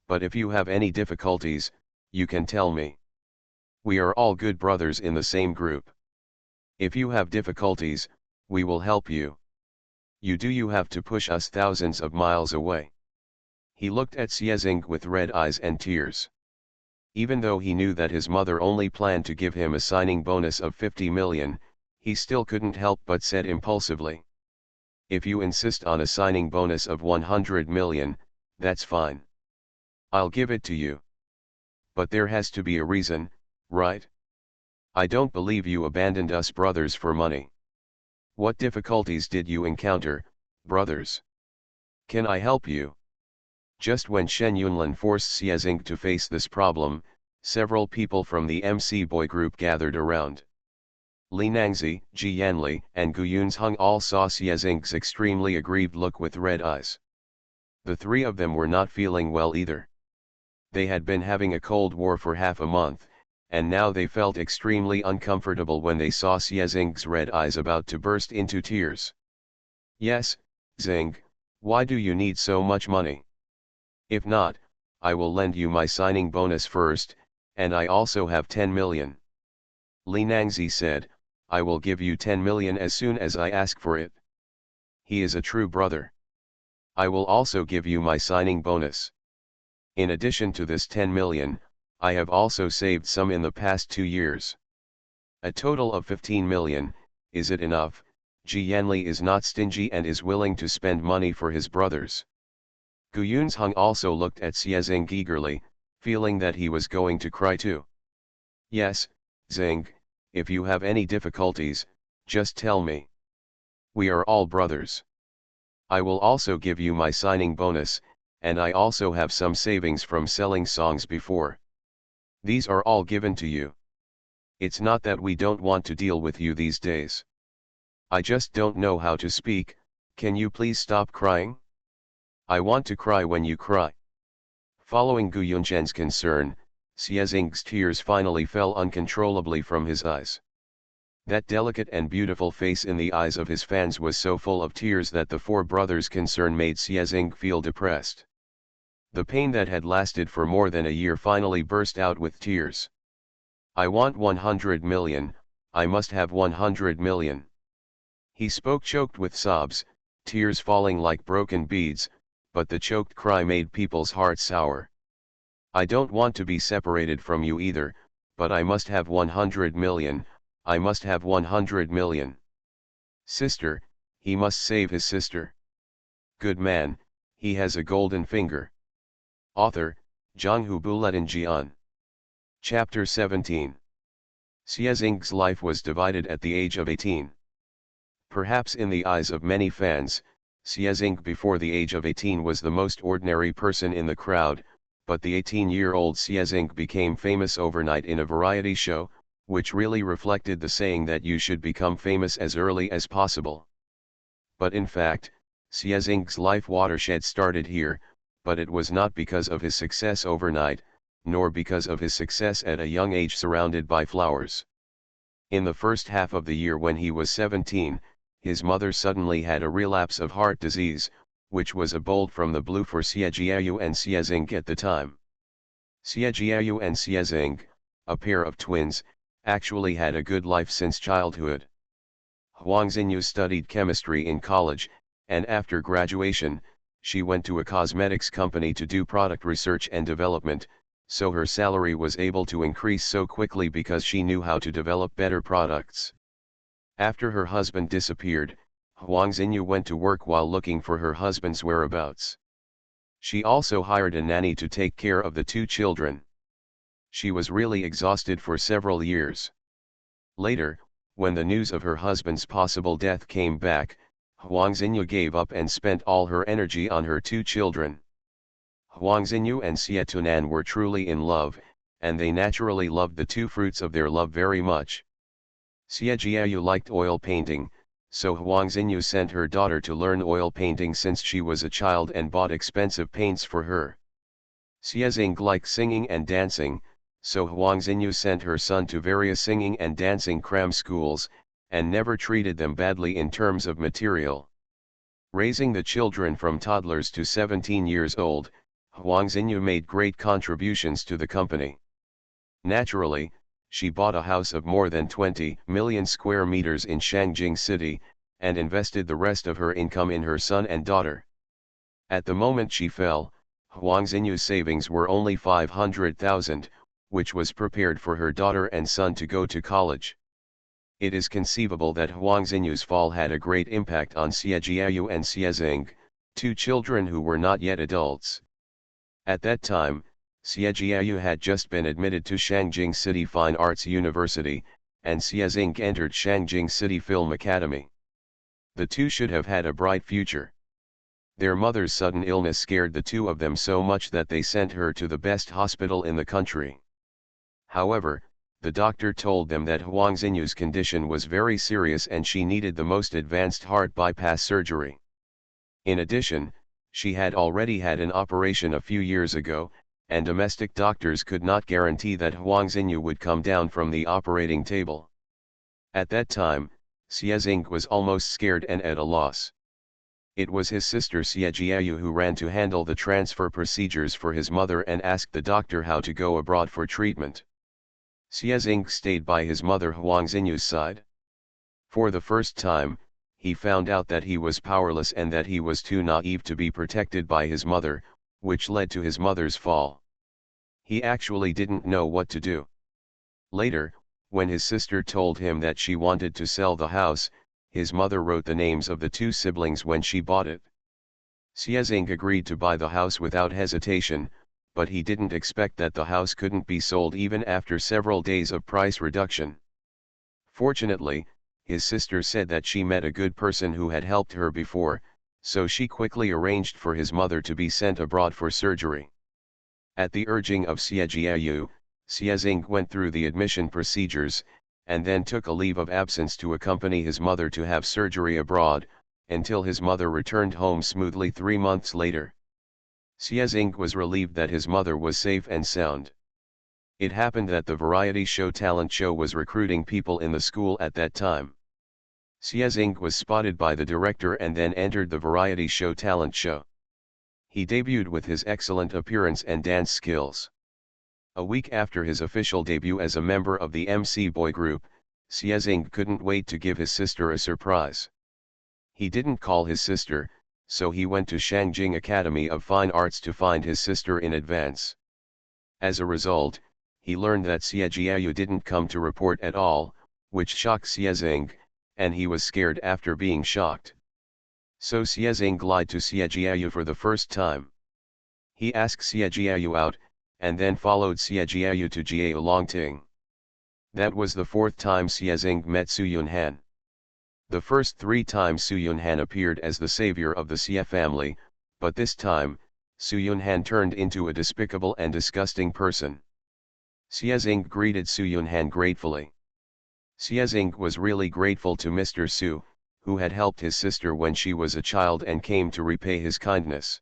But if you have any difficulties, you can tell me. We are all good brothers in the same group. If you have difficulties, we will help you. You have to push us thousands of miles away." He looked at Xie Xing with red eyes and tears. Even though he knew that his mother only planned to give him a signing bonus of 50 million, he still couldn't help but said impulsively, "If you insist on a signing bonus of 100 million, that's fine. I'll give it to you. But there has to be a reason, right? I don't believe you abandoned us brothers for money. What difficulties did you encounter, brothers? Can I help you?" Just when Shen Yunlin forced Xie Xing to face this problem, several people from the MC boy group gathered around. Li Nangzi, Ji Yanli, and Gu Yunzheng all saw Xie Xing's extremely aggrieved look with red eyes. The three of them were not feeling well either. They had been having a cold war for half a month, and now they felt extremely uncomfortable when they saw Xie Xing's red eyes about to burst into tears. "Yes, Xing, why do you need so much money? If not, I will lend you my signing bonus first, and I also have 10 million. Li Nangzi said, "I will give you 10 million as soon as I ask for it." He is a true brother. I will also give you my signing bonus. In addition to this 10 million, I have also saved some in the past 2 years. A total of 15 million, is it enough, Ji Yanli is not stingy and is willing to spend money for his brothers. Gu Yunzheng also looked at Xie Zing eagerly, feeling that he was going to cry too. Yes, Zing, if you have any difficulties, just tell me. We are all brothers. I will also give you my signing bonus, and I also have some savings from selling songs before. These are all given to you. It's not that we don't want to deal with you these days. I just don't know how to speak. Can you please stop crying? I want to cry when you cry. Following Gu Yunzhen's concern, Xie Zing's tears finally fell uncontrollably from his eyes. That delicate and beautiful face in the eyes of his fans was so full of tears that the four brothers' concern made Xie Zing feel depressed. The pain that had lasted for more than a year finally burst out with tears. I want 100 million, I must have 100 million. He spoke choked with sobs, tears falling like broken beads, but the choked cry made people's hearts sour. I don't want to be separated from you either, but I must have 100 million, I must have 100 million. Sister, he must save his sister. Good man, he has a golden finger. Author, Zhanghu Buletin Jian. Chapter 17. Xie Zing's life was divided at the age of 18. Perhaps in the eyes of many fans, Xie Zing before the age of 18 was the most ordinary person in the crowd, but the 18-year-old Xie Zing became famous overnight in a variety show, which really reflected the saying that you should become famous as early as possible. But in fact, Xie Zing's life watershed started here, but it was not because of his success overnight, nor because of his success at a young age surrounded by flowers. In the first half of the year when he was 17, his mother suddenly had a relapse of heart disease, which was a bolt from the blue for Xie Jiayu and Xie Zing at the time. Xie Jiayu and Xie Zing, a pair of twins, actually had a good life since childhood. Huang Xinyu studied chemistry in college, and after graduation, she went to a cosmetics company to do product research and development, so her salary was able to increase so quickly because she knew how to develop better products. After her husband disappeared, Huang Xinyu went to work while looking for her husband's whereabouts. She also hired a nanny to take care of the two children. She was really exhausted for several years. Later, when the news of her husband's possible death came back, Huang Xinyu gave up and spent all her energy on her two children. Huang Xinyu and Xie Tunan were truly in love, and they naturally loved the two fruits of their love very much. Xie Jiayu liked oil painting, so Huang Xinyu sent her daughter to learn oil painting since she was a child and bought expensive paints for her. Xie Zing liked singing and dancing, so Huang Xinyu sent her son to various singing and dancing cram schools, and never treated them badly in terms of material. Raising the children from toddlers to 17 years old, Huang Xinyu made great contributions to the company. Naturally, she bought a house of more than 20 million square meters in Shangjing City, and invested the rest of her income in her son and daughter. At the moment she fell, Huang Xinyu's savings were only 500,000, which was prepared for her daughter and son to go to college. It is conceivable that Huang Xinyu's fall had a great impact on Xie Jiayu and Xie Zing, two children who were not yet adults. At that time, Xie Jiayu had just been admitted to Shangjing City Fine Arts University, and Xie Zing entered Shangjing City Film Academy. The two should have had a bright future. Their mother's sudden illness scared the two of them so much that they sent her to the best hospital in the country. However, the doctor told them that Huang Xinyu's condition was very serious and she needed the most advanced heart bypass surgery. In addition, she had already had an operation a few years ago, and domestic doctors could not guarantee that Huang Xinyu would come down from the operating table. At that time, Xie Zing was almost scared and at a loss. It was his sister Xie Jiayu who ran to handle the transfer procedures for his mother and asked the doctor how to go abroad for treatment. Xie Zing stayed by his mother Huang Xinyu's side. For the first time, he found out that he was powerless and that he was too naive to be protected by his mother, which led to his mother's fall. He actually didn't know what to do. Later, when his sister told him that she wanted to sell the house, his mother wrote the names of the two siblings when she bought it. Siezing agreed to buy the house without hesitation, but he didn't expect that the house couldn't be sold even after several days of price reduction. Fortunately, his sister said that she met a good person who had helped her before, so she quickly arranged for his mother to be sent abroad for surgery. At the urging of Siejiayu, Siezing went through the admission procedures, and then took a leave of absence to accompany his mother to have surgery abroad, until his mother returned home smoothly 3 months later. Siezing was relieved that his mother was safe and sound. It happened that the variety show talent show was recruiting people in the school at that time. Siezing was spotted by the director and then entered the variety show talent show. He debuted with his excellent appearance and dance skills. A week after his official debut as a member of the MC boy group, Siezing couldn't wait to give his sister a surprise. He didn't call his sister, so he went to Shangjing Academy of Fine Arts to find his sister in advance. As a result, he learned that Siejiayu didn't come to report at all, which shocked Siezing, and he was scared after being shocked. So Siezing lied to Siejiayu for the first time. He asked Siejiayu out, and then followed Siejiayu to Jiaolongting. That was the 4th time Siezing met Su Yunhan. The first 3 times Su Yunhan appeared as the savior of the Xie family, but this time, Su Yunhan turned into a despicable and disgusting person. Siezing greeted Su Yunhan gratefully. Siezing was really grateful to Mr. Su, who had helped his sister when she was a child and came to repay his kindness.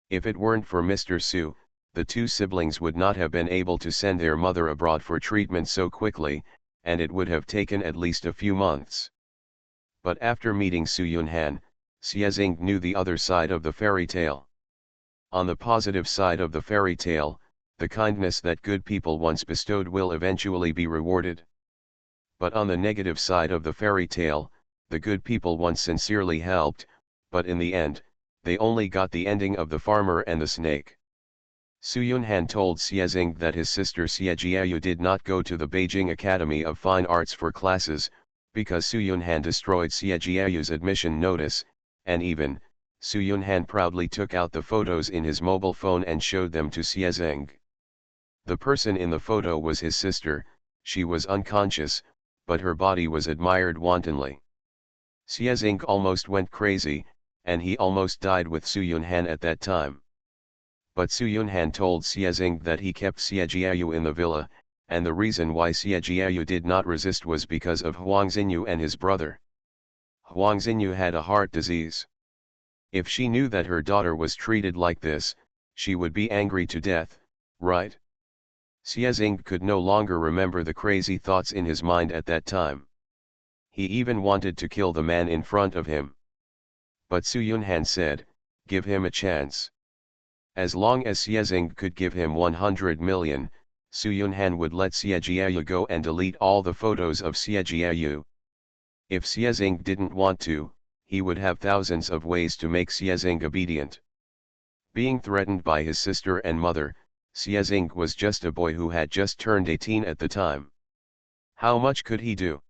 If it weren't for Mr. Su, the two siblings would not have been able to send their mother abroad for treatment so quickly, and it would have taken at least a few months. But after meeting Su Yunhan, Siezing knew the other side of the fairy tale. On the positive side of the fairy tale, the kindness that good people once bestowed will eventually be rewarded. But on the negative side of the fairy tale, the good people once sincerely helped, but in the end, they only got the ending of the farmer and the snake. Su Yunhan told Siezing that his sister Siejiayu did not go to the Beijing Academy of Fine Arts for classes, because Su Yunhan destroyed Siejiayu's admission notice, and even, Su Yunhan proudly took out the photos in his mobile phone and showed them to Siezing. The person in the photo was his sister. She was unconscious, but her body was admired wantonly. Siezing almost went crazy, and he almost died with Su Yunhan at that time. But Su Yunhan told Siezing that he kept Siejiayu in the villa, and the reason why Siejiayu did not resist was because of Huang Xinyu and his brother. Huang Xinyu had a heart disease. If she knew that her daughter was treated like this, she would be angry to death, right? Siezing could no longer remember the crazy thoughts in his mind at that time. He even wanted to kill the man in front of him. But Su Yunhan said, "Give him a chance." As long as Siezing could give him 100 million, Su Yunhan would let Siejiayu go and delete all the photos of Siejiayu. If Siezing didn't want to, he would have thousands of ways to make Siezing obedient. Being threatened by his sister and mother, Siezing was just a boy who had just turned 18 at the time. How much could he do?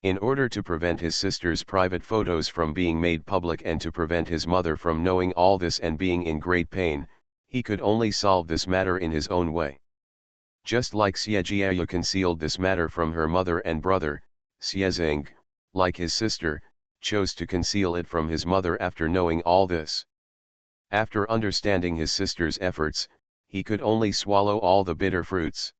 In order to prevent his sister's private photos from being made public and to prevent his mother from knowing all this and being in great pain, he could only solve this matter in his own way. Just like Siejiayu concealed this matter from her mother and brother, Siezing, like his sister, chose to conceal it from his mother after knowing all this. After understanding his sister's efforts, he could only swallow all the bitter fruits.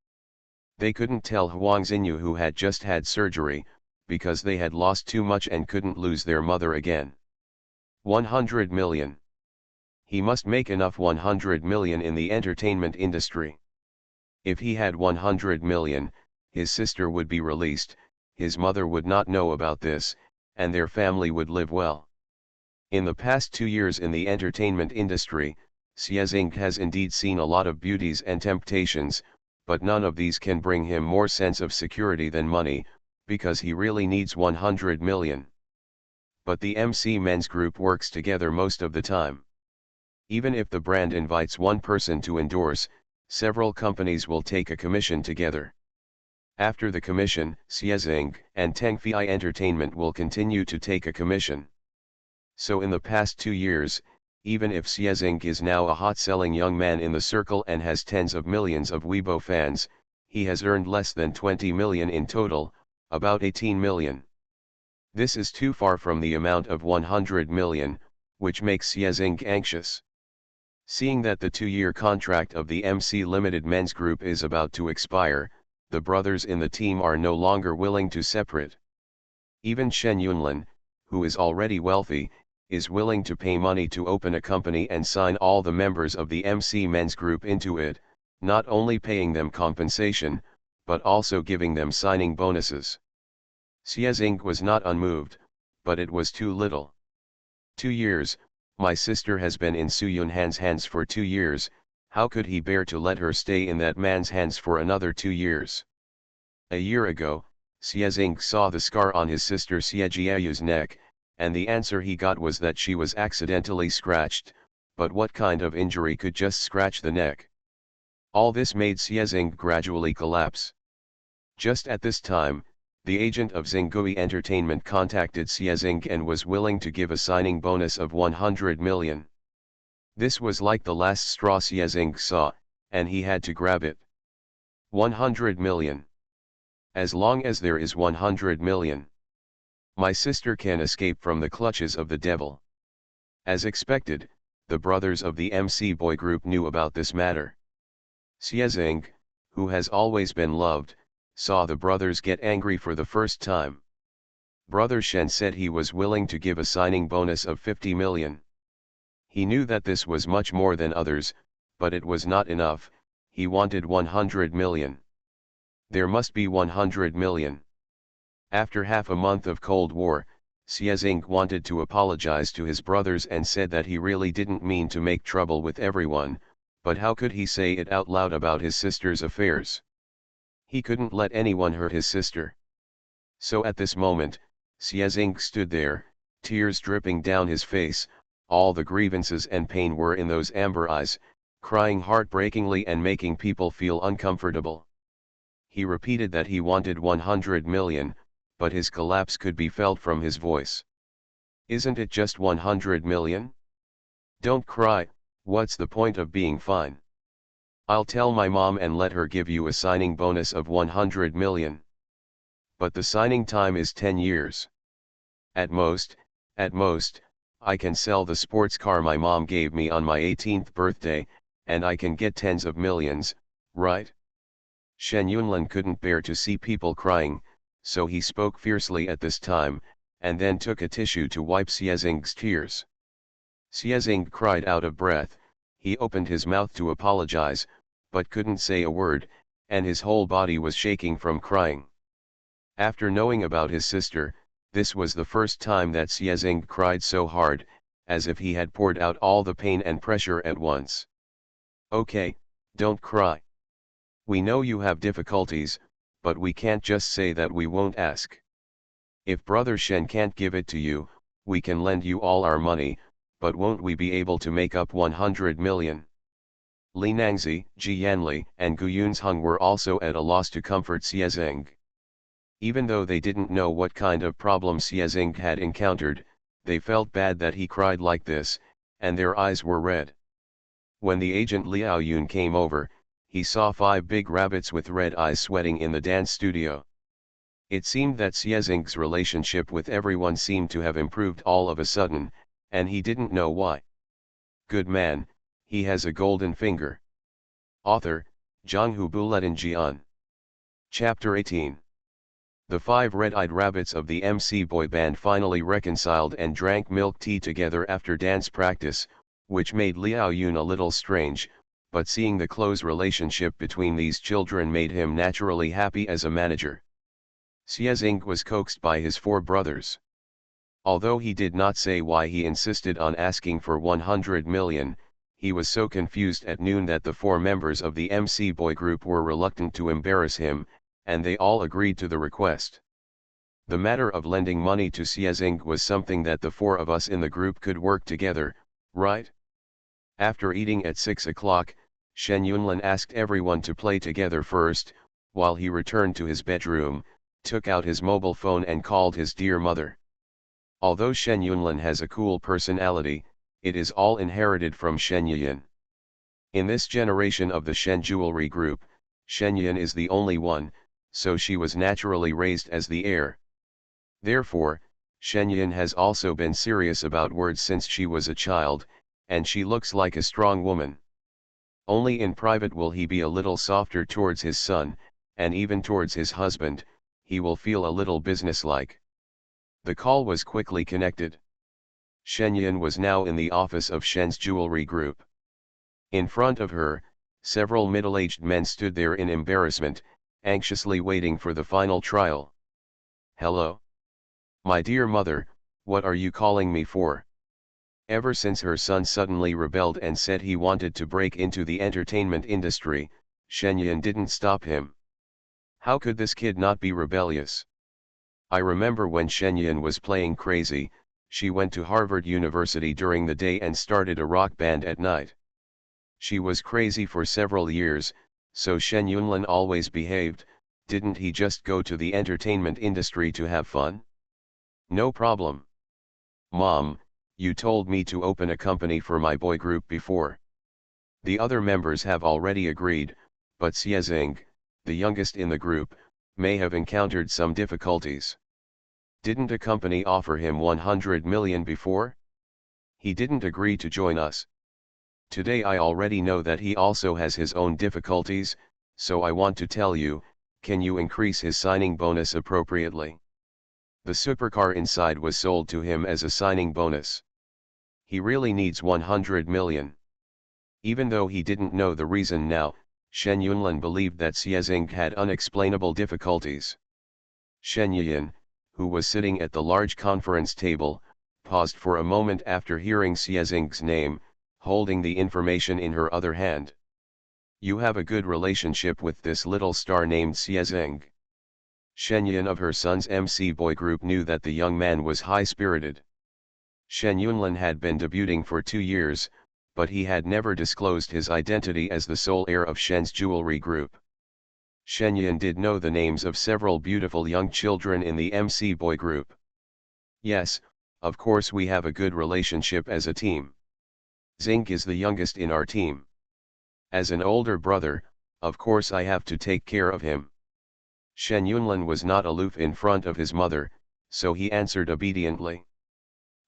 They couldn't tell Huang Xinyu, who had just had surgery, because they had lost too much and couldn't lose their mother again. 100 million. He must make enough 100 million in the entertainment industry. If he had 100 million, his sister would be released, his mother would not know about this, and their family would live well. In the past 2 years in the entertainment industry, Siezing has indeed seen a lot of beauties and temptations, but none of these can bring him more sense of security than money, because he really needs 100 million. But the MC Men's Group works together most of the time. Even if the brand invites one person to endorse, several companies will take a commission together. After the commission, Siezing and Tengfei Entertainment will continue to take a commission. So in the past 2 years, even if Siezing is now a hot-selling young man in the circle and has tens of millions of Weibo fans, he has earned less than 20 million in total, about 18 million. This is too far from the amount of 100 million, which makes Siezing anxious. Seeing that the 2-year contract of the MC Limited men's group is about to expire, the brothers in the team are no longer willing to separate. Even Shen Yunlin, who is already wealthy, is willing to pay money to open a company and sign all the members of the MC men's group into it, not only paying them compensation, but also giving them signing bonuses. Siezing was not unmoved, but it was too little. 2 years, my sister has been in Su Yunhan's hands for 2 years, how could he bear to let her stay in that man's hands for another 2 years? A year ago, Siezing saw the scar on his sister Siejiayu's neck, and the answer he got was that she was accidentally scratched, but what kind of injury could just scratch the neck? All this made Siezing gradually collapse. Just at this time, the agent of Xinggui Entertainment contacted Siezing and was willing to give a signing bonus of 100 million. This was like the last straw Siezing saw, and he had to grab it. 100 million. As long as there is 100 million. My sister can escape from the clutches of the devil. As expected, the brothers of the MC boy group knew about this matter. Siezing, who has always been loved, saw the brothers get angry for the first time. Brother Shen said he was willing to give a signing bonus of 50 million. He knew that this was much more than others, but it was not enough, he wanted 100 million. There must be 100 million. After half a month of Cold War, Siezing wanted to apologize to his brothers and said that he really didn't mean to make trouble with everyone, but how could he say it out loud about his sister's affairs? He couldn't let anyone hurt his sister. So at this moment, Siezing stood there, tears dripping down his face, all the grievances and pain were in those amber eyes, crying heartbreakingly and making people feel uncomfortable. He repeated that he wanted 100 million, but his collapse could be felt from his voice. Isn't it just 100 million? Don't cry, what's the point of being fine? I'll tell my mom and let her give you a signing bonus of 100 million. But the signing time is 10 years. At most, I can sell the sports car my mom gave me on my 18th birthday, and I can get tens of millions, right? Shen Yunlin couldn't bear to see people crying, so he spoke fiercely at this time, and then took a tissue to wipe Siezing's tears. Siezing cried out of breath, he opened his mouth to apologize, but couldn't say a word, and his whole body was shaking from crying. After knowing about his sister, this was the first time that Siezing cried so hard, as if he had poured out all the pain and pressure at once. Okay, don't cry. We know you have difficulties, but we can't just say that we won't ask. If Brother Shen can't give it to you, we can lend you all our money, but won't we be able to make up 100 million? Li Nangzi, Ji Yanli, and Gu Yunzheng were also at a loss to comfort Siezing. Even though they didn't know what kind of problem Siezing had encountered, they felt bad that he cried like this, and their eyes were red. When the agent Liao Yun came over, he saw 5 big rabbits with red eyes sweating in the dance studio. It seemed that Siezing's relationship with everyone seemed to have improved all of a sudden, and he didn't know why. Good man, he has a golden finger. Author, Zhanghu Buletin Jian. Chapter 18. The 5 red-eyed rabbits of the MC boy band finally reconciled and drank milk tea together after dance practice, which made Liao Yun a little strange, but seeing the close relationship between these children made him naturally happy as a manager. Siezing was coaxed by his 4 brothers. Although he did not say why he insisted on asking for 100 million, he was so confused at noon that the 4 members of the MC boy group were reluctant to embarrass him, and they all agreed to the request. The matter of lending money to Siezing was something that the 4 of us in the group could work together, right? After eating at 6 o'clock, Shen Yunlin asked everyone to play together first, while he returned to his bedroom, took out his mobile phone and called his dear mother. Although Shen Yunlin has a cool personality, it is all inherited from Shen Yin. In this generation of the Shen jewelry group, Shen Yin is the only one, so she was naturally raised as the heir. Therefore, Shen Yin has also been serious about words since she was a child, and she looks like a strong woman. Only in private will he be a little softer towards his son, and even towards his husband, he will feel a little businesslike. The call was quickly connected. Shen Yin was now in the office of Shen's jewelry group. In front of her, several middle-aged men stood there in embarrassment, anxiously waiting for the final trial. "Hello? My dear mother, what are you calling me for?" Ever since her son suddenly rebelled and said he wanted to break into the entertainment industry, Shen Yin didn't stop him. How could this kid not be rebellious? I remember when Shen Yin was playing crazy, she went to Harvard University during the day and started a rock band at night. She was crazy for several years, so Shen Yunlin always behaved. Didn't he just go to the entertainment industry to have fun? No problem. Mom, you told me to open a company for my boy group before. The other members have already agreed, but Xiezing, the youngest in the group, may have encountered some difficulties. Didn't a company offer him 100 million before? He didn't agree to join us. Today I already know that he also has his own difficulties, so I want to tell you, can you increase his signing bonus appropriately? The supercar inside was sold to him as a signing bonus. He really needs 100 million. Even though he didn't know the reason now, Shen Yunlin believed that Xiezing had unexplainable difficulties. Shen Yin, who was sitting at the large conference table, paused for a moment after hearing Xiezing's name, holding the information in her other hand. You have a good relationship with this little star named Xiezing. Shen Yin of her son's MC boy group knew that the young man was high-spirited. Shen Yunlin had been debuting for 2 years, but he had never disclosed his identity as the sole heir of Shen's jewelry group. Shen Yin did know the names of several beautiful young children in the MC boy group. Yes, of course we have a good relationship as a team. Zink is the youngest in our team. As an older brother, of course I have to take care of him. Shen Yunlin was not aloof in front of his mother, so he answered obediently.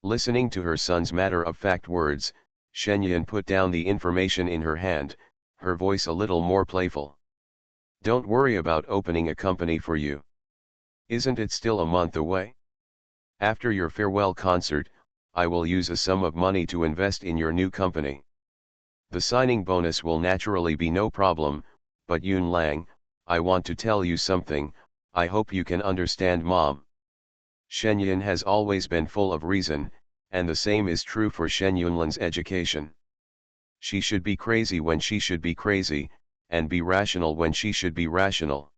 Listening to her son's matter-of-fact words, Shen Yin put down the information in her hand, her voice a little more playful. Don't worry about opening a company for you. Isn't it still a month away? After your farewell concert, I will use a sum of money to invest in your new company. The signing bonus will naturally be no problem, but Yun Lang, I want to tell you something, I hope you can understand Mom. Shen Yin has always been full of reason, and the same is true for Shen Yunlin's education. She should be crazy when she should be crazy, and be rational when she should be rational.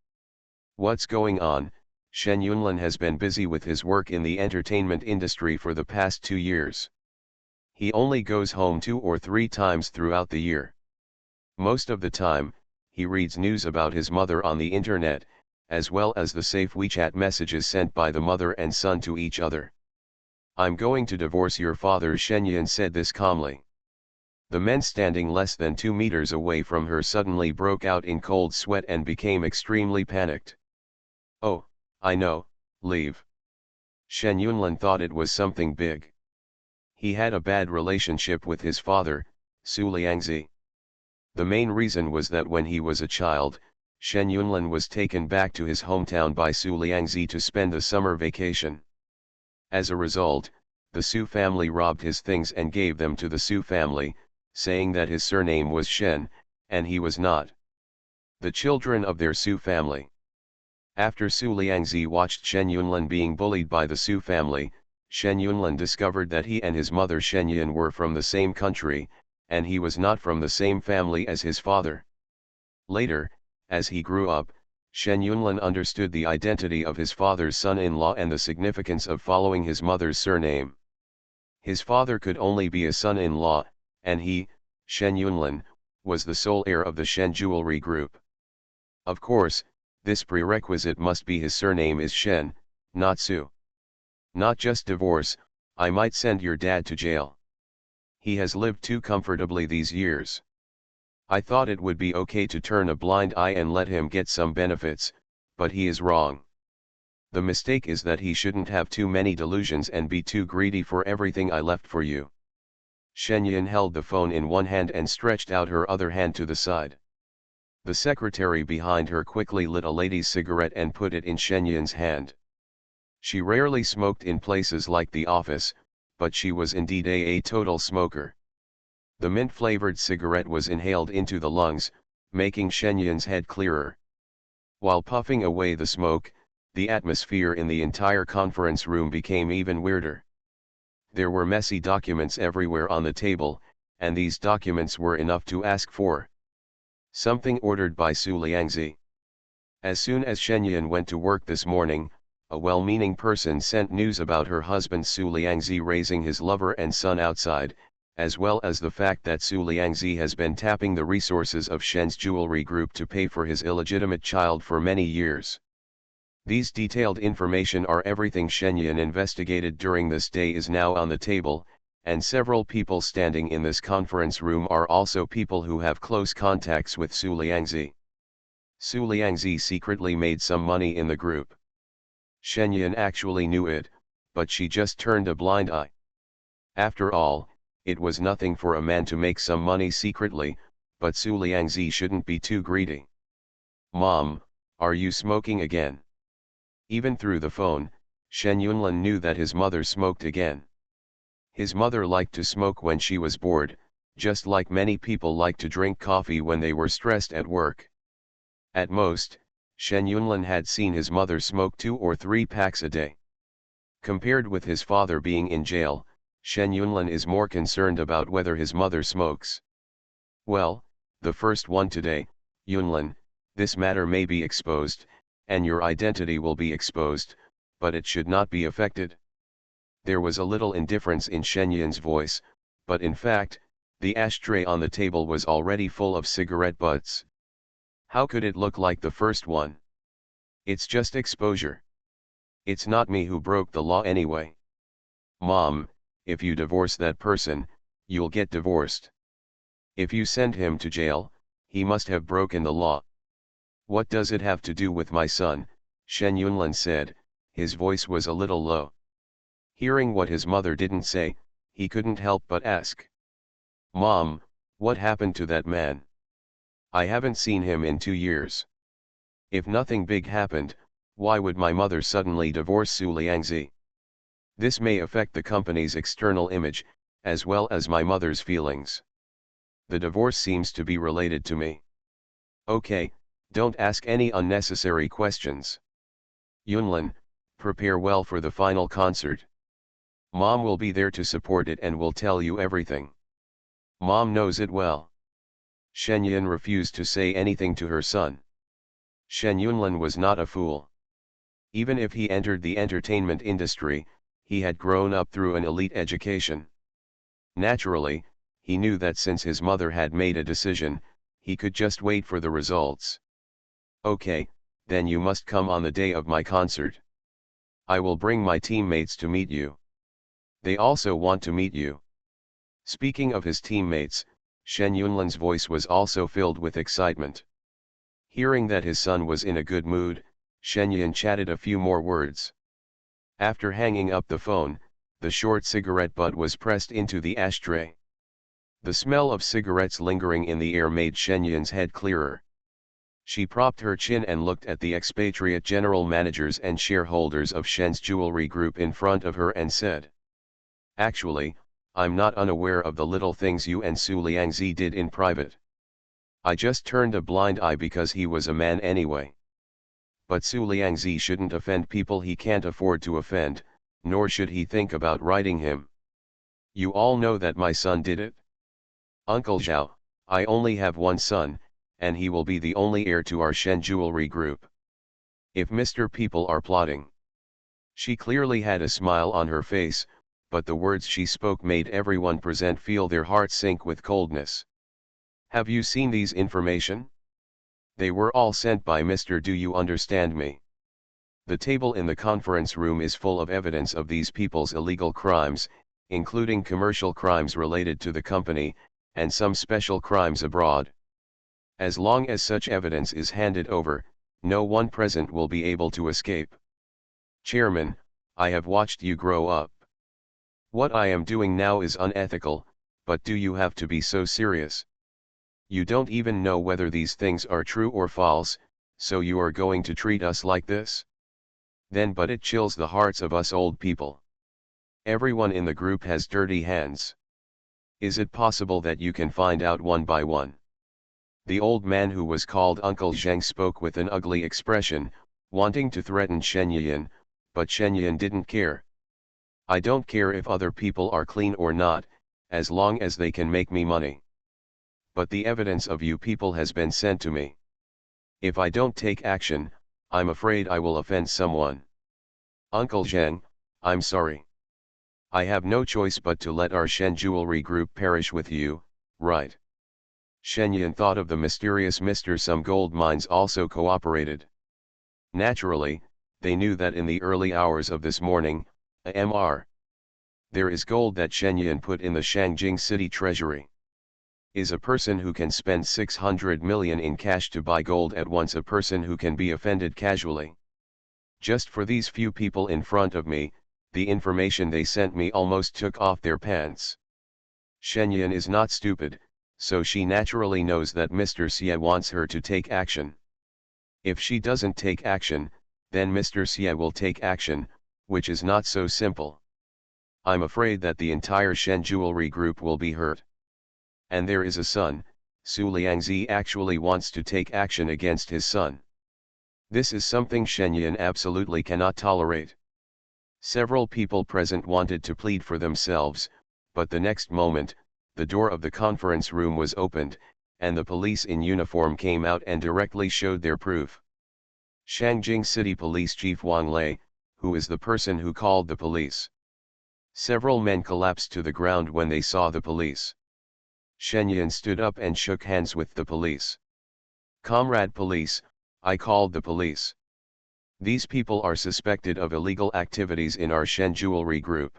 What's going on? Shen Yunlin has been busy with his work in the entertainment industry for the past 2 years. He only goes home 2 or 3 times throughout the year. Most of the time, he reads news about his mother on the internet, as well as the safe WeChat messages sent by the mother and son to each other. I'm going to divorce your father, Shen Yin said this calmly. The men standing less than 2 meters away from her suddenly broke out in cold sweat and became extremely panicked. Oh, I know, leave. Shen Yunlin thought it was something big. He had a bad relationship with his father, Su Liangzi. The main reason was that when he was a child, Shen Yunlin was taken back to his hometown by Su Liangzi to spend the summer vacation. As a result, the Su family robbed his things and gave them to the Su family, saying that his surname was Shen, and he was not. The children of their Su family. After Su Liangzi watched Shen Yunlin being bullied by the Su family, Shen Yunlin discovered that he and his mother Shen Yin were from the same country, and he was not from the same family as his father. Later, as he grew up, Shen Yunlin understood the identity of his father's son-in-law and the significance of following his mother's surname. His father could only be a son-in-law, and he, Shen Yunlin, was the sole heir of the Shen Jewelry Group. Of course, This prerequisite must be his surname is Shen, not Su. Not just divorce, I might send your dad to jail. He has lived too comfortably these years. I thought it would be okay to turn a blind eye and let him get some benefits, but he is wrong. The mistake is that he shouldn't have too many delusions and be too greedy for everything I left for you. Shenyan held the phone in one hand and stretched out her other hand to the side. The secretary behind her quickly lit a lady's cigarette and put it in Shenyan's hand. She rarely smoked in places like the office, but she was indeed a total smoker. The mint-flavored cigarette was inhaled into the lungs, making Shenyan's head clearer. While puffing away the smoke, the atmosphere in the entire conference room became even weirder. There were messy documents everywhere on the table, and these documents were enough to ask for something ordered by Su Liangzi. As soon as Shenyan went to work this morning, a well-meaning person sent news about her husband Su Liangzi raising his lover and son outside, as well as the fact that Su Liangzi has been tapping the resources of Shen's jewelry group to pay for his illegitimate child for many years. These detailed information are everything Shenyan investigated during this day is now on the table, and several people standing in this conference room are also people who have close contacts with Su Liangzi. Su Liangzi secretly made some money in the group. Shenyan actually knew it, but she just turned a blind eye. After all, it was nothing for a man to make some money secretly, but Su Liangzi shouldn't be too greedy. "Mom, are you smoking again?" Even through the phone, Shen Yunlin knew that his mother smoked again. His mother liked to smoke when she was bored, just like many people like to drink coffee when they were stressed at work. At most, Shen Yunlin had seen his mother smoke 2 or 3 packs a day. Compared with his father being in jail, Shen Yunlin is more concerned about whether his mother smokes. "Well, the first one today, Yunlin, this matter may be exposed, and your identity will be exposed, but it should not be affected." There was a little indifference in Shenyan's voice, but in fact, the ashtray on the table was already full of cigarette butts. How could it look like the first one? It's just exposure. It's not me who broke the law anyway. Mom, if you divorce that person, you'll get divorced. If you send him to jail, he must have broken the law. What does it have to do with my son? Shen Yunlin said, his voice was a little low. Hearing what his mother didn't say, he couldn't help but ask. "Mom, what happened to that man? I haven't seen him in 2 years. If nothing big happened, why would my mother suddenly divorce Su Liangzi? This may affect the company's external image, as well as my mother's feelings. The divorce seems to be related to me." "Okay, don't ask any unnecessary questions. Yunlin, prepare well for the final concert. Mom will be there to support it and will tell you everything. Mom knows it well." Shenyan refused to say anything to her son. Shen Yunlin was not a fool. Even if he entered the entertainment industry, he had grown up through an elite education. Naturally, he knew that since his mother had made a decision, he could just wait for the results. "Okay, then you must come on the day of my concert. I will bring my teammates to meet you. They also want to meet you." Speaking of his teammates, Shen Yunlin's voice was also filled with excitement. Hearing that his son was in a good mood, Shen Yun chatted a few more words. After hanging up the phone, the short cigarette butt was pressed into the ashtray. The smell of cigarettes lingering in the air made Shen Yun's head clearer. She propped her chin and looked at the expatriate general managers and shareholders of Shen's jewelry group in front of her and said, "Actually, I'm not unaware of the little things you and Su Liangzi did in private. I just turned a blind eye because he was a man anyway. But Su Liangzi shouldn't offend people he can't afford to offend, nor should he think about writing him. You all know that my son did it. Uncle Zhao, I only have one son, and he will be the only heir to our Shen jewelry group. If Mr. People are plotting." She clearly had a smile on her face, but the words she spoke made everyone present feel their hearts sink with coldness. "Have you seen these information?" They were all sent by Mr. Do you understand me? The table in the conference room is full of evidence of these people's illegal crimes, including commercial crimes related to the company, and some special crimes abroad. As long as such evidence is handed over, no one present will be able to escape. Chairman, I have watched you grow up. What I am doing now is unethical, but do you have to be so serious? You don't even know whether these things are true or false, so you are going to treat us like this? Then but it chills the hearts of us old people. Everyone in the group has dirty hands. Is it possible that you can find out one by one? The old man who was called Uncle Zheng spoke with an ugly expression, wanting to threaten Shen Yan, but Shen Yan didn't care. I don't care if other people are clean or not, as long as they can make me money. But the evidence of you people has been sent to me. If I don't take action, I'm afraid I will offend someone. Uncle Zheng, I'm sorry. I have no choice but to let our Shen Jewelry Group perish with you, right? Shen Yan thought of the mysterious Mr. Some gold mines also cooperated. Naturally, they knew that in the early hours of this morning, Mr. There is gold that Shen Yan put in the Shangjing City Treasury. Is a person who can spend 600 million in cash to buy gold at once a person who can be offended casually? Just for these few people in front of me, the information they sent me almost took off their pants. Shen Yan is not stupid, so she naturally knows that Mr. Xie wants her to take action. If she doesn't take action, then Mr. Xie will take action, which is not so simple. I'm afraid that the entire Shen Jewelry Group will be hurt. And there is a son, Su Liangzi actually wants to take action against his son. This is something Shen Yan absolutely cannot tolerate. Several people present wanted to plead for themselves, but the next moment, the door of the conference room was opened, and the police in uniform came out and directly showed their proof. Shangjing City Police Chief Wang Lei, who is the person who called the police. Several men collapsed to the ground when they saw the police. Shen Yan stood up and shook hands with the police. Comrade police, I called the police. These people are suspected of illegal activities in our Shen Jewelry Group.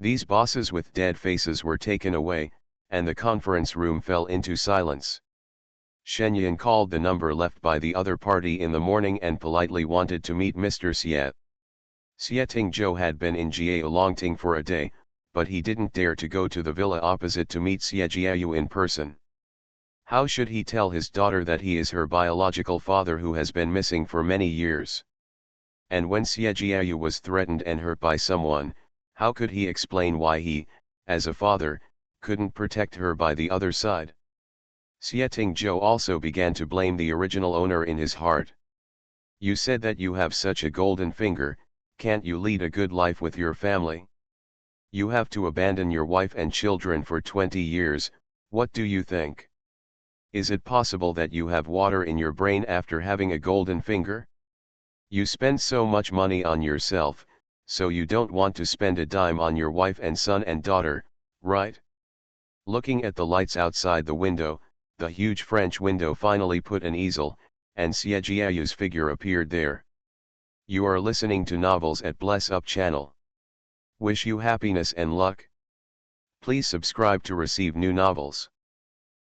These bosses with dead faces were taken away, and the conference room fell into silence. Shen Yan called the number left by the other party in the morning and politely wanted to meet Mr. Xie. Xie Tingzhou had been in Jialongting for a day, but he didn't dare to go to the villa opposite to meet Xie Jiayu in person. How should he tell his daughter that he is her biological father who has been missing for many years? And when Xie Jiayu was threatened and hurt by someone, how could he explain why he, as a father, couldn't protect her by the other side? Xie Tingzhou also began to blame the original owner in his heart. You said that you have such a golden finger, can't you lead a good life with your family? You have to abandon your wife and children for 20 years, what do you think? Is it possible that you have water in your brain after having a golden finger? You spend so much money on yourself, so you don't want to spend a dime on your wife and son and daughter, right? Looking at the lights outside the window, the huge French window finally put an easel, and Xie Jiayu's figure appeared there. You are listening to Novels at Bless Up channel. Wish you happiness and luck. Please subscribe to receive new novels.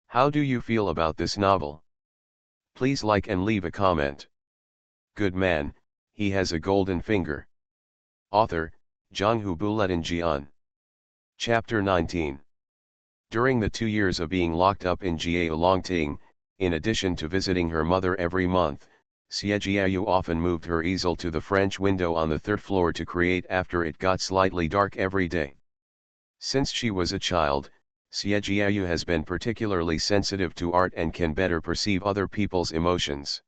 How do you feel about this novel? Please like and leave a comment. Good man, he has a golden finger. Author, Zhanghu Buletin Jian. Chapter 19. During the 2 years of being locked up in Jialongting, in addition to visiting her mother every month, Xie Jiayu often moved her easel to the French window on the third floor to create after it got slightly dark every day. Since she was a child, Xie Jiayu has been particularly sensitive to art and can better perceive other people's emotions.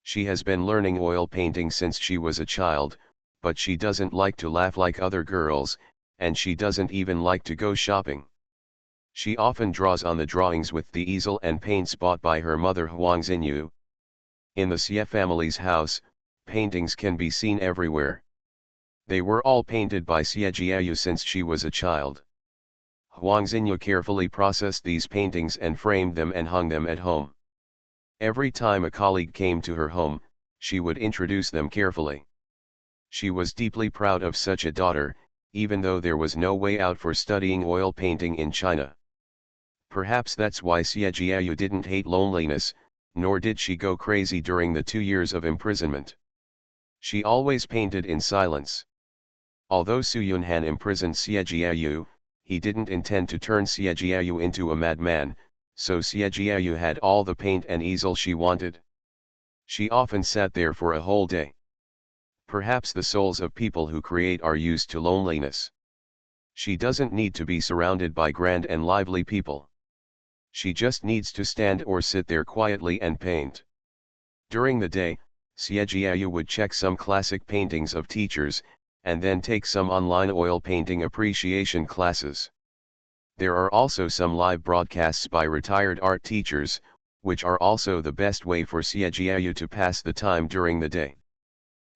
She has been learning oil painting since she was a child, but she doesn't like to laugh like other girls, and she doesn't even like to go shopping. She often draws on the drawings with the easel and paints bought by her mother Huang Xinyu. In the Xie family's house, paintings can be seen everywhere. They were all painted by Xie Jiayu since she was a child. Huang Xinyu carefully processed these paintings and framed them and hung them at home. Every time a colleague came to her home, she would introduce them carefully. She was deeply proud of such a daughter, even though there was no way out for studying oil painting in China. Perhaps that's why Xie Jiayu didn't hate loneliness, nor did she go crazy during the 2 years of imprisonment. She always painted in silence. Although Su Yunhan imprisoned Xie Jiayu, he didn't intend to turn Xie Jiayu into a madman, so Xie Jiayu had all the paint and easel she wanted. She often sat there for a whole day. Perhaps the souls of people who create are used to loneliness. She doesn't need to be surrounded by grand and lively people. She just needs to stand or sit there quietly and paint. During the day, Xie Jiayu would check some classic paintings of teachers, and then take some online oil painting appreciation classes. There are also some live broadcasts by retired art teachers, which are also the best way for Xie Jiayu to pass the time during the day.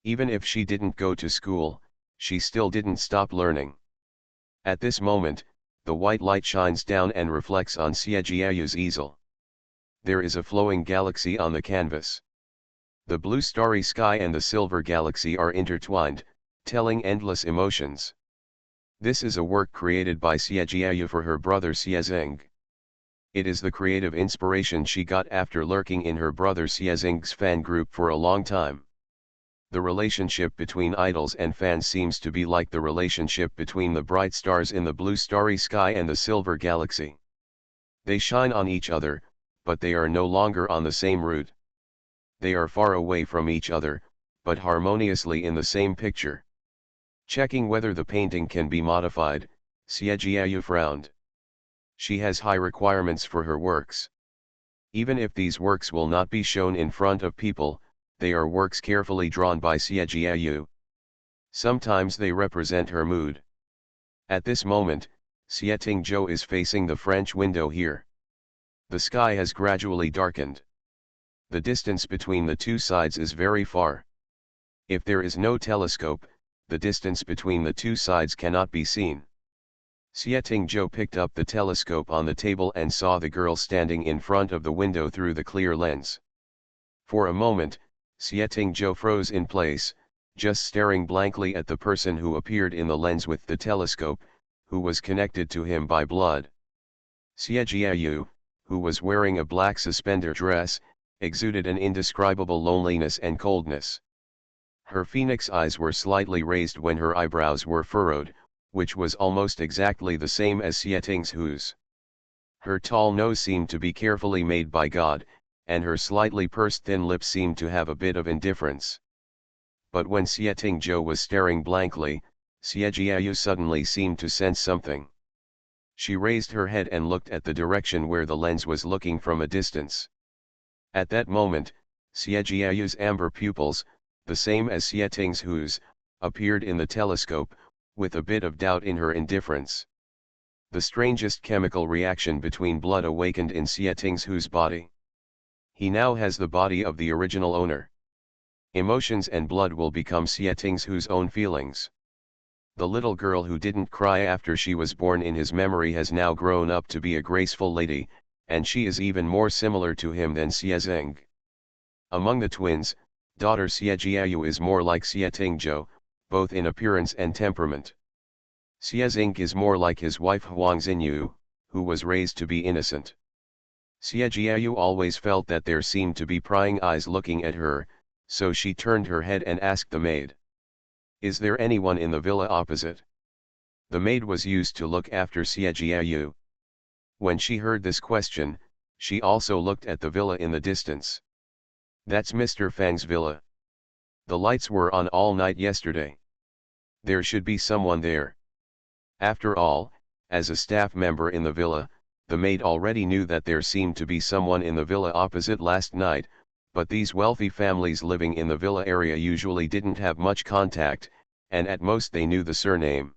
Even if she didn't go to school, she still didn't stop learning. At this moment, the white light shines down and reflects on Xie Jiayu's easel. There is a flowing galaxy on the canvas. The blue starry sky and the silver galaxy are intertwined, telling endless emotions. This is a work created by Xie Jiayu for her brother Xie Zeng. It is the creative inspiration she got after lurking in her brother Xie Zeng's fan group for a long time. The relationship between idols and fans seems to be like the relationship between the bright stars in the blue starry sky and the silver galaxy. They shine on each other, but they are no longer on the same route. They are far away from each other, but harmoniously in the same picture. Checking whether the painting can be modified, Xie Jiayu frowned. She has high requirements for her works. Even if these works will not be shown in front of people, they are works carefully drawn by Xie Jiayu. Sometimes they represent her mood. At this moment, Xie Tingzhou is facing the French window here. The sky has gradually darkened. The distance between the two sides is very far. If there is no telescope, the distance between the two sides cannot be seen. Xie Tingzhou picked up the telescope on the table and saw the girl standing in front of the window through the clear lens. For a moment, Xie Tingzhou froze in place, just staring blankly at the person who appeared in the lens with the telescope, who was connected to him by blood. Xie Jiayu, who was wearing a black suspender dress, exuded an indescribable loneliness and coldness. Her phoenix eyes were slightly raised when her eyebrows were furrowed, which was almost exactly the same as Xie Tingzhou's. Her tall nose seemed to be carefully made by God, and her slightly pursed thin lips seemed to have a bit of indifference. But when Xie Tingzhou was staring blankly, Xie Jiayu suddenly seemed to sense something. She raised her head and looked at the direction where the lens was looking from a distance. At that moment, Xie Jiayu's amber pupils, the same as Xie Tingzhou's, appeared in the telescope, with a bit of doubt in her indifference. The strangest chemical reaction between blood awakened in Xie Tingzhou's body. He now has the body of the original owner. Emotions and blood will become Xie Tingzhou's own feelings. The little girl who didn't cry after she was born in his memory has now grown up to be a graceful lady, and she is even more similar to him than Xie Zeng. Among the twins, daughter Xie Jiayu is more like Xie Tingzhou, both in appearance and temperament. Xie Zeng is more like his wife Huang Xinyu, who was raised to be innocent. Xie Jiayu always felt that there seemed to be prying eyes looking at her, so she turned her head and asked the maid, "Is there anyone in the villa opposite?" The maid was used to look after Xie Jiayu. When she heard this question, she also looked at the villa in the distance. "That's Mr. Fang's villa. The lights were on all night yesterday. There should be someone there." After all, as a staff member in the villa, the maid already knew that there seemed to be someone in the villa opposite last night, but these wealthy families living in the villa area usually didn't have much contact, and at most they knew the surname.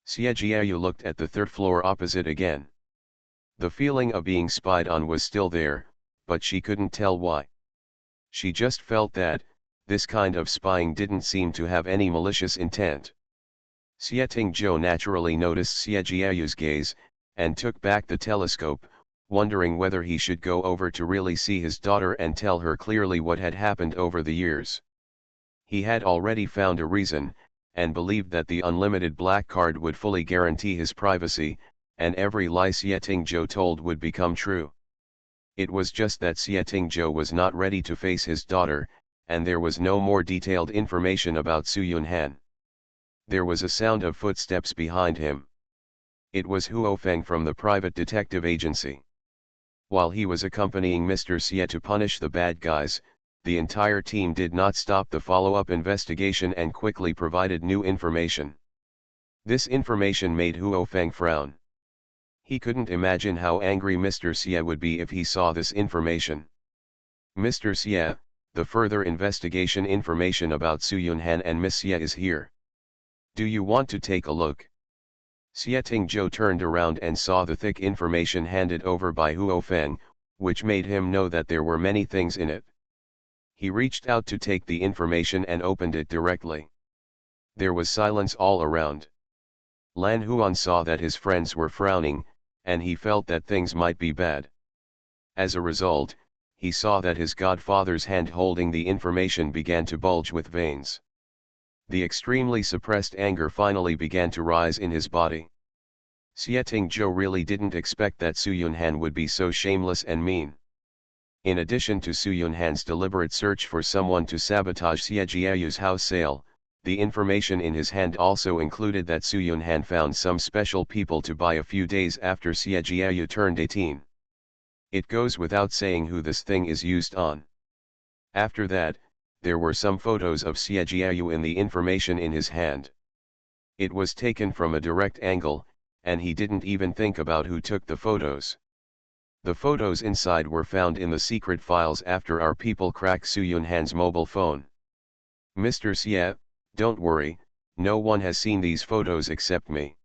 Xie Jiayu looked at the third floor opposite again. The feeling of being spied on was still there, but she couldn't tell why. She just felt that, this kind of spying didn't seem to have any malicious intent. Xie Tingzhou naturally noticed Xie Jiayu's gaze, and took back the telescope, wondering whether he should go over to really see his daughter and tell her clearly what had happened over the years. He had already found a reason, and believed that the unlimited black card would fully guarantee his privacy, and every lie Xie Tingzhou told would become true. It was just that Xie Tingzhou was not ready to face his daughter, and there was no more detailed information about Su Yunhan. There was a sound of footsteps behind him. It was Huo Feng from the private detective agency. While he was accompanying Mr. Xie to punish the bad guys, the entire team did not stop the follow-up investigation and quickly provided new information. This information made Huo Feng frown. He couldn't imagine how angry Mr. Xie would be if he saw this information. Mr. Xie, the further investigation information about Su Yunhan and Miss Xie is here. Do you want to take a look? Xie Tingzhou turned around and saw the thick information handed over by Huo Feng, which made him know that there were many things in it. He reached out to take the information and opened it directly. There was silence all around. Lan Huan saw that his friends were frowning, and he felt that things might be bad. As a result, he saw that his godfather's hand holding the information began to bulge with veins. The extremely suppressed anger finally began to rise in his body. Xie Tingzhou really didn't expect that Su Yunhan would be so shameless and mean. In addition to Su Yunhan's deliberate search for someone to sabotage Xie Jiayu's house sale, the information in his hand also included that Su Yunhan found some special people to buy a few days after Xie Jiayu turned 18. It goes without saying who this thing is used on. After that, there were some photos of Xie Jiayu in the information in his hand. It was taken from a direct angle, and he didn't even think about who took the photos. The photos inside were found in the secret files after our people cracked Su Yunhan's mobile phone. Mr. Xie, don't worry, no one has seen these photos except me.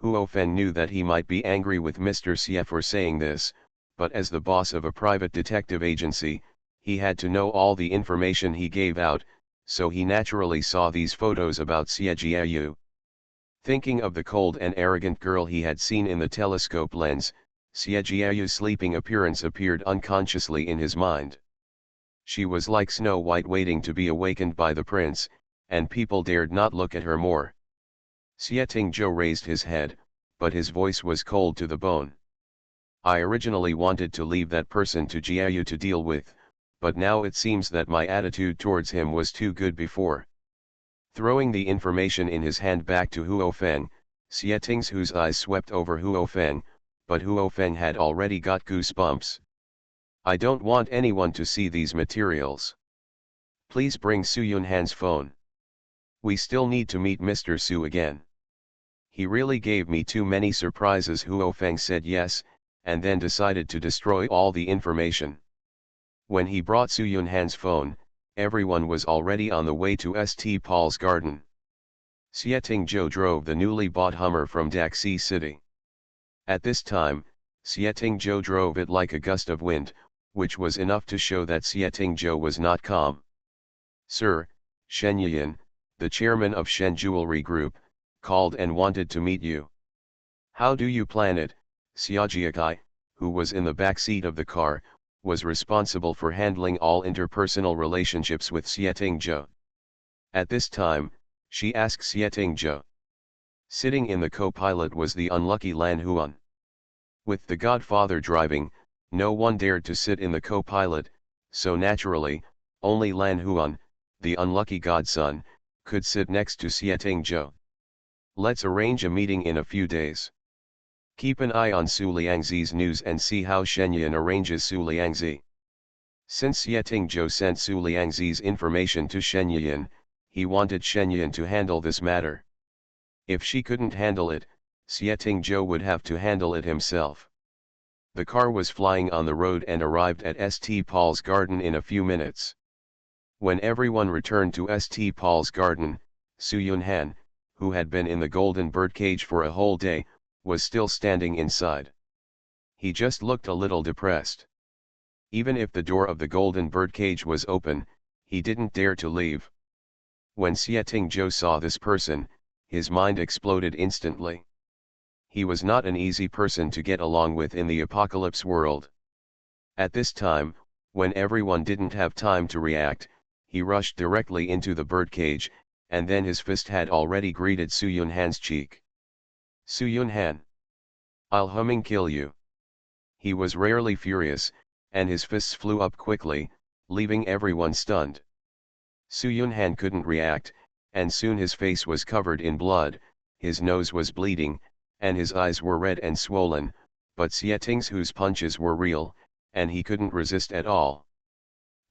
Huo Feng knew that he might be angry with Mr. Xie for saying this, but as the boss of a private detective agency, he had to know all the information he gave out, so he naturally saw these photos about Xie Jiayu. Thinking of the cold and arrogant girl he had seen in the telescope lens, Xie Jiayu's sleeping appearance appeared unconsciously in his mind. She was like Snow White waiting to be awakened by the prince, and people dared not look at her more. Xie Tingzhou raised his head, but his voice was cold to the bone. I originally wanted to leave that person to Jiayu to deal with, but now it seems that my attitude towards him was too good before. Throwing the information in his hand back to Huo Feng, Xie Tingzhou's eyes swept over Huo Feng, but Huo Feng had already got goosebumps. I don't want anyone to see these materials. Please bring Su Yunhan's phone. We still need to meet Mr. Su again. He really gave me too many surprises. Huo Feng said yes, and then decided to destroy all the information. When he brought Su Yunhan's phone, everyone was already on the way to St. Paul's garden. Xie Tingzhou drove the newly bought Hummer from Daxi City. At this time, Xie Tingzhou drove it like a gust of wind, which was enough to show that Xie Tingzhou was not calm. Sir, Shen Yiyan, the chairman of Shen Jewelry Group, called and wanted to meet you. How do you plan it? Xia Jiakai, who was in the back seat of the car, was responsible for handling all interpersonal relationships with Xie Tingzhou. At this time, she asked Xie Tingzhou. Sitting in the co-pilot was the unlucky Lan Huan. With the godfather driving, no one dared to sit in the co-pilot, so naturally, only Lan Huan, the unlucky godson, could sit next to Xie Tingzhou. Let's arrange a meeting in a few days. Keep an eye on Su Liangzi's news and see how Shenyan arranges Su Liangzi. Since Xie Tingzhou sent Su Liangzi's information to Shenyan, he wanted Shenyan to handle this matter. If she couldn't handle it, Xie Tingzhou would have to handle it himself. The car was flying on the road and arrived at St. Paul's garden in a few minutes. When everyone returned to St. Paul's garden, Su Yunhan, who had been in the golden birdcage for a whole day, was still standing inside. He just looked a little depressed. Even if the door of the golden birdcage was open, he didn't dare to leave. When Xie Tingzhou saw this person, his mind exploded instantly. He was not an easy person to get along with in the apocalypse world. At this time, when everyone didn't have time to react, he rushed directly into the birdcage, and then his fist had already greeted Su Yunhan's cheek. Su Yunhan, I'll humming kill you. He was rarely furious, and his fists flew up quickly, leaving everyone stunned. Su Yunhan couldn't react, and soon his face was covered in blood, his nose was bleeding, and his eyes were red and swollen, but Xie Ting's punches were real, and he couldn't resist at all.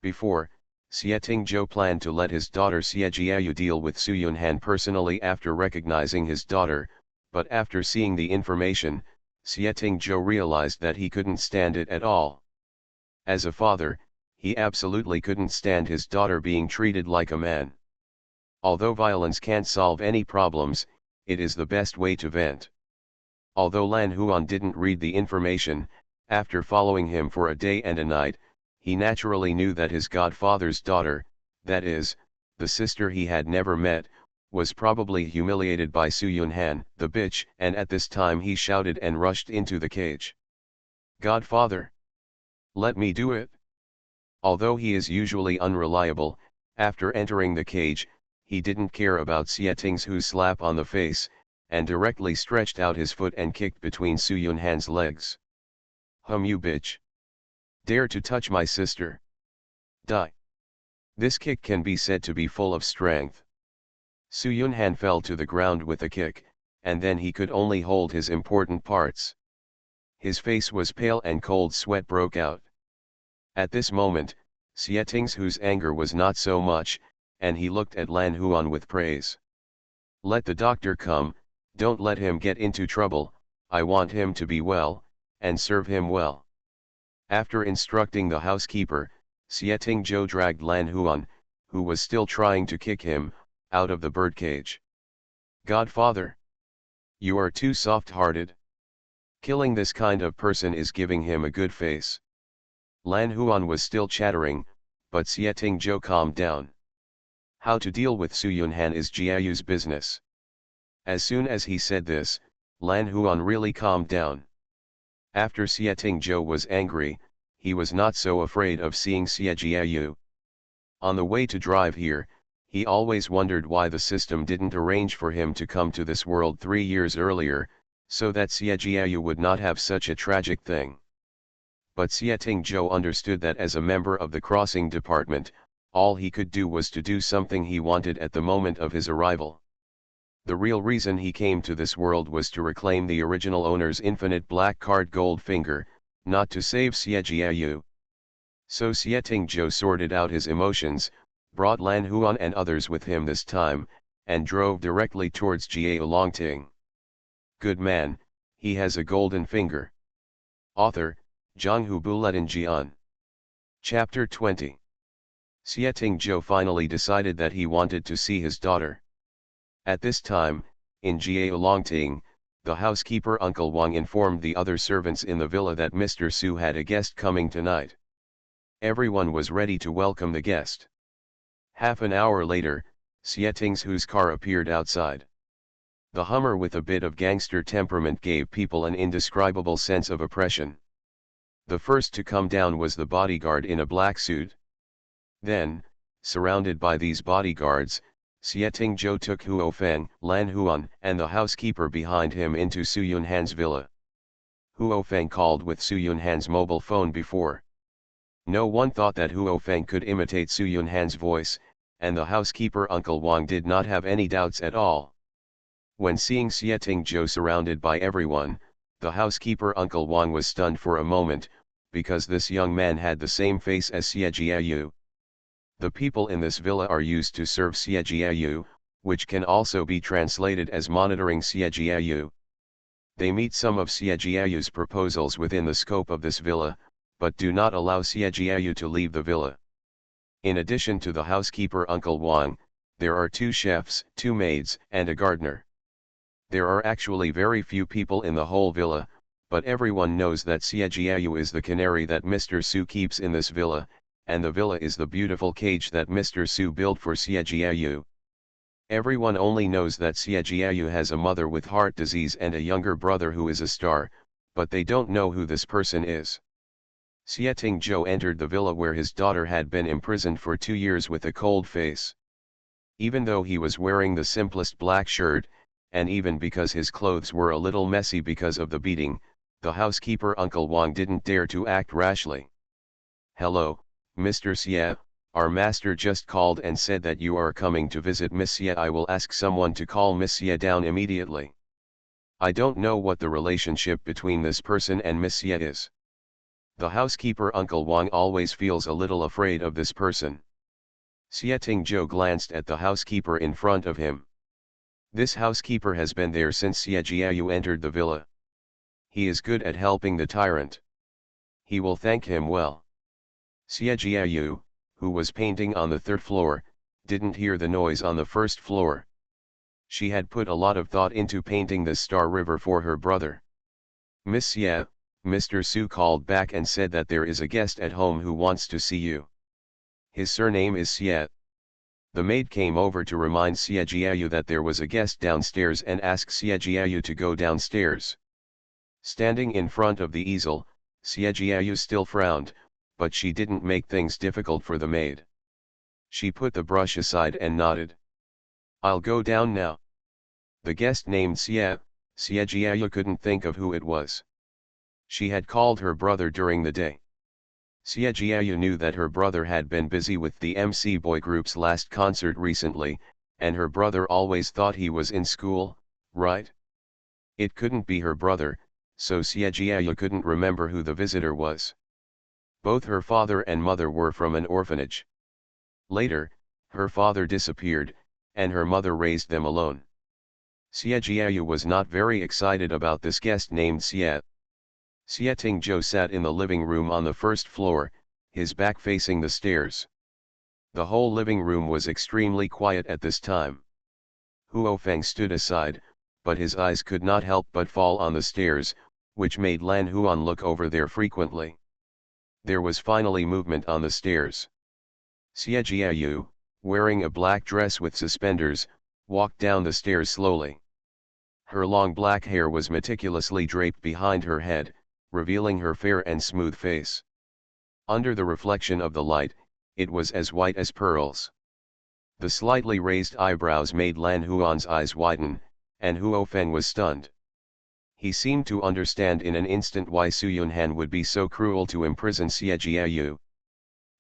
Before, Xie Tingzhou planned to let his daughter Xie Jiayu deal with Su Yunhan personally after recognizing his daughter, but after seeing the information, Xie Tingzhou realized that he couldn't stand it at all. As a father, he absolutely couldn't stand his daughter being treated like a man. Although violence can't solve any problems, it is the best way to vent. Although Lan Huan didn't read the information, after following him for a day and a night, he naturally knew that his godfather's daughter, that is, the sister he had never met, was probably humiliated by Su Yunhan, the bitch, and at this time he shouted and rushed into the cage. Godfather! Let me do it! Although he is usually unreliable, after entering the cage, he didn't care about Xie Tingzhou's slap on the face, and directly stretched out his foot and kicked between Su Yunhan's legs. You bitch! Dare to touch my sister! Die! This kick can be said to be full of strength. Su Yunhan fell to the ground with a kick, and then he could only hold his important parts. His face was pale and cold sweat broke out. At this moment, Xie Tingzhou's anger was not so much, and he looked at Lan Huan with praise. Let the doctor come, don't let him get into trouble, I want him to be well, and serve him well. After instructing the housekeeper, Xie Tingzhou dragged Lan Huan, who was still trying to kick him, out of the birdcage. Godfather! You are too soft-hearted. Killing this kind of person is giving him a good face. Lan Huan was still chattering, but Xie Tingzhou calmed down. How to deal with Su Yunhan is Jiayu's business. As soon as he said this, Lan Huan really calmed down. After Xie Tingzhou was angry, he was not so afraid of seeing Xie Jiayu. On the way to drive here, he always wondered why the system didn't arrange for him to come to this world 3 years earlier, so that Xie Jiayu would not have such a tragic thing. But Xie Tingzhou understood that as a member of the crossing department, all he could do was to do something he wanted at the moment of his arrival. The real reason he came to this world was to reclaim the original owner's infinite black card gold finger, not to save Xie Jiayu. So Xie Tingzhou sorted out his emotions, brought Lan Huan and others with him this time, and drove directly towards Jie Longting. Good man, he has a golden finger. Author, Zhanghu Buletin Jian. Chapter 20. Xie Tingzhou finally decided that he wanted to see his daughter. At this time, in Jie Longting, the housekeeper Uncle Wang informed the other servants in the villa that Mr. Su had a guest coming tonight. Everyone was ready to welcome the guest. Half an hour later, Xie Tingzhou's car appeared outside. The Hummer with a bit of gangster temperament gave people an indescribable sense of oppression. The first to come down was the bodyguard in a black suit. Then, surrounded by these bodyguards, Xie Tingzhou took Huo Feng, Lan Huan, and the housekeeper behind him into Su Yunhan's villa. Huo Feng called with Su Yunhan's mobile phone before. No one thought that Huo Feng could imitate Su Yunhan's voice, and the housekeeper Uncle Wang did not have any doubts at all. When seeing Xie Tingzhou surrounded by everyone, the housekeeper Uncle Wang was stunned for a moment, because this young man had the same face as Xie Jiayu. The people in this villa are used to serve Xie Jiayu, which can also be translated as monitoring Xie Jiayu. They meet some of Xie Jiayu's proposals within the scope of this villa, but do not allow Xie Jiayu to leave the villa. In addition to the housekeeper Uncle Wang, there are 2 chefs, 2 maids, and a gardener. There are actually very few people in the whole villa, but everyone knows that Xie Jiayu is the canary that Mr. Su keeps in this villa, and the villa is the beautiful cage that Mr. Su built for Xie Jiayu. Everyone only knows that Xie Jiayu has a mother with heart disease and a younger brother who is a star, but they don't know who this person is. Xie Tingzhou entered the villa where his daughter had been imprisoned for 2 years with a cold face. Even though he was wearing the simplest black shirt, and even because his clothes were a little messy because of the beating, the housekeeper Uncle Wang didn't dare to act rashly. "Hello, Mr. Xie, our master just called and said that you are coming to visit Miss Xie. I will ask someone to call Miss Xie down immediately. I don't know what the relationship between this person and Miss Xie is." The housekeeper Uncle Wang always feels a little afraid of this person. Xie Tingzhou glanced at the housekeeper in front of him. This housekeeper has been there since Xie Jiayu entered the villa. He is good at helping the tyrant. He will thank him well. Xie Jiayu, who was painting on the 3rd floor, didn't hear the noise on the 1st floor. She had put a lot of thought into painting this star river for her brother. "Miss Xie, Mr. Su called back and said that there is a guest at home who wants to see you. His surname is Xie." The maid came over to remind Xie Jiayu that there was a guest downstairs and asked Xie Jiayu to go downstairs. Standing in front of the easel, Xie Jiayu still frowned, but she didn't make things difficult for the maid. She put the brush aside and nodded. "I'll go down now." The guest named Xie Jiayu couldn't think of who it was. She had called her brother during the day. Xie Jiayu knew that her brother had been busy with the MC boy group's last concert recently, and her brother always thought he was in school, right? It couldn't be her brother, so Xie Jiayu couldn't remember who the visitor was. Both her father and mother were from an orphanage. Later, her father disappeared, and her mother raised them alone. Xie Jiayu was not very excited about this guest named Xie. Xie Tingzhou sat in the living room on the 1st floor, his back facing the stairs. The whole living room was extremely quiet at this time. Huo Feng stood aside, but his eyes could not help but fall on the stairs, which made Lan Huan look over there frequently. There was finally movement on the stairs. Xie Jiayu, wearing a black dress with suspenders, walked down the stairs slowly. Her long black hair was meticulously draped behind her head, revealing her fair and smooth face. Under the reflection of the light, it was as white as pearls. The slightly raised eyebrows made Lan Huan's eyes widen, and Huo Feng was stunned. He seemed to understand in an instant why Su Yunhan would be so cruel to imprison Xie Jiayu.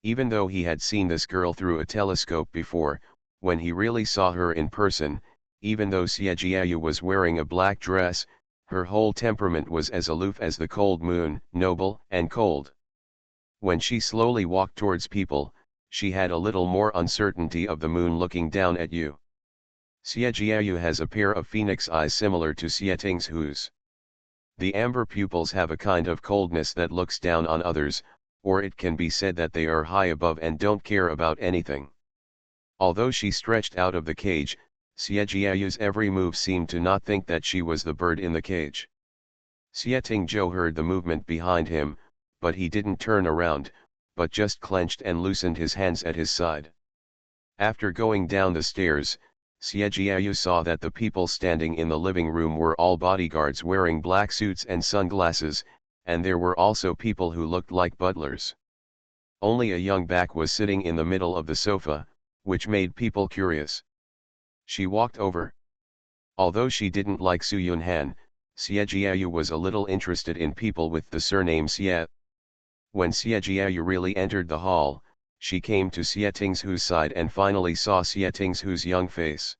Even though he had seen this girl through a telescope before, when he really saw her in person, even though Xie Jiayu was wearing a black dress, her whole temperament was as aloof as the cold moon, noble and cold. When she slowly walked towards people, she had a little more uncertainty of the moon looking down at you. Xie Jiayu has a pair of phoenix eyes similar to Xie Tingzhou's. The amber pupils have a kind of coldness that looks down on others, or it can be said that they are high above and don't care about anything. Although she stretched out of the cage, Xie Jiayu's every move seemed to not think that she was the bird in the cage. Xie Tingzhou heard the movement behind him, but he didn't turn around, but just clenched and loosened his hands at his side. After going down the stairs, Xie Jiayu saw that the people standing in the living room were all bodyguards wearing black suits and sunglasses, and there were also people who looked like butlers. Only a young back was sitting in the middle of the sofa, which made people curious. She walked over. Although she didn't like Su Yunhan, Xie Jiayu was a little interested in people with the surname Xie. When Xie Jiayu really entered the hall, she came to Xie Tingzhou's side and finally saw Xie Tingzhou's young face.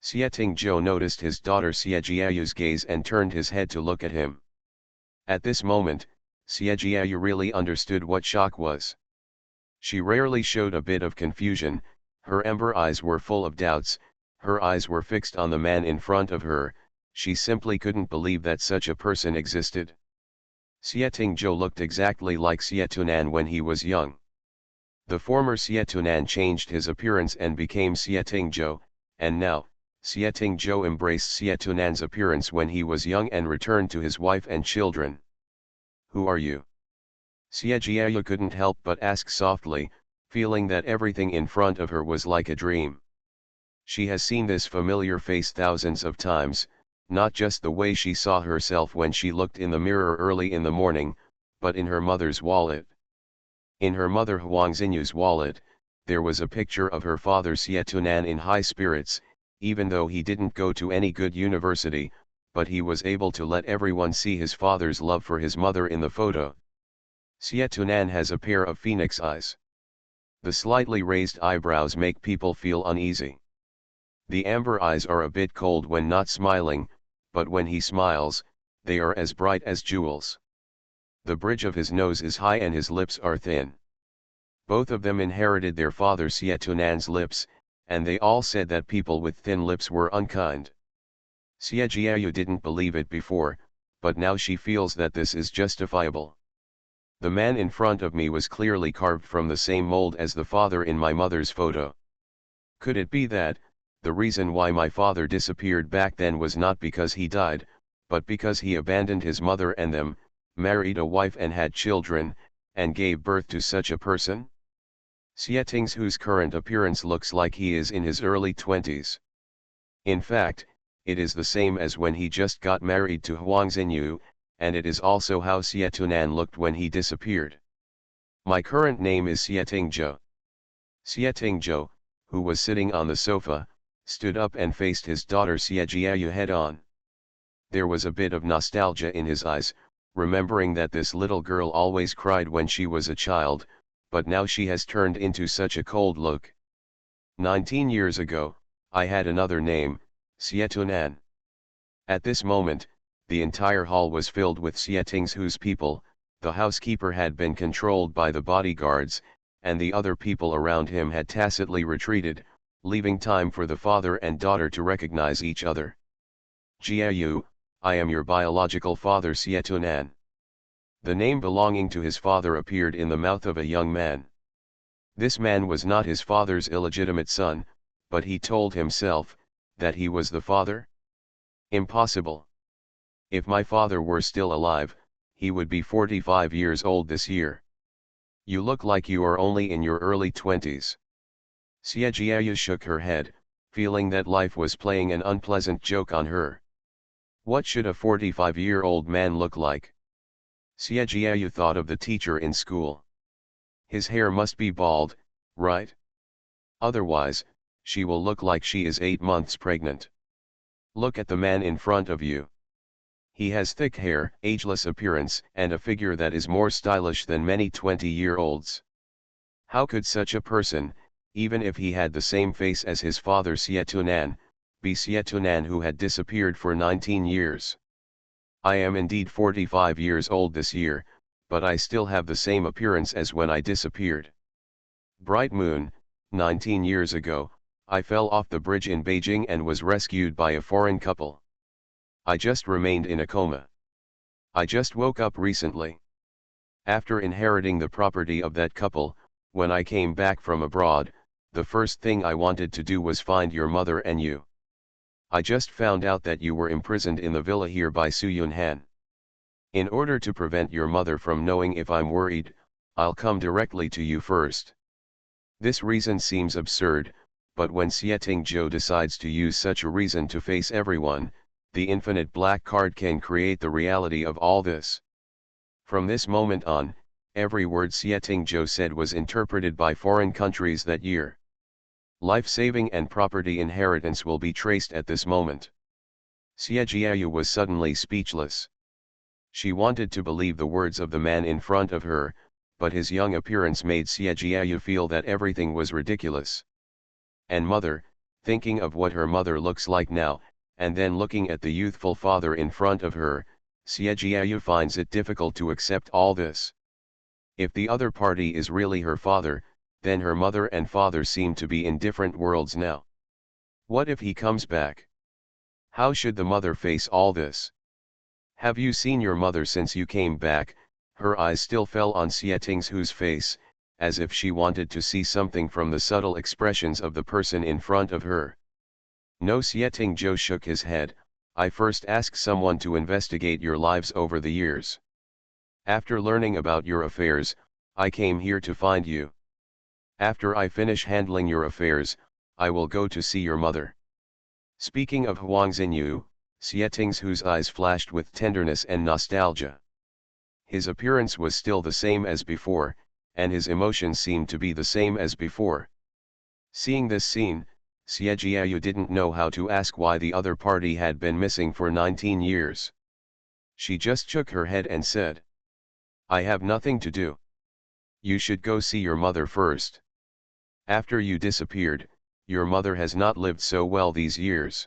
Xie Tingzhou noticed his daughter Xie Jiayu's gaze and turned his head to look at him. At this moment, Xie Jiayu really understood what shock was. She rarely showed a bit of confusion, her amber eyes were full of doubts, her eyes were fixed on the man in front of her, she simply couldn't believe that such a person existed. Xie Tingzhou looked exactly like Xie Tunan when he was young. The former Xie Tunan changed his appearance and became Xie Tingzhou, and now, Xie Tingzhou embraced Xie Tunan's appearance when he was young and returned to his wife and children. "Who are you?" Xie Jiayu couldn't help but ask softly, feeling that everything in front of her was like a dream. She has seen this familiar face thousands of times, not just the way she saw herself when she looked in the mirror early in the morning, but in her mother's wallet. In her mother Huang Xinyu's wallet, there was a picture of her father Xie in high spirits, even though he didn't go to any good university, but he was able to let everyone see his father's love for his mother in the photo. Xie has a pair of phoenix eyes. The slightly raised eyebrows make people feel uneasy. The amber eyes are a bit cold when not smiling, but when he smiles, they are as bright as jewels. The bridge of his nose is high and his lips are thin. Both of them inherited their father Xie lips, and they all said that people with thin lips were unkind. Xie Jiayu didn't believe it before, but now she feels that this is justifiable. The man in front of me was clearly carved from the same mold as the father in my mother's photo. Could it be that, the reason why my father disappeared back then was not because he died, but because he abandoned his mother and them, married a wife and had children, and gave birth to such a person? Xie whose current appearance looks like he is in his early 20s. In fact, it is the same as when he just got married to Huang Xinyu, and it is also how Xie looked when he disappeared. My current name is Xie Tingzhou. Xie Tingzhou, who was sitting on the sofa, stood up and faced his daughter Xie Jiayu head on. There was a bit of nostalgia in his eyes, remembering that this little girl always cried when she was a child, but now she has turned into such a cold look. 19 years ago, I had another name, Xie. At this moment, the entire hall was filled with Xie whose people. The housekeeper had been controlled by the bodyguards, and the other people around him had tacitly retreated, leaving time for the father and daughter to recognize each other. Jiayu, I am your biological father Xie. The name belonging to his father appeared in the mouth of a young man. This man was not his father's illegitimate son, but he told himself that he was the father? Impossible. If my father were still alive, he would be 45 years old this year. You look like you are only in your early 20s. Xie Jiayu shook her head, feeling that life was playing an unpleasant joke on her. What should a 45-year-old man look like? Xie Jiayu thought of the teacher in school. His hair must be bald, right? Otherwise, she will look like she is 8 months pregnant. Look at the man in front of you. He has thick hair, ageless appearance, and a figure that is more stylish than many 20-year-olds. How could such a person, even if he had the same face as his father Xie, be Xie who had disappeared for 19 years? I am indeed 45 years old this year, but I still have the same appearance as when I disappeared. Bright moon, 19 years ago, I fell off the bridge in Beijing and was rescued by a foreign couple. I just remained in a coma. I just woke up recently. After inheriting the property of that couple, when I came back from abroad, the first thing I wanted to do was find your mother and you. I just found out that you were imprisoned in the villa here by Su Yunhan. In order to prevent your mother from knowing if I'm worried, I'll come directly to you first. This reason seems absurd, but when Xie Tingzhou decides to use such a reason to face everyone, the infinite black card can create the reality of all this. From this moment on, every word Xie Tingzhou said was interpreted by foreign countries that year. Life-saving and property inheritance will be traced at this moment. Xie Jiayu was suddenly speechless. She wanted to believe the words of the man in front of her, but his young appearance made Xie Jiayu feel that everything was ridiculous. And mother, thinking of what her mother looks like now, and then looking at the youthful father in front of her, Xie Jiayu finds it difficult to accept all this. If the other party is really her father, then her mother and father seem to be in different worlds now. What if he comes back? How should the mother face all this? Have you seen your mother since you came back? Her eyes still fell on Xie Tingzhou's face, as if she wanted to see something from the subtle expressions of the person in front of her. No, Xie Tingzhou shook his head. I first asked someone to investigate your lives over the years. After learning about your affairs, I came here to find you. After I finish handling your affairs, I will go to see your mother. Speaking of Huang Xinyu, Xieting's eyes flashed with tenderness and nostalgia. His appearance was still the same as before, and his emotions seemed to be the same as before. Seeing this scene, Xie Jiayu didn't know how to ask why the other party had been missing for 19 years. She just shook her head and said, I have nothing to do. You should go see your mother first. After you disappeared, your mother has not lived so well these years.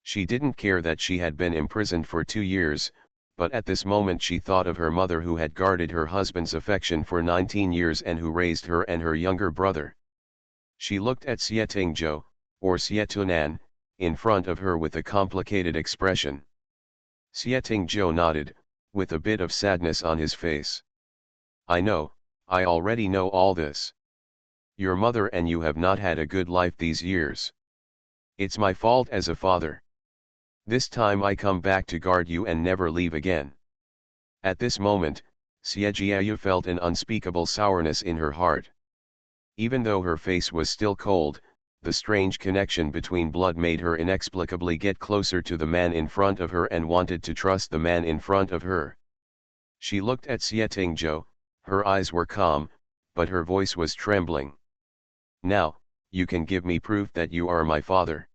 She didn't care that she had been imprisoned for 2 years, but at this moment she thought of her mother who had guarded her husband's affection for 19 years and who raised her and her younger brother. She looked at Xie Tingzhou, or Xie Tunan, in front of her with a complicated expression. Xie Tingzhou nodded, with a bit of sadness on his face. I know, I already know all this. Your mother and you have not had a good life these years. It's my fault as a father. This time I come back to guard you and never leave again. At this moment, Xie Jiayu felt an unspeakable sourness in her heart. Even though her face was still cold, the strange connection between blood made her inexplicably get closer to the man in front of her and wanted to trust the man in front of her. She looked at Xie Tingzhou, her eyes were calm, but her voice was trembling. Now, you can give me proof that you are my father.